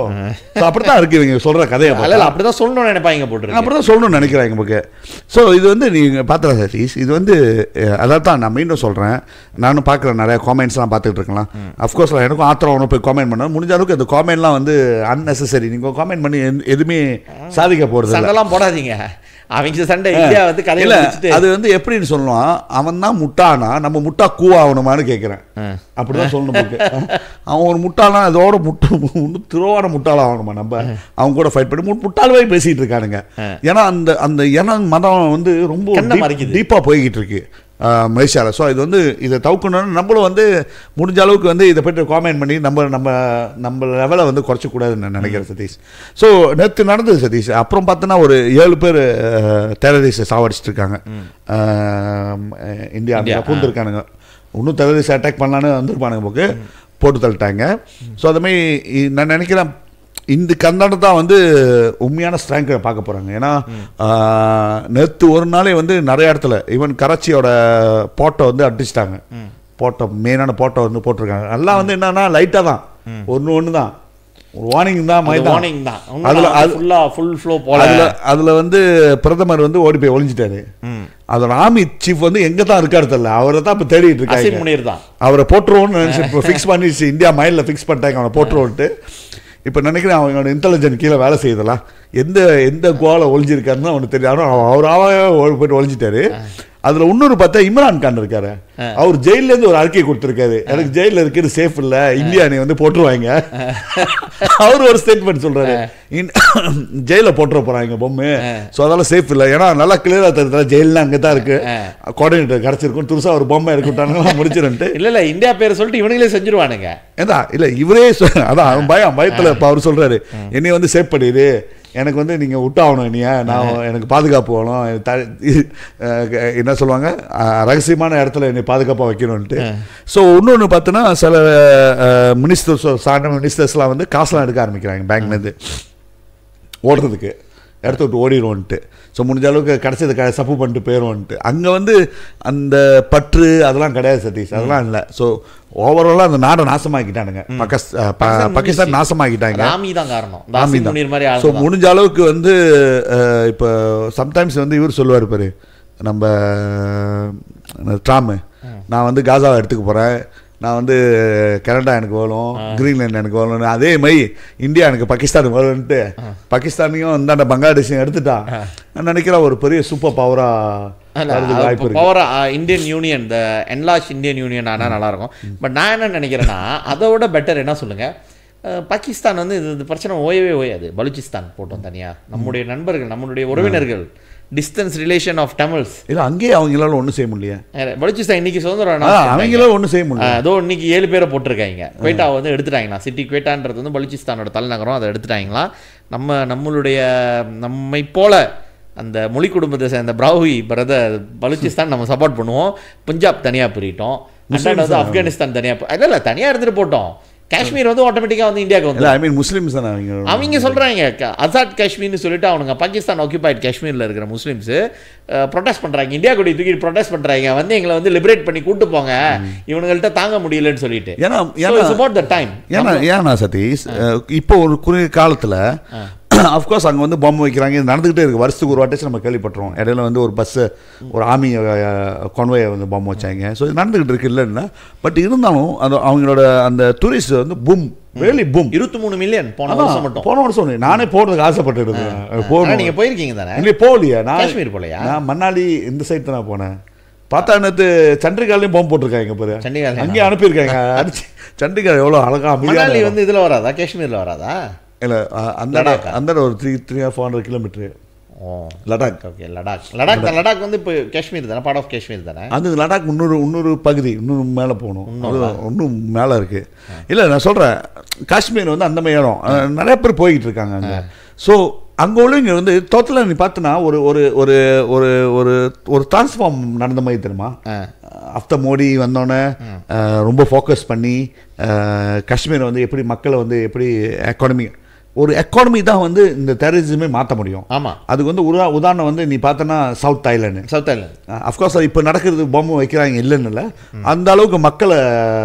அப்படித்தான் இருக்கு இவங்க சொல்கிற கதையை. அப்படிதான் சொல்லணும்னு நினைப்பாங்க போட்டுருக்கு, அப்படிதான் சொல்லணும்னு நினைக்கிறாங்க நமக்கு. ஸோ இது வந்து நீங்கள் பார்த்தா சதீஷ், இது வந்து அதான் தான் நான் மீண்டும் சொல்கிறேன். நானும் பார்க்குறேன், நிறைய காமெண்ட்ஸ்லாம் பார்த்துட்டு இருக்கலாம். அஃப்கோர்ஸ் எனக்கும் ஆத்திரம் ஒன்று போய் காமெண்ட் பண்ண முடிஞ்ச அளவுக்கு அந்த காமெண்ட்லாம் வந்து அன்னெசரி. நீங்கள் காமெண்ட் பண்ணி எதுவுமே சாதிக்க போகிறது சண்டைலாம் போடாதீங்க. அவங்க சண்டை இந்தியா வந்து கதையில அது வந்து எப்படின்னு சொல்லலாம், அவன் தான் முட்டானா நம்ம முட்டா கூவாகணுமான்னு கேட்குறேன். அப்படிதான் சொல்லணும். அவன் ஒரு முட்டாளா அதோட திருவான முட்டாள ஆகணுமா நம்ம அவங்க கூட ஃபைட் பண்ணி முட்டாளவே பேசிட்டு இருக்கானுங்க. ஏன்னா அந்த அந்த இனம் மதம் வந்து ரொம்ப டீப்பாக போய்கிட்டு இருக்கு மலேசியாவில். ஸோ இது வந்து இதை தவிர்க்கணும்னு நம்மளும் வந்து முடிஞ்ச அளவுக்கு வந்து இதை பற்றி காமெண்ட் பண்ணி நம்ம லெவலை வந்து குறைச்சக்கூடாதுன்னு நான் நினைக்கிறேன் சதீஷ். ஸோ நேற்று நடந்தது சதீஷ். அப்புறம் பார்த்தோன்னா ஒரு 7 பேர் டெரரிஸ்ட்டை சாவடிச்சிட்டு இருக்காங்க இந்தியா பூந்துருக்கானுங்க. இன்னும் டெரரிஸ்ட் அட்டாக் பண்ணலான்னு வந்துருப்பானுங்க, போட்டு தள்ளிட்டாங்க. ஸோ அதுமாதிரி நான் நினைக்கிறேன் இந்த கர்நாடகா தான் வந்து உண்மையான ஸ்ட்ராங்கை பார்க்க போகிறாங்க. ஏன்னா நேற்று ஒரு நாளே வந்து நிறைய இடத்துல ஈவன் கராச்சியோட போட்டை வந்து அடிச்சிட்டாங்க. போட்டோ மெயினான போட்டோ வந்து போட்டிருக்காங்க. எல்லாம் வந்து என்னன்னா லைட்டாக தான் ஒன்று தான் ஒரு வார்னிங் தான். அதில் வந்து பிரதமர் வந்து ஓடி போய் ஒளிஞ்சிட்டாரு. அதோட ஆர்மி சீஃப் வந்து எங்கே தான் இருக்காரு தெரியல, அவரை தான் இப்போ தேடிட்டு இருக்காங்க. அவரை போட்டுருவோன்னு நினச்சி இப்போ ஃபிக்ஸ் பண்ணிடுச்சு, இந்தியா மைண்டில் ஃபிக்ஸ் பண்ணிட்டாங்க அவனை போட்டுருவோன்ட்டு. இப்போ நினைக்கிறேன் அவங்களோட இன்டெலிஜென்ட் கீழே வேலை செய்யுதெல்லாம் எந்த கோலை ஒழிஞ்சிருக்காருன்னு அவனுக்கு தெரியும். ஆனால் அவராக போயிட்டு ஒழிஞ்சிட்டாரு. அதில் இன்னொரு பார்த்தா இம்ரான் கான் இருக்காரு, அவர் ஜெயிலேருந்து ஒரு அறிக்கை கொடுத்துருக்காரு, எனக்கு ஜெயிலில் இருக்கிறது சேஃப் இல்லை, இந்தியா நீ வந்து போட்டுருவாங்க. அவர் ஒரு ஸ்டேட்மெண்ட் சொல்றாரு, ஜெயிலில் போட்டுற போறாங்க பொம்மை, ஸோ அதெல்லாம் சேஃப் இல்லை. ஏன்னா நல்லா கிளியராக தெரியுது ஜெயிலாம் அங்கே தான் இருக்கு, கோஆர்டினேட்டர் கிடச்சிருக்கும், துருசா ஒரு பொம்மை இருக்குட்டானுங்க முடிச்சிருன்ட்டு. இல்லை இந்தியா பேரை சொல்லிட்டு இவனுங்களே செஞ்சிருவானுங்க. ஏதா இல்லை இவரே அதான் அவன் பயத்தில் இப்போ அவர் சொல்றாரு, என்னை வந்து சேஃப் பண்ணிடு, எனக்கு வந்து நீங்கள் விட்டாகணும், இனியா நான் எனக்கு பாதுகாப்பு வேணும், என்ன சொல்லுவாங்க ரகசியமான இடத்துல என்னை பாதுகாப்பாக வைக்கணும்ன்ட்டு. ஸோ இன்னொன்று பார்த்தோன்னா சில மினிஸ்டர்ஸ்லாம் வந்து காசுலாம் எடுக்க ஆரம்பிக்கிறாங்க பேங்க்லேருந்து ஓடுறதுக்கு, இடத்த விட்டு ஓடிடுவோன்ட்டு. ஸோ முடிஞ்ச அளவுக்கு கிடச்சது சப்பு பண்ணிட்டு போயிடுவோன்ட்டு. அங்கே வந்து அந்த பற்று அதெல்லாம் கிடையாது சதீஷ், அதெல்லாம் இல்லை. ஸோ ஓவராலாக அந்த நாடை நாசமாக்கிட்டானுங்க, பாகிஸ்தான் நாசமாக்கிட்டாங்க. ஸோ முடிஞ்ச அளவுக்கு வந்து இப்போ சம்டைம்ஸ் வந்து இவர் சொல்லுவார் பாரு நம்ம ட்ராமு, நான் வந்து காசாவை எடுத்துக்க போகிறேன், நான் வந்து கனடா எனக்கு வேணும், கிரீன்லாண்ட் எனக்கு வேணும்னு, அதே மாதிரி இந்தியா எனக்கு பாகிஸ்தானுக்கு வேணும்ன்ட்டு பாகிஸ்தானையும் இந்தாண்ட பங்களாதேஷையும் எடுத்துட்டா நான் நினைக்கிறேன் ஒரு பெரிய சூப்பர் பவரா இந்தியன் யூனியன், இந்த என்லார்ஜ் இந்தியன் யூனியன் ஆனால் நல்லாயிருக்கும். பட் நான் என்ன நினைக்கிறேன்னா அதை விட பெட்டர் என்ன சொல்லுங்கள், பாகிஸ்தான் வந்து இது பிரச்சனை ஓயாது. பலுச்சிஸ்தான் போட்டோம் தனியாக, நம்முடைய நண்பர்கள் நம்மளுடைய உறவினர்கள், டிஸ்டன்ஸ் ரிலேஷன் ஆஃப் தமிழ்ஸ் இல்லை, அங்கேயே அவங்களால ஒன்றும் செய்ய முடியல. பலுச்சிஸ்தான் இன்னைக்கு சுதந்திரம் அவங்களால ஒன்றும் செய்ய முடியல. அதோ இன்னைக்கு 7 பேரை போட்டிருக்காங்க. குவேட்டா வந்து எடுத்துட்டாங்களா, சிட்டி குவேட்டான்றது வந்து பலுச்சிஸ்தானோட தலைநகரம், அதை எடுத்துட்டாங்களா. நம்மை போல அந்த மொழி குடும்பத்தை சேர்ந்த பிராஹுவி பிரதர் பலுச்சிஸ்தான் நம்ம சப்போர்ட் பண்ணுவோம், பஞ்சாப் தனியாக பிரிட்டோம், ஆப்கானிஸ்தான் தனியாக இல்லை தனியாக இருந்துட்டு போட்டோம், காஷ்மீர் வந்து ஆட்டோமேட்டிக்காக வந்து இந்தியாவுக்கு வந்து ஐ மீன் முஸ்லீம்ஸ் தானே அவங்க சொல்கிறாங்க. அசாத் காஷ்மீர்னு சொல்லிட்டு அவனுங்க பாகிஸ்தான் ஆக்கியூபைட் காஷ்மீரில் இருக்கிற முஸ்லீம்ஸு ப்ரொடெஸ்ட் பண்ணுறாங்க, இந்தியா கூட தூக்கிட்டு ப்ரொடெஸ்ட் பண்ணுறாங்க, வந்து எங்களை வந்து லிபரேட் பண்ணி கூட்டு போங்க, இவனுங்கள்ட்ட தாங்க முடியலன்னு சொல்லிட்டு. ஏன்னா சதீஷ் இப்போ ஒரு குறுகிய காலத்தில் அஃப்கோர்ஸ் அங்கே வந்து பாம்பு வைக்கிறாங்க, இது நடந்துகிட்டே இருக்குது, வருஷத்துக்கு ஒரு வாட்டி நம்ம கேள்விப்பட்டுருவோம். இடையில வந்து ஒரு பஸ்ஸு ஒரு ஆர்மி கொன்வையை வந்து பாம்பு வச்சாங்க. ஸோ இது நடந்துகிட்டு இருக்கு இல்லைன்னா. பட் இருந்தாலும் அந்த அவங்களோட அந்த டூரிஸ்ட் வந்து பூம் வேலி பூம் 23 மில்லியன் போன வருஷம் நானே போகிறதுக்கு ஆசைப்பட்டு இருக்கேன். நீங்கள் போயிருக்கீங்க தானே? இல்லை போகலையா, நான் காஷ்மீர் போகலையா, நான் மன்னாலி இந்த சைட் தான் போனேன். பார்த்தா நேற்று சண்டிகாலையும் பாம்பு போட்டிருக்காங்க பாரு, அங்கேயும் அனுப்பியிருக்காங்க, அடிச்சு சண்டிகர் எவ்வளோ அழகாக மணாலி வந்து இதில் வராதா, காஷ்மீரில் வராதா? இல்லை, அந்த ஒரு 300-400 கிலோமீட்டர். லடாக். ஓகே, லடாக் வந்து இப்போ காஷ்மீர் தானே, பார்ட் ஆஃப் காஷ்மீர் தானே. அது லடாக் இன்னொரு பகுதி, இன்னும் மேலே போகணும், இன்னும் மேலே இருக்குது. இல்லை நான் சொல்கிறேன், காஷ்மீர் வந்து அந்த மாதிரி இடம் நிறைய பேர் போய்கிட்டு இருக்காங்க அங்கே. ஸோ அங்கே உள்ளவங்க வந்து டோட்டலாக நீ பார்த்தனா ஒரு ஒரு ஒரு ஒரு ஒரு ஒரு டிரான்ஸ்ஃபார்ம் நடந்த மாதிரி தெரியுமா? ஆஃப்டர் மோடி வந்தோடனே ரொம்ப ஃபோக்கஸ் பண்ணி காஷ்மீர் வந்து எப்படி மக்களை வந்து எப்படி எக்கானமி தான் வந்து இந்த டெரரிசமே மாற்ற முடியும். ஆமாம், அதுக்கு வந்து உதாரணம் வந்து நீ பார்த்தனா சவுத் தாய்லாந்து. அஃப்கோர்ஸ் அது இப்போ நடக்கிறது பாம்பு வைக்கிறாங்க இல்லைன்னு இல்லை, அந்த அளவுக்கு மக்களை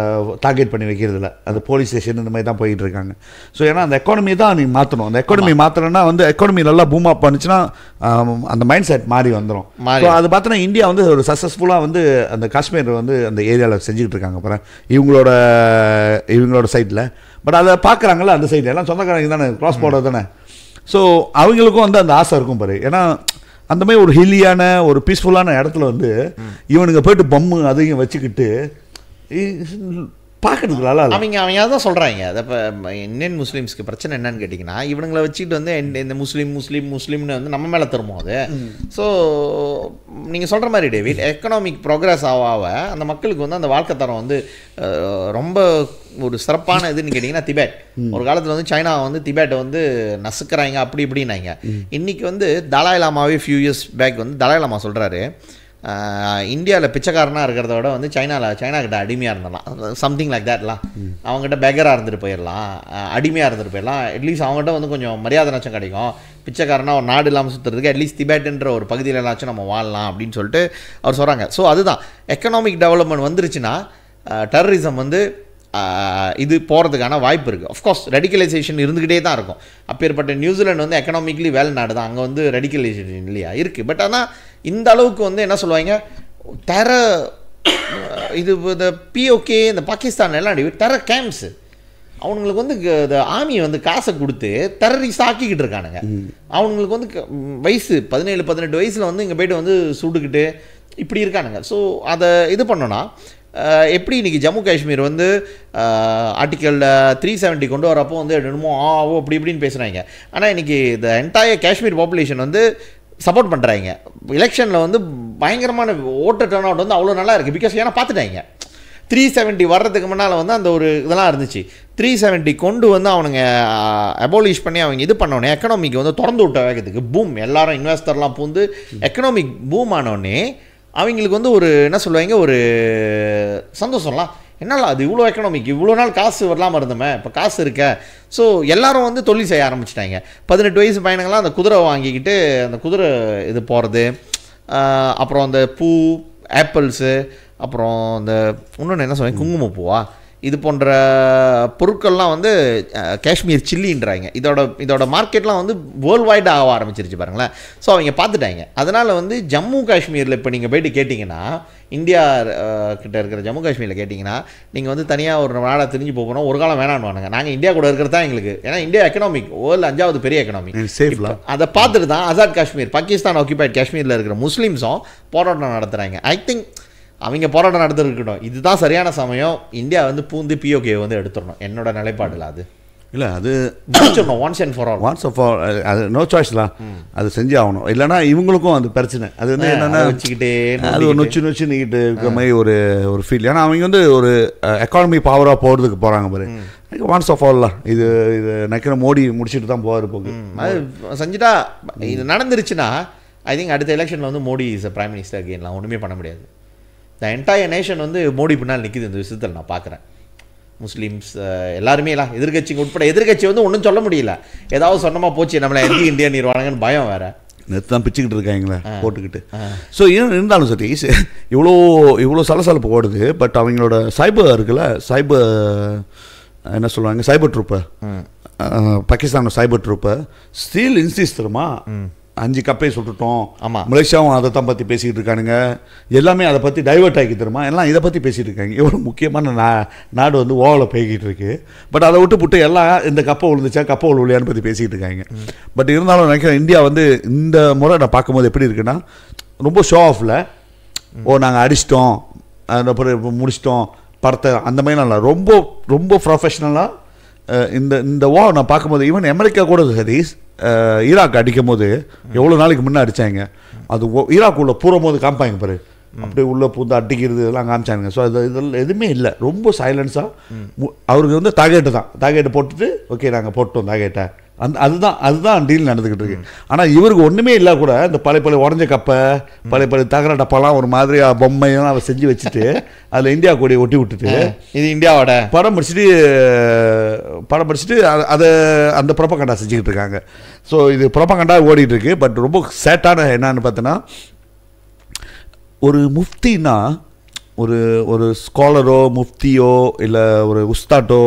டார்கெட் பண்ணி வைக்கிறது இல்லை, அது போலீஸ் ஸ்டேஷன் இந்த மாதிரி தான் போயிட்டு இருக்காங்க. ஸோ ஏன்னா அந்த எக்கானமி தான் நீ மாற்றணும். அந்த எக்கானமி மாற்றணும்னா வந்து எக்கானமி நல்லா பூம் அப் பண்ணுச்சுன்னா அந்த மைண்ட் செட் மாறி வந்துடும். ஸோ அது பார்த்தோன்னா இந்தியா வந்து ஒரு சக்ஸஸ்ஃபுல்லாக வந்து அந்த காஷ்மீர் வந்து அந்த ஏரியாவில் செஞ்சுக்கிட்டு இருக்காங்க. அப்புறம் இவங்களோட சைட்டில் பட் அதை பார்க்குறாங்கல்ல, அந்த சைடு எல்லாம் சொந்தக்காரங்க தானே, கிராஸ் பார்டர் தானே. ஸோ அவங்களுக்கும் வந்து அந்த ஆசை இருக்கும் பாரு. ஏன்னா அந்த மாதிரி ஒரு ஹில்லியான ஒரு பீஸ்ஃபுல்லான இடத்துல வந்து இவனுங்க போயிட்டு பம்மு அதையும் வச்சுக்கிட்டு பார்க்கறதுக்கு நல்லா அவங்க அதான் சொல்கிறாங்க. அதை இப்போ இந்தியன் முஸ்லீம்ஸ்க்கு பிரச்சனை என்னன்னு கேட்டிங்கன்னா, இவனுங்களை வச்சுக்கிட்டு வந்து இந்த முஸ்லீம்னு வந்து நம்ம மேலே திரும்பும் அது. ஸோ நீங்கள் சொல்கிற மாதிரி டேவிட், எக்கனாமிக் ப்ரோக்ரஸ் ஆக அந்த மக்களுக்கு வந்து அந்த வாழ்க்கை தரம் வந்து ரொம்ப ஒரு சிறப்பான இதுன்னு கேட்டிங்கன்னா திபெட். ஒரு காலத்தில் வந்து சைனா வந்து திபெட்டை வந்து நசுக்கிறாங்க அப்படி இப்படின்னாங்க. இன்றைக்கி வந்து தலாய் லாமாவே ஃபியூ இயர்ஸ் பேக் வந்து தலாய் லாமா சொல்கிறாரு, இந்தியாவில் பிச்சைக்காரனாக இருக்கிறத விட வந்து சைனா கிட்ட அடிமையாக இருந்துடலாம், சம்திங் லைக் தேட்லாம். அவங்ககிட்ட பெகராக இருந்துட்டு போயிடலாம், அடிமையாக இருந்துட்டு போயிடலாம். அட்லீஸ்ட் அவங்ககிட்ட வந்து கொஞ்சம் மரியாதை நச்சம் கிடைக்கும். பிச்சைக்காரனாக ஒரு நாடு இல்லாமல் சுற்றுறதுக்கு அட்லீஸ்ட் திபெட்டுன்ற ஒரு பகுதியில் எல்லாச்சும் நம்ம வாழலாம் அப்படின்னு சொல்லிட்டு அவர் சொல்கிறாங்க. ஸோ அதுதான் எக்கனாமிக் டெவலப்மெண்ட் வந்துருச்சுன்னா டெரரிசம் வந்து இது போகிறதுக்கான வாய்ப்பு இருக்குது. அஃப்கோர்ஸ் ரெடிகலைசேஷன் இருந்துக்கிட்டே தான் இருக்கும். அப்பேற்பட்ட நியூசிலாந்து வந்து எக்கனாமிக்லி வேலை நாடு தான், அங்கே வந்து ரெடிகலைசேஷன் இல்லையா இருக்குது. பட் ஆனால் இந்த அளவுக்கு வந்து என்ன சொல்லுவாங்க, இது இந்த பிஓகே இந்த பாகிஸ்தான் எல்லாம் டெரர் கேம்ப்ஸு, அவனுங்களுக்கு வந்து இந்த ஆர்மி வந்து காசை கொடுத்து டெரரிஸ்ட் ஆக்கிக்கிட்டு இருக்கானுங்க. அவனுங்களுக்கு வந்து வயசு 17-18 வயசில் வந்து இங்கே போய்ட்டு வந்து சுட்டுக்கிட்டு இப்படி இருக்கானுங்க. ஸோ அதை இது பண்ணோன்னா எப்படி இன்றைக்கி ஜம்மு காஷ்மீர் வந்து ஆர்டிக்கல் 370 கொண்டு வரப்போ வந்து என்னமோ அப்படி இப்படின்னு பேசுகிறாங்க. ஆனால் இன்றைக்கி இந்த என்டையர் காஷ்மீர் பாப்புலேஷன் வந்து சப்போர்ட் பண்ணுறாங்க. எலெக்ஷனில் வந்து பயங்கரமான ஓட்டர் டர்ன் அவுட் வந்து அவ்வளோ நல்லா இருக்குது. பிகாஸ் ஏன்னா பார்த்துட்டாங்க 370 வர்றதுக்கு முன்னால் வந்து அந்த ஒரு இதெல்லாம் இருந்துச்சு. 370 கொண்டு வந்து அவனுங்க அபாலிஷ் பண்ணி அவங்க இது பண்ணோடனே எக்கனாமிக்கு வந்து திறந்து விட்ட வேகத்துக்கு பூம், எல்லாரும் இன்வெஸ்டர்லாம் பூந்து எக்கனாமிக் பூம் ஆனோடனே அவங்களுக்கு வந்து ஒரு என்ன சொல்லுவாங்க, ஒரு சந்தோஷம்லாம், என்னால் அது இவ்வளோ எக்கனாமிக் இவ்வளோ நாள் காசு வரலாமல் இருந்தோமே, இப்போ காசு இருக்க. ஸோ எல்லோரும் வந்து தொழில் செய்ய ஆரம்பிச்சிட்டாங்க. 18 வயசு பையனுங்களாம் அந்த குதிரை வாங்கிக்கிட்டு அந்த குதிரை இது போகிறது, அப்புறம் அந்த பூ ஆப்பிள்ஸு, அப்புறம் இந்த இன்னொன்று என்ன சொல்லுவாங்க குங்குமப்பூவா, இது போன்ற பொருட்கள்லாம் வந்து காஷ்மீர் சில்லின்றாங்க. இதோட மார்க்கெட்லாம் வந்து வேர்ல்டு வைட் ஆக ஆரம்பிச்சிருச்சு பாருங்களேன். ஸோ அவங்க பார்த்துட்டாங்க. அதனால் வந்து ஜம்மு காஷ்மீரில் இப்போ நீங்கள் போய்ட்டு கேட்டிங்கன்னா, இந்தியா கிட்ட இருக்கிற ஜம்மு காஷ்மீரில் கேட்டிங்கன்னா, நீங்கள் வந்து தனியாக ஒரு நாடாக தெரிஞ்சு போகணும், ஒரு காலம் வேணான்னு. நாங்கள் இந்தியா கூட இருக்கிறது தான் எங்களுக்கு, ஏன்னா இந்தியா எக்கனாமிக் வேர்ல்டு 5வது பெரிய எக்கனாமிக். அதை பார்த்துட்டு தான் ஆசாத் காஷ்மீர், பாகிஸ்தான் ஆக்கியபைட் காஷ்மீரில் இருக்கிற முஸ்லீம்ஸும் போராட்டம் நடத்துகிறாங்க. ஐ திங்க் அவங்க போராட்டம் நடந்துருக்கட்டும், இதுதான் சரியான சமயம். இந்தியா வந்து பூந்து பிஓகே வந்து எடுத்துடணும், என்னோட நிலைப்பாடில். அது இல்லை, அது ஒன்ஸ் அண்ட் ஃபார் ஆல், அது நோ சாய்ஸ்லாம், அது செஞ்சு ஆகணும். இல்லைனா இவங்களுக்கும் அது பிரச்சனை. அது வந்து என்னென்னா வச்சுக்கிட்டே அது நொச்சு நீக்கிட்டு இருக்கிற மாதிரி ஒரு ஃபீல். ஏன்னா அவங்க வந்து ஒரு எக்கானமி பவராக போகிறதுக்கு போகிறாங்க பாரு. ஒன்ஸ் ஆஃப் ஆல்லாம் இது நினைக்கிற மோடி முடிச்சுட்டு தான் போவார் போகுது. அது செஞ்சுட்டா இது நடந்துருச்சுன்னா ஐ திங்க் அடுத்த எலெக்ஷனில் வந்து மோடி இஸ் பிரைம் மினிஸ்டர் அகெயின்லாம் ஒன்றுமே பண்ண முடியாது. த என்டையர் நேஷன் வந்து மோடி பின்னால் நிற்கிது. இந்த விஷயத்தில் நான் பார்க்குறேன். முஸ்லீம்ஸ் எல்லாருமே எல்லாம் எதிர்கட்சிங்க உட்பட, எதிர்கட்சி வந்து ஒன்றும் சொல்ல முடியல. ஏதாவது சொன்னமா போச்சு நம்மளை இந்தியா நிறுவனங்கன்னு பயம் வேறு. நேற்று தான் பிச்சுக்கிட்டு இருக்காங்களே போட்டுக்கிட்டு. ஸோ இருந்தாலும் சரி இவ்வளோ சலசலப்பு ஓடுது. பட் அவங்களோட சைபர் இருக்குல்ல, சைபர் என்ன சொல்லுவாங்க, சைபர் ட்ரூப்பை, பாகிஸ்தானோட சைபர் ட்ரூப்பை ஸ்டீல் இன்சிஸ் தெரியுமா, 5 கப்பை சுட்டுட்டோம். ஆமாம், மலேசியாவும் அதை தான் பற்றி பேசிக்கிட்டு இருக்கானுங்க. எல்லாமே அதை பற்றி டைவெர்ட் ஆகி தருமா, எல்லாம் இதை பற்றி பேசிகிட்டு இருக்காங்க. எவ்வளோ முக்கியமான நாடு வந்து ஓவில் போய்கிட்டு இருக்கு. பட் அதை விட்டு எல்லாம் இந்த கப்பை விழுந்துச்சா கப்பை விழுலையான்னு பற்றி பேசிக்கிட்டு இருக்காங்க. பட் இருந்தாலும் நினைக்கிறேன் இந்தியா வந்து இந்த முறை நான் பார்க்கும்போது எப்படி இருக்குன்னா, ரொம்ப ஷோ ஆஃபில் நாங்கள் அடிச்சிட்டோம், அப்புறம் முடிச்சிட்டோம், படத்தை அந்த மாதிரி நல்லா ரொம்ப ரொம்ப ப்ரொஃபஷ்னலாக இந்த நான் பார்க்கும்போது ஈவன் அமெரிக்கா கூட சதீஷ் ஈராக் அடிக்கும் போது எவ்வளோ நாளைக்கு முன்னே அடித்தாங்க, அது ஈராக் உள்ள போது காமிப்பாங்க பாரு, அப்படியே உள்ளே பூந்து அடிக்கிறது இதெல்லாம் காமிச்சாங்க. ஸோ இதெல்லாம் எதுவுமே இல்லை, ரொம்ப சைலன்ஸாக. அவருக்கு வந்து தாகேட்டை போட்டுட்டு ஓகே நாங்கள் போட்டோம் தாகேட்டை, அதுதான் டீல் நடந்துக்கிட்டு இருக்கு. ஆனால் இவருக்கு ஒன்றுமே இல்லை கூட, இந்த பழைய உடஞ்ச கப்பை பழைய தகர டப்பாலாம் ஒரு மாதிரி பொம்மையெல்லாம் அவர் செஞ்சு வச்சுட்டு அதில் இந்தியா கொடியை ஒட்டி விட்டுட்டு இது இந்தியாவோட படம் முடிச்சுட்டு அதை அந்த ப்ரொபகண்டா செஞ்சுக்கிட்டு இருக்காங்க. ஸோ இது ப்ரொபகண்டா ஓடிட்டு இருக்கு. பட் ரொம்ப சேட்டான என்னன்னு பார்த்தோன்னா, ஒரு முஃப்தின்னா ஒரு ஸ்காலரோ முஃப்தியோ இல்லை ஒரு உஸ்தாட்டோ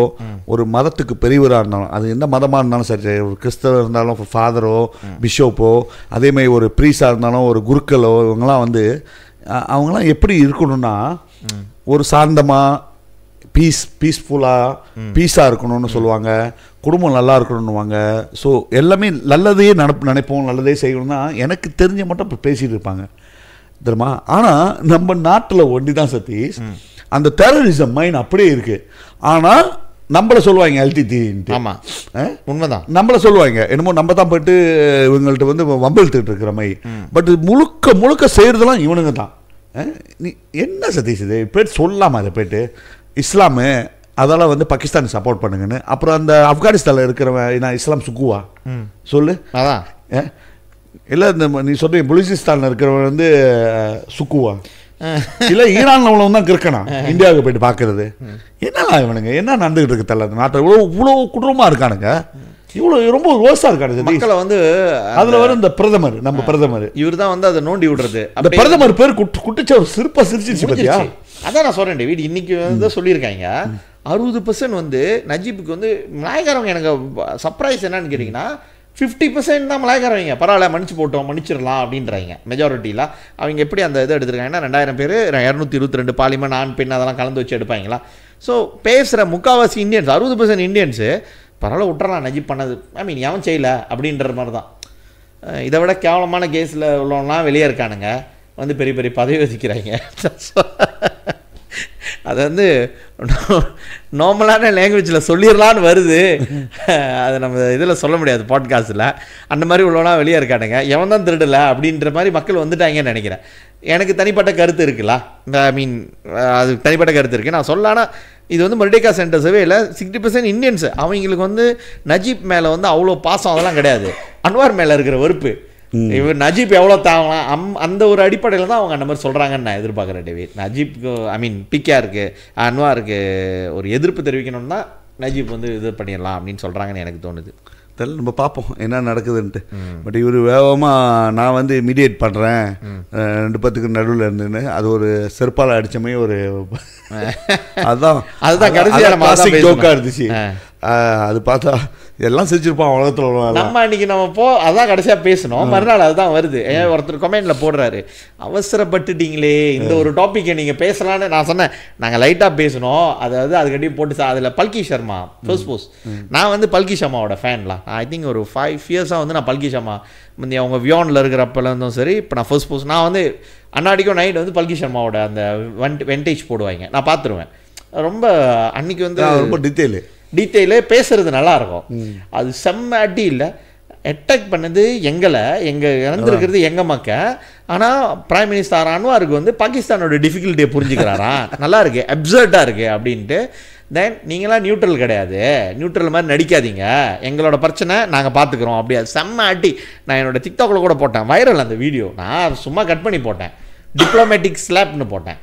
ஒரு மதத்துக்கு பெரியவராக இருந்தாலும், அது எந்த மதமாக இருந்தாலும் சரி, ஒரு கிறிஸ்தவர் இருந்தாலும் ஃபாதரோ பிஷப்போ, அதேமாதிரி ஒரு ப்ரீஸாக இருந்தாலும் ஒரு குருக்களோ, இவங்கெல்லாம் வந்து அவங்களாம் எப்படி இருக்கணும்னா ஒரு சாந்தமாக பீஸாக இருக்கணும்னு சொல்லுவாங்க, குடும்பம் நல்லா இருக்கணும்னுவாங்க. ஸோ எல்லாமே நல்லதையே நினைப்போம், நல்லதே செய்யணும்னா எனக்கு தெரிஞ்ச மட்டும் இப்போ பேசிகிட்டு இருப்பாங்க தெரியுமா. ஆனால் நம்ம நாட்டில் ஒண்டி தான் சதீஷ், அந்த டெரரிசம் மைண்ட் அப்படியே இருக்கு. ஆனால் நம்மளை சொல்லுவாங்க எல்டிடின்ட்டு. ஆமாம் உண்மைதான், நம்மளை சொல்லுவாங்க என்னமோ நம்ம தான் போயிட்டு இவங்கள்ட்ட வந்து வம்பிழுத்துட்டு இருக்கிற மாதிரி. பட் முழுக்க செய்கிறதெல்லாம் இவனுங்க தான். நீ என்ன சதீஷ் இது போயிட்டு சொல்லலாமா, அதை போயிட்டு இஸ்லாமு அதெல்லாம் வந்து பாகிஸ்தான் சப்போர்ட் பண்ணுங்கன்னு, அப்புறம் அந்த ஆப்கானிஸ்தானில் இருக்கிறவன் நான் இஸ்லாம் சுக்குவா சொல்லு. அதான் இல்லை இந்த நீ சொல்ற பலுசிஸ்தானில் இருக்கிறவன் வந்து சுக்குவா, இல்லை ஈரான் அவ்வளோ தான் கிறுக்கனா இந்தியாவுக்கு போயிட்டு பார்க்கறது. என்னலாம் இவனுங்க என்ன நடந்துகிட்டு இருக்கு தெரியல, அந்த நாட்டில் இவ்வளோ குடும்பமாக இருக்கானுங்க, இவ்வளோ ரொம்ப ரோஸாக இருக்கானுங்க மக்களை வந்து. அதில் வரும் இந்த பிரதமர், நம்ம பிரதமர் இவர் தான் வந்து அதை நோண்டி விடுறது. அந்த பிரதமர் பேர் குட்டிச்ச ஒரு சிரிச்சிருச்சு பத்தியா. அதான் நான் சொல்கிறேன் டேவிட், இன்னைக்கு வந்து சொல்லியிருக்காங்க 60% வந்து நஜீப்புக்கு வந்து மலாய்க்காரவங்க. எனக்கு சர்ப்ரைஸ் என்னன்னு கேட்டிங்கன்னா 50% தான் மலாய்க்காரவங்க பரவாயில்ல மன்னிச்சிடலாம் அப்படின்றாங்க. மெஜாரிட்டியில் அவங்க எப்படி அந்த இதை எடுத்துருக்காங்கன்னா 2000 பேர் 222 பார்லிமெண்ட் ஆண் பெண் அதெல்லாம் கலந்து வச்சு எடுப்பாங்களா. ஸோ பேசுகிற முக்கால்வாசி இந்தியன்ஸ் 60% இந்தியன்ஸு பரவாயில்ல விட்டுறலாம் நஜீப் பண்ணது, எவன் செய்யலை அப்படின்ற மாதிரி தான். இதை விட கேவலமான கேஸில் உள்ளவங்களாம் வெளியே இருக்கானுங்க, வந்து பெரிய பெரிய பதவி வசிக்கிறாங்க. அது வந்து நார்மலான லாங்குவேஜில் சொல்லிடலான்னு வருது, அதை நம்ம இதில் சொல்ல முடியாது பாட்காஸ்ட்டில். அந்த மாதிரி உள்ளவனா வெளியே இருக்கானுங்க, எவன் தான் திருடலை அப்படின்ற மாதிரி மக்கள் வந்துட்டாங்கன்னு நினைக்கிறேன். எனக்கு தனிப்பட்ட கருத்து இருக்குல்ல, அது தனிப்பட்ட கருத்து இருக்குது நான் சொல்லலான்னா, இது வந்து மர்டேகா சென்டர் சர்வேல 60% இந்தியன்ஸ் அவங்களுக்கு வந்து நஜீப் மேலே வந்து அவ்வளோ பாசம் அதெல்லாம் கிடையாது, அன்வார் மேலே இருக்கிற வெறுப்பு. இவர் நஜீப் எவ்வளோ தாங்கலாம் அந்த ஒரு அடிப்படையில் தான் அவங்க அந்த மாதிரி சொல்கிறாங்கன்னு நான் எதிர்பார்க்குறேன் டேவிட். நஜீப்க்கு பிகேஆருக்கு அன்வாருக்கு ஒரு எதிர்ப்பு தெரிவிக்கணும்னு தான் நஜீப் வந்து இது பண்ணிடலாம் அப்படின்னு சொல்கிறாங்கன்னு எனக்கு தோணுது. தெரியல, நம்ம பார்ப்போம் என்ன நடக்குதுன்ட்டு. பட் இவர் வேகமாக நான் வந்து மீடியேட் பண்ணுறேன் 2 பேத்துக்கு நடுவில் இருந்துன்னு அது ஒரு செருப்பால் அடித்தமே ஒரு அதுதான் கடைசியாக ஜோக்காக இருந்துச்சு. அது பார்த்தா எல்லாம் செஞ்சிருப்பான் உலகத்தில். நம்ம அன்றைக்கி அதான் கடைசியாக பேசணும், மறுநாள் அதுதான் வருது. ஒருத்தர் கமெண்டில் போடுறாரு, அவசரப்பட்டுட்டீங்களே இந்த ஒரு டாப்பிக்கை நீங்கள் பேசலான்னு. நான் சொன்னேன் நாங்கள் லைட்டாக பேசணும், அதாவது அதுக்கட்டி போட்டு அதில் பல்கி சர்மா ஃபர்ஸ்ட் நான் வந்து பல்கி சர்மாவோட ஃபேன்லாம். ஐ திங்க் ஒரு 5 இயர்ஸாக வந்து நான் பல்கி சர்மா முந்தைய அவங்க வியானில் இருக்கிறப்பல இருந்தும் சரி, இப்போ நான் ஃபர்ஸ்ட் நான் வந்து அன்னாடிக்கும் நைட் வந்து பல்கி சர்மாவோட அந்த வெண்டேஜ் போடுவாங்க, நான் பார்த்துருவேன். ரொம்ப அன்றைக்கி வந்து ரொம்ப டீட்டெயிலே பேசுறது நல்லாயிருக்கும். அது செம்ம அடி இல்லை, அட்டாக் பண்ணது எங்கள் இறந்துருக்கிறது எங்கள் மக்கள். ஆனால் பிரைம் மினிஸ்டர் அன்வாருக்கு வந்து பாகிஸ்தானோட டிஃபிகல்ட்டியை புரிஞ்சுக்கிறாரா, நல்லா இருக்கு அப்சர்ட்டாக இருக்குது அப்படின்ட்டு. தென் நீங்களாம் நியூட்ரல் கிடையாது, நியூட்ரல் மாதிரி நடிக்காதீங்க, எங்களோட பிரச்சனை நாங்கள் பார்த்துக்குறோம் அப்படியா. செம்ம அடி. நான் என்னோட டிக்டாக்ல கூட போட்டேன், வைரல் அந்த வீடியோ. நான் சும்மா கட் பண்ணி போட்டேன், டிப்ளமேட்டிக் ஸ்லாப்னு போட்டேன்,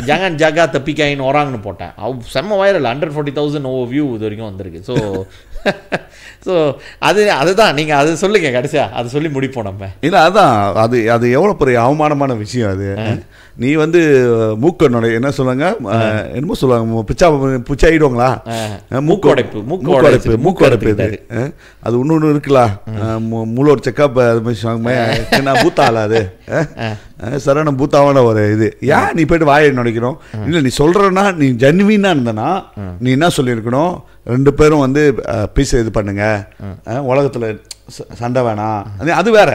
ஜாங்கன் ஜாகா தப்பிக்காயின்னு ஒராங்கன்னு போட்டேன். செம்ம வைரல், 140,000 வியூ இது வரைக்கும் வந்திருக்கு. ஸோ அதுதான் நீங்கள் அது சொல்லுங்கள் கடைசியாக அதை சொல்லி முடிப்போம் நம்ம. இல்லை அதான் அது எவ்வளோ பெரிய அவமானமான விஷயம் அது. நீ வந்து மூக்கனோட என்ன சொல்லுவாங்க, என்னமோ சொல்லுவாங்க, பிச்சாயிடுவாங்களா, மூக்கடைப்பு இது. அது இன்னொன்று இருக்குல்ல, மூளோட செக்கப் அது மாதிரி சொல்லுவாங்க, பூத்தால அது சரணம் பூத்தாவான ஒரு இது. ஏன் நீ போய்ட்டு வாயை நுழைக்கணும்? இல்லை நீ சொல்கிறன்னா நீ ஜென்வினாக இருந்தனா நீ என்ன சொல்லியிருக்கணும், 2 பேரும் வந்து பீஸ் இது பண்ணுங்க, உலகத்தில் சண்டை வேணாம். அது வேற.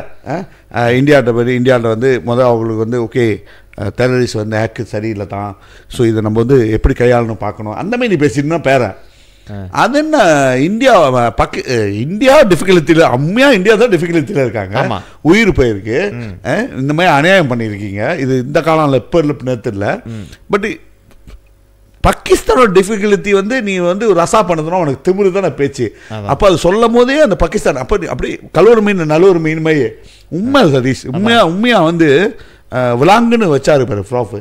இந்தியாட்ட வந்து அவங்களுக்கு வந்து ஓகே டெரரிஸ்ட் வந்து ஹேக்கு சரியில்லை தான், ஸோ இதை நம்ம வந்து எப்படி கையாளணும் பார்க்கணும், அந்த மாதிரி நீ பேசிட்டுனா பேரன். அது என்ன இந்தியா டிஃபிகல்ட்டியில் அம்மையாக இந்தியா தான் டிஃபிகல்ட்டியில் இருக்காங்க, உயிர் போயிருக்கு, இந்த மாதிரி அநியாயம் பண்ணியிருக்கீங்க. இது இந்த காலம் எப்போ இல்லை நேற்று இல்லை. பட் பாகிஸ்தானோட டிஃபிகல்ட்டி வந்து நீ வந்து ரசா பண்ணதுன்னா உனக்கு திமிரு தானே பேச்சு. அப்போ அது சொல்லும் போதே அந்த பாகிஸ்தான் அப்போ அப்படி கலூர் மீன் நல்லூர் மீன் மாதிரி உண்மை சதீஷ் உண்மையா வந்து விலாங்குன்னு வச்சாரு பாரு ஃப்ராஃப்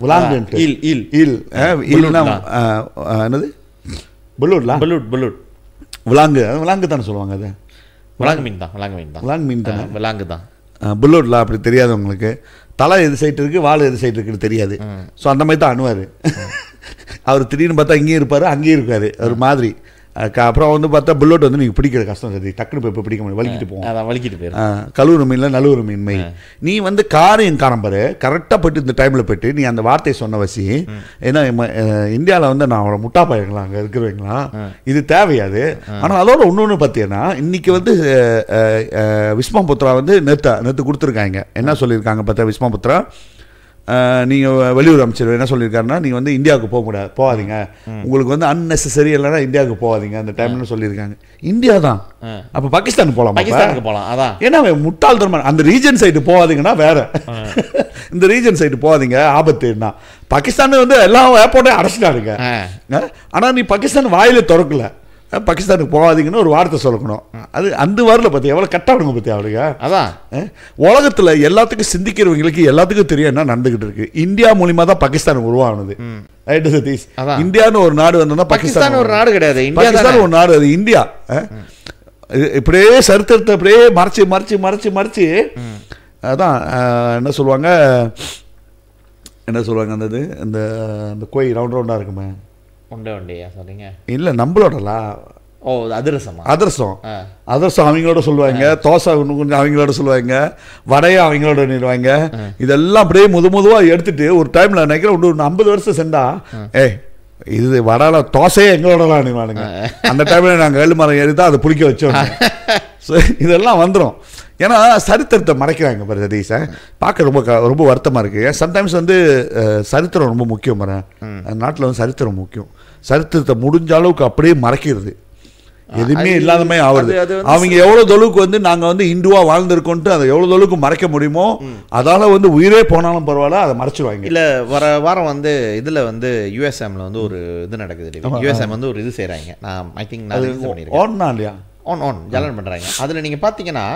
விலாங்குன்ட்டு என்னது பலூட்லாம் பலூட் விலாங்கு தானே சொல்லுவாங்க. அது விலாங்கு மீன் தான் விலாங்கு மீன் தானே விலாங்கு தான் புல்லோட்லாம். அப்படி தெரியாது உங்களுக்கு, தலை எது சைட் இருக்குது வால் எது சைட் இருக்குன்னு தெரியாது. ஸோ அந்த மாதிரி தான் அணுவார் அவர். திடீர்னு பார்த்தா இங்கேயும் இருப்பார் அங்கேயும் இருக்கார் ஒரு மாதிரி. அப்புறம் வந்து பார்த்தா புல்லோட் வந்து நீங்கள் பிடிக்கிற கஷ்டம் சரி, டக்குனு போய் பிடிக்க முடியும், வலிக்கிட்டு போவோம். அதான் வலிக்கிட்டு போயிடும். கலூர் மீனில் நல்லூர் மீன் மை நீ வந்து காரையும் காரம்பரு கரெக்டாக போய்ட்டு இந்த டைமில் போய்ட்டு நீ அந்த வார்த்தையை சொன்ன வசி. ஏன்னா இந்தியாவில் வந்து நான் அவளை முட்டா பயிர்களாம் அங்கே இருக்கிறவங்களா, இது தேவையாது. ஆனால் அதோட ஒன்று பார்த்தீங்கன்னா இன்றைக்கி வந்து விஸ்வாபுத்ரா வந்து நேற்று கொடுத்துருக்காங்க. என்ன சொல்லியிருக்காங்க பார்த்தா விஸ்வாபுத்ரா நீங்கள் வெளியூர் அமைச்சர் என்ன சொல்லியிருக்காருன்னா நீங்கள் வந்து இந்தியாவுக்கு போகாதீங்க, உங்களுக்கு வந்து அன்னெசரி இல்லைன்னா இந்தியாவுக்கு போகாதீங்க அந்த டைம்னு சொல்லியிருக்காங்க. இந்தியா தான் அப்போ பாகிஸ்தானுக்கு போகலாம். அதான் ஏன்னா முட்டாள்தனமான அந்த ரீஜன் சைடு போகாதீங்கன்னா வேற, இந்த ரீஜன் சைடு போகாதீங்க ஆபத்துன்னா. பாகிஸ்தான் வந்து எல்லா ஏர்போர்ட்டையும் அடைச்சிட்டாருங்க. ஆனால் நீ பாகிஸ்தான் வாயில திறக்கல, பாகிஸ்தானுக்கு போகாதீங்கன்னு ஒரு வார்த்தை சொல்லணும். அது அந்த வாரில் பற்றி எவ்வளோ கட்டாடுங்க பற்றி அவளுங்க. அதான் உலகத்தில் எல்லாத்துக்கும் சிந்திக்கிறவங்களுக்கு எல்லாத்துக்கும் தெரியும் என்ன நடந்துகிட்டு இருக்கு. இந்தியா மூலியமா தான் பாகிஸ்தான் உருவானது. இந்தியான்னு ஒரு நாடு வந்தா பாகிஸ்தான் ஒரு நாடு கிடையாது, பாகிஸ்தான் ஒரு நாடு. அது இந்தியா இப்படியே சரித்திரத்தை அப்படியே மறைச்சு மறைச்சு மறைச்சு மறைச்சு அதான் என்ன சொல்லுவாங்க அந்த அந்த கோயில் ரவுண்ட் ரவுண்டாக இருக்குமே இல்லை நம்மளோடலா அதிரசம் அவங்களோட சொல்லுவாங்க, தோசை கொஞ்சம் அவங்களோட சொல்லுவாங்க, வடையும் அவங்களோட நிறுவாங்க. இதெல்லாம் அப்படியே முதுவாக எடுத்துட்டு ஒரு டைம்ல நினைக்கிறேன் ஒரு 50 வருஷம் சென்றா இது வடால தோசையே எங்களோடலாம் நிறுவானுங்க. அந்த டைம்ல நாங்கள் ஏழு மரம் ஏறி தான் அதை பிடிக்க வச்சோம். ஸோ இதெல்லாம் வந்துடும். ஏன்னா சரித்திரத்தை மறைக்கிறாங்க பாரு சதீஷ், பார்க்க ரொம்ப வருத்தமாக இருக்குது. சம்டைம்ஸ் வந்து சரித்திரம் ரொம்ப முக்கியம் பாரு, நாட்டில் வந்து சரித்திரம் முக்கியம். சரித்திரத்தை முடிஞ்ச அளவுக்கு அப்படியே மறைக்கிறது, எதுவுமே இல்லாதமே ஆகுது. அவங்க எவ்வளோ தொழுவுக்கு வந்து நாங்கள் வந்து இந்துவாக வாழ்ந்துருக்கோன்ட்டு அதை எவ்வளோ தொழுவுக்கு மறைக்க முடியுமோ அதால் வந்து உயிரே போனாலும் பரவாயில்ல அதை மறைச்சிடுவாங்க. இல்லை வர வாரம் வந்து இதில் வந்து யூஎஸ்எம்ல வந்து ஒரு இது நடக்குது. யூஎஸ்எம் வந்து ஒரு இது செய்கிறாங்க. நான் ஐ திங்க் இல்லையா ஆன் ஜலன் பண்ணுறாங்க. அதில் நீங்கள் பார்த்தீங்கன்னா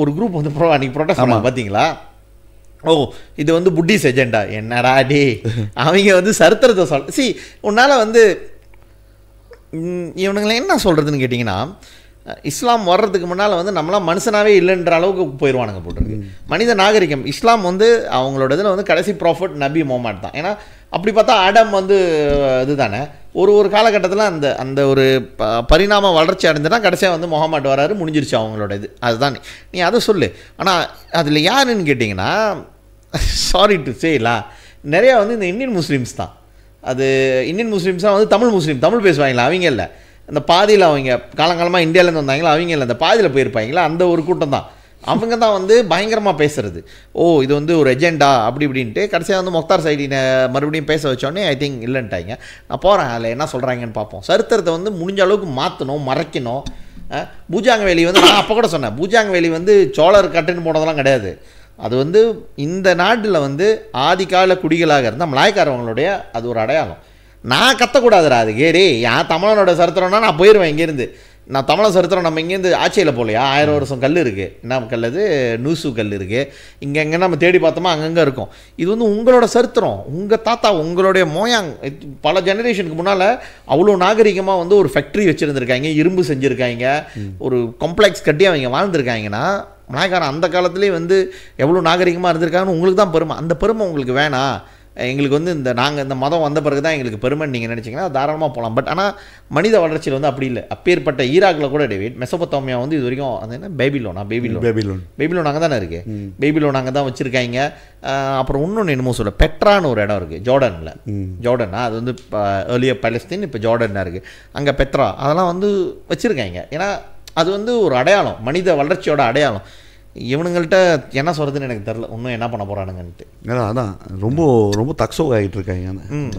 ஒரு குரூப் வந்து அன்றைக்கி ப்ரொடெஸ்ட் பண்ணாங்க பார்த்தீங்களா. ஓ இது வந்து புட்டிஸ் எஜெண்டா என்னடா டே, அவங்க வந்து சரித்திரத்தை உன்னால் வந்து இவனுங்களை என்ன சொல்கிறதுன்னு கேட்டிங்கன்னா, இஸ்லாம் வர்றதுக்கு முன்னால் வந்து நம்மளாம் மனுஷனாகவே இல்லைன்ற அளவுக்கு போயிடுவானுங்க போட்டுருக்கு. மனித நாகரிகம் இஸ்லாம் வந்து அவங்களோட இதில் வந்து கடைசி ப்ராஃபட் நபி முஹம்மது தான். ஏன்னா அப்படி பார்த்தா ஆடம் வந்து இது தானே ஒரு காலகட்டத்தில் அந்த ஒரு பரிணாம வளர்ச்சி அடைஞ்சுன்னா கடைசியாக வந்து முஹம்மது வராரு, முடிஞ்சிருச்சு அவங்களோட இது. அதுதான் நீ அதை சொல்லு. ஆனால் அதில் யாருன்னு கேட்டிங்கன்னா சாரி டு சேலா நிறையா வந்து இந்த இந்தியன் முஸ்லீம்ஸ் தான். அது இந்தியன் முஸ்லீம்ஸ்லாம் வந்து தமிழ் பேசுவாங்களா அவங்க இல்லை, அந்த பாதியில் அவங்க காலங்காலமாக இந்தியாவிலேருந்து வந்தாங்களா அவங்க இல்லை, அந்த பாதியில் போயிருப்பாங்களா அந்த ஒரு கூட்டம் தான். அவங்க தான் வந்து பயங்கரமாக பேசுகிறது. ஓ இது வந்து ஒரு எஜெண்டா அப்படி இப்படின்ட்டு கடைசியாக வந்து முக்தார் சைடினை மறுபடியும் பேச வச்சோடனே ஐ திங்க் இல்லைன்ட்டாங்க. நான் போகிறேன் அதில் என்ன சொல்கிறாங்கன்னு பார்ப்போம். சரித்திரத்தை வந்து முடிஞ்ச அளவுக்கு மாற்றணும், மறைக்கணும். பூஜாங்க வேலி வந்து நான் அப்போ கூட சொன்னேன், பூஜாங்க வேலி வந்து சோழர் கட்டுன்னு போனதெல்லாம் கிடையாது. அது வந்து இந்த நாட்டில் வந்து ஆதிகால குடிகளாக இருந்தால் மலாய்க்காரவங்களுடைய அது ஒரு அடையாளம். நான் கத்தக்கூடாதுடா அதுக்கு ரே என் தமிழனோட சரித்திரம்னா நான் போயிடுவேன் இங்கேருந்து. நான் தமிழ சரித்திரம் நம்ம இங்கேருந்து ஆட்சியில் போகலையா, 1000 வருஷம் கல் இருக்குது, என்ன கல் அது நூசு கல் இருக்குது, இங்கே எங்கே நம்ம தேடி பார்த்தோமா அங்கங்கே இருக்கும். இது வந்து உங்களோட சரித்திரம், உங்கள் தாத்தா உங்களுடைய மோயாங் பல ஜெனரேஷனுக்கு முன்னால் அவ்வளோ நாகரிகமாக வந்து ஒரு ஃபேக்ட்ரி வச்சுருந்துருக்காங்க, இரும்பு செஞ்சுருக்காங்க, ஒரு காம்ப்ளெக்ஸ் கட்டி அவங்க வாழ்ந்துருக்காங்கன்னா மலாய்க்காரன் அந்த காலத்துலேயே வந்து எவ்வளோ நாகரிகமாக இருந்திருக்காங்கன்னு உங்களுக்கு தான் பெருமை. அந்த பெருமை உங்களுக்கு வேணாம், எங்களுக்கு வந்து நாங்கள் இந்த மதம் வந்த பிறகு தான் எங்களுக்கு பெருமைன்னு நீங்கள் நினச்சிங்கன்னா தாராளமாக போகலாம். பட் ஆனால் மனித வளர்ச்சியில் வந்து அப்படி இல்லை. அப்பேற்பட்ட ஈராக்கில் கூட டேவிட் மெசொப்பொத்தாமியா வந்து இது வரைக்கும் அது என்ன பேபிலோன் அங்கே தானே இருக்குது, பேபிலோன் அங்கே தான் வச்சுருக்காங்க. அப்புறம் இன்னொன்று என்னமோ சொல்ல பெட்ரான்னு ஒரு இடம் இருக்குது ஜோர்டன்னா, அது வந்து ஏர்லியர் பாலஸ்தீன் இப்போ ஜோர்டனாக இருக்குது, அங்கே பெட்ரா அதெல்லாம் வந்து வச்சுருக்காங்க. ஏன்னா அது வந்து ஒரு அடையாளம், மனித வளர்ச்சியோட அடையாளம். இவனுங்கள்ட்ட என்ன சொல்கிறதுன்னு எனக்கு தெரில, இன்னும் என்ன பண்ண போகிறானுங்கன்ட்டு. அதான் ரொம்ப ரொம்ப தக்ஸோ ஆகிட்டு இருக்காங்க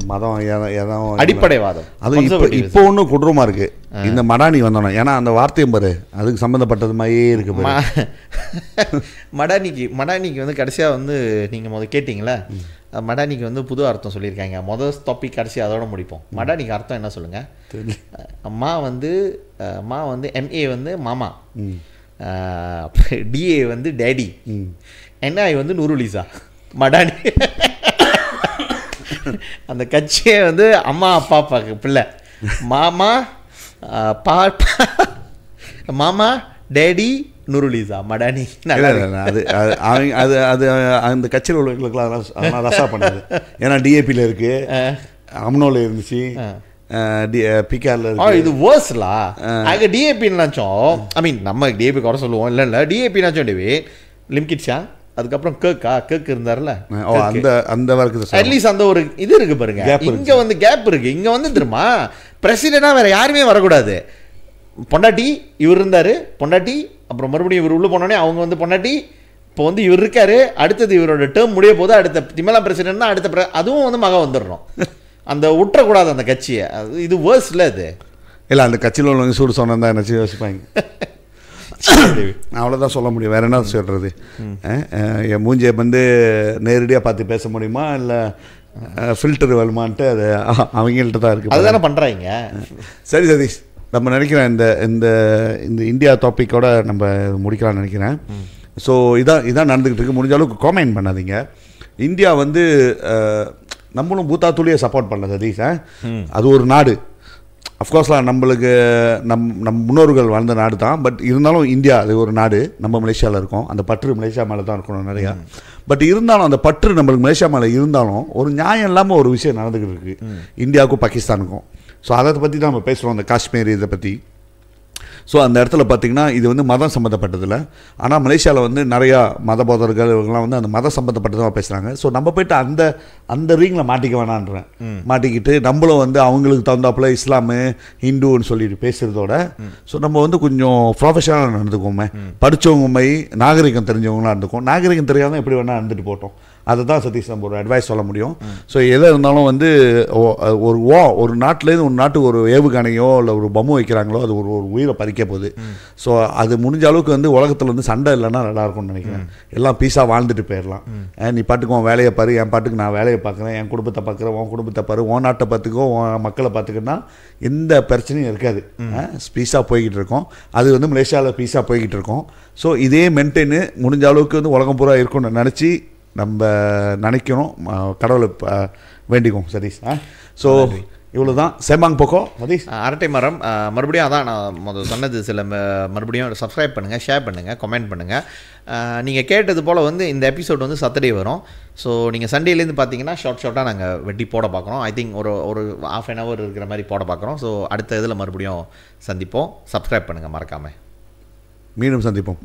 மதம் எதாவது அடிப்படைவாதம். அது இப்போ ஒன்றும் கொடூரமாக இருக்குது இந்த மடானி வந்தோன்னா. ஏன்னா அந்த வார்த்தையும் பாரு அதுக்கு சம்மந்தப்பட்டது மாதிரியே இருக்குது. மடானிக்கு வந்து கடைசியாக வந்து நீங்கள் முதல் கேட்டிங்களே, மடானிக்கு வந்து புது அர்த்தம் சொல்லியிருக்காங்க. முதல் டாபிக் கடைசி அதோட முடிப்போம். மடானிக்கு அர்த்தம் என்ன சொல்லுங்கள்? அம்மா வந்து MA வந்து மாமா, DA வந்து டேடி, NI வந்து நூருலிசா. மடானி அந்த கட்சியே வந்து அம்மா அப்பா அப்பாக்கு பிள்ளை. மாமா டேடி நூருலிசா மடானி. அது அது அது அந்த கட்சியில் உள்ளவங்களுக்குலாம் அதெல்லாம் ரசா பண்ணுது. ஏன்னா DAPல இருக்கு, அம்னோல இருந்துச்சு, இது வேர்ஸ்லா. அங்கே டிஏபின்னாச்சும் ஐ மீன் நம்ம டிஏபி குறை சொல்லுவோம், இல்லை டிஏபின்னாச்சும் டிவி லிம்கிட்ஸா. அதுக்கப்புறம் கேக் இருந்தார்ல, அந்த வரைக்கும் அட்லீஸ்ட் அந்த ஒரு இது இருக்கு பாருங்க. இங்கே வந்து கேப் இருக்கு. இங்கே வந்து தெரியுமா பிரசிடென்டாக வேற யாருமே வரக்கூடாது. பொண்டாட்டி இவர் இருந்தார், பொண்டாட்டி அப்புறம் மறுபடியும் இவர் உள்ளே போனோடனே அவங்க வந்து பொண்டாட்டி. இப்போ வந்து இவர் இருக்காரு, அடுத்தது இவரோட டேர்ம் முடிய போது அடுத்த திமலா பிரசிடென்ட்னா அடுத்த அதுவும் வந்து மகன் வந்துடணும். அந்த விட்டுறக்கூடாது அந்த கட்சியை. அது இது வேர்ஸ்ல அது இல்லை. அந்த கட்சியில் உள்ளவங்க சூடு சொன்னா நினச்சி யோசிப்பாங்க. அவ்வளோதான் சொல்ல முடியும், வேற என்ன சொல்கிறது? என் மூஞ்சியை வந்து நேரடியாக பார்த்து பேச முடியுமா, இல்லை ஃபில்டர் வருமான்ட்டு அது அவங்கள்ட்ட தான் இருக்குது. அதுதானே பண்ணுறாங்க. சரி சதீஷ், நம்ம நினைக்கிறேன் இந்த இந்த இந்த இந்தியா டாப்பிக்கோட நம்ம முடிக்கலாம்னு நினைக்கிறேன். ஸோ இதான் நடந்துக்கிட்டு இருக்கு. முடிஞ்ச அளவுக்கு காமெண்ட் பண்ணாதீங்க. இந்தியா வந்து நம்மளும் பூத்தாத்துலேயே சப்போர்ட் பண்ணல சதீஷ். அது ஒரு நாடு, அஃப்கோர்ஸ்லாம் நம்மளுக்கு நம் முன்னோர்கள் வாழ்ந்த நாடு தான். பட் இருந்தாலும் இந்தியா அது ஒரு நாடு. நம்ம மலேசியாவில் இருக்கோம், அந்த பற்று மலேசியா மேலே தான் இருக்கணும் நிறையா. பட் இருந்தாலும் அந்த பற்று நம்மளுக்கு மலேசியா மேலே இருந்தாலும் ஒரு நியாயம் இல்லாமல் ஒரு விஷயம் நடந்துக்கிட்டு இருக்குது இந்தியாவுக்கும் பாகிஸ்தானுக்கும். ஸோ அதை பற்றி தான் நம்ம பேசுகிறோம், அந்த காஷ்மீர் இதை பற்றி. ஸோ அந்த இடத்துல பார்த்திங்கன்னா இது வந்து மதம் சம்மந்தப்பட்டதில்லை. ஆனால் மலேசியாவில் வந்து நிறையா மத போதர்கள் இவங்கெல்லாம் வந்து அந்த மதம் சம்மந்தப்பட்டதாக பேசுகிறாங்க. ஸோ நம்ம போய்ட்டு அந்த ரீங்கில் மாட்டிக்க வேணான்றேன். மாட்டிக்கிட்டு நம்மளும் வந்து அவங்களுக்கு தகுந்தாப்புல இஸ்லாமு ஹிந்துன்னு சொல்லிட்டு பேசுகிறதோட ஸோ நம்ம வந்து கொஞ்சம் ப்ரொஃபஷனலாக நடந்துக்கோமே. படித்தவங்க மாதிரி நாகரிகம் தெரிஞ்சவங்களாம் இருந்துக்கும். நாகரிகம் தெரியாமல் எப்படி வேணால் இருந்துட்டு போட்டோம். அதை தான் சதீஷ் நம்ம ஒரு அட்வைஸ் சொல்ல முடியும். ஸோ எதாக இருந்தாலும் வந்து ஒரு நாட்டிலேருந்து ஒரு நாட்டுக்கு ஒரு ஏவுகணையோ இல்லை ஒரு பொம்மை வைக்கிறாங்களோ அது ஒரு உயிரை பறிக்க போகுது. ஸோ அது முடிஞ்ச அளவுக்கு வந்து உலகத்தில் வந்து சண்டை இல்லைன்னா நல்லா இருக்கும்னு நினைக்கிறேன். எல்லாம் பீஸாக வாழ்ந்துட்டு போயிடலாம். நீ பாட்டுக்கு உன் வேலையை பாரு, என் பாட்டுக்கு நான் வேலையை பார்க்குறேன், என் குடும்பத்தை பார்க்குறேன், உன் குடும்பத்தை பாரு, உன் நாட்டை பார்த்துக்கோ, உன் மக்களை பார்த்துக்கிட்டா எந்த பிரச்சனையும் இருக்காது. பீஸாக போய்கிட்டு இருக்கோம். அது வந்து மலேசியாவில் பீஸாக போய்கிட்டு இருக்கோம். ஸோ இதே மெயின்டைனு முடிஞ்ச அளவுக்கு வந்து உலகம் பூரா இருக்கும்னு நினச்சி நம்ம நினைக்கணும், கடவுளை வேண்டிக்கும் சதீஷ். ஸோ இவ்வளோ தான். சேமாங் போக்கோ சதீஷ் அரட்டை மரம். மறுபடியும் அதான் நான் முதல் சொன்னது. சில மறுபடியும் சப்ஸ்கிரைப் பண்ணுங்கள், ஷேர் பண்ணுங்கள், கமெண்ட் பண்ணுங்கள். நீங்கள் கேட்டது போல் வந்து இந்த எபிசோட் வந்து சாட்டர்டே வரும். ஸோ நீங்கள் சண்டேலேருந்து பார்த்தீங்கன்னா ஷார்ட்டாக நாங்கள் வெட்டி போட பார்க்குறோம். ஐ திங்க் ஒரு ½ an hour இருக்கிற மாதிரி போட பார்க்குறோம். ஸோ அடுத்த இதில் மறுபடியும் சந்திப்போம். சப்ஸ்கிரைப் பண்ணுங்கள் மறக்காமல். மீண்டும் சந்திப்போம்.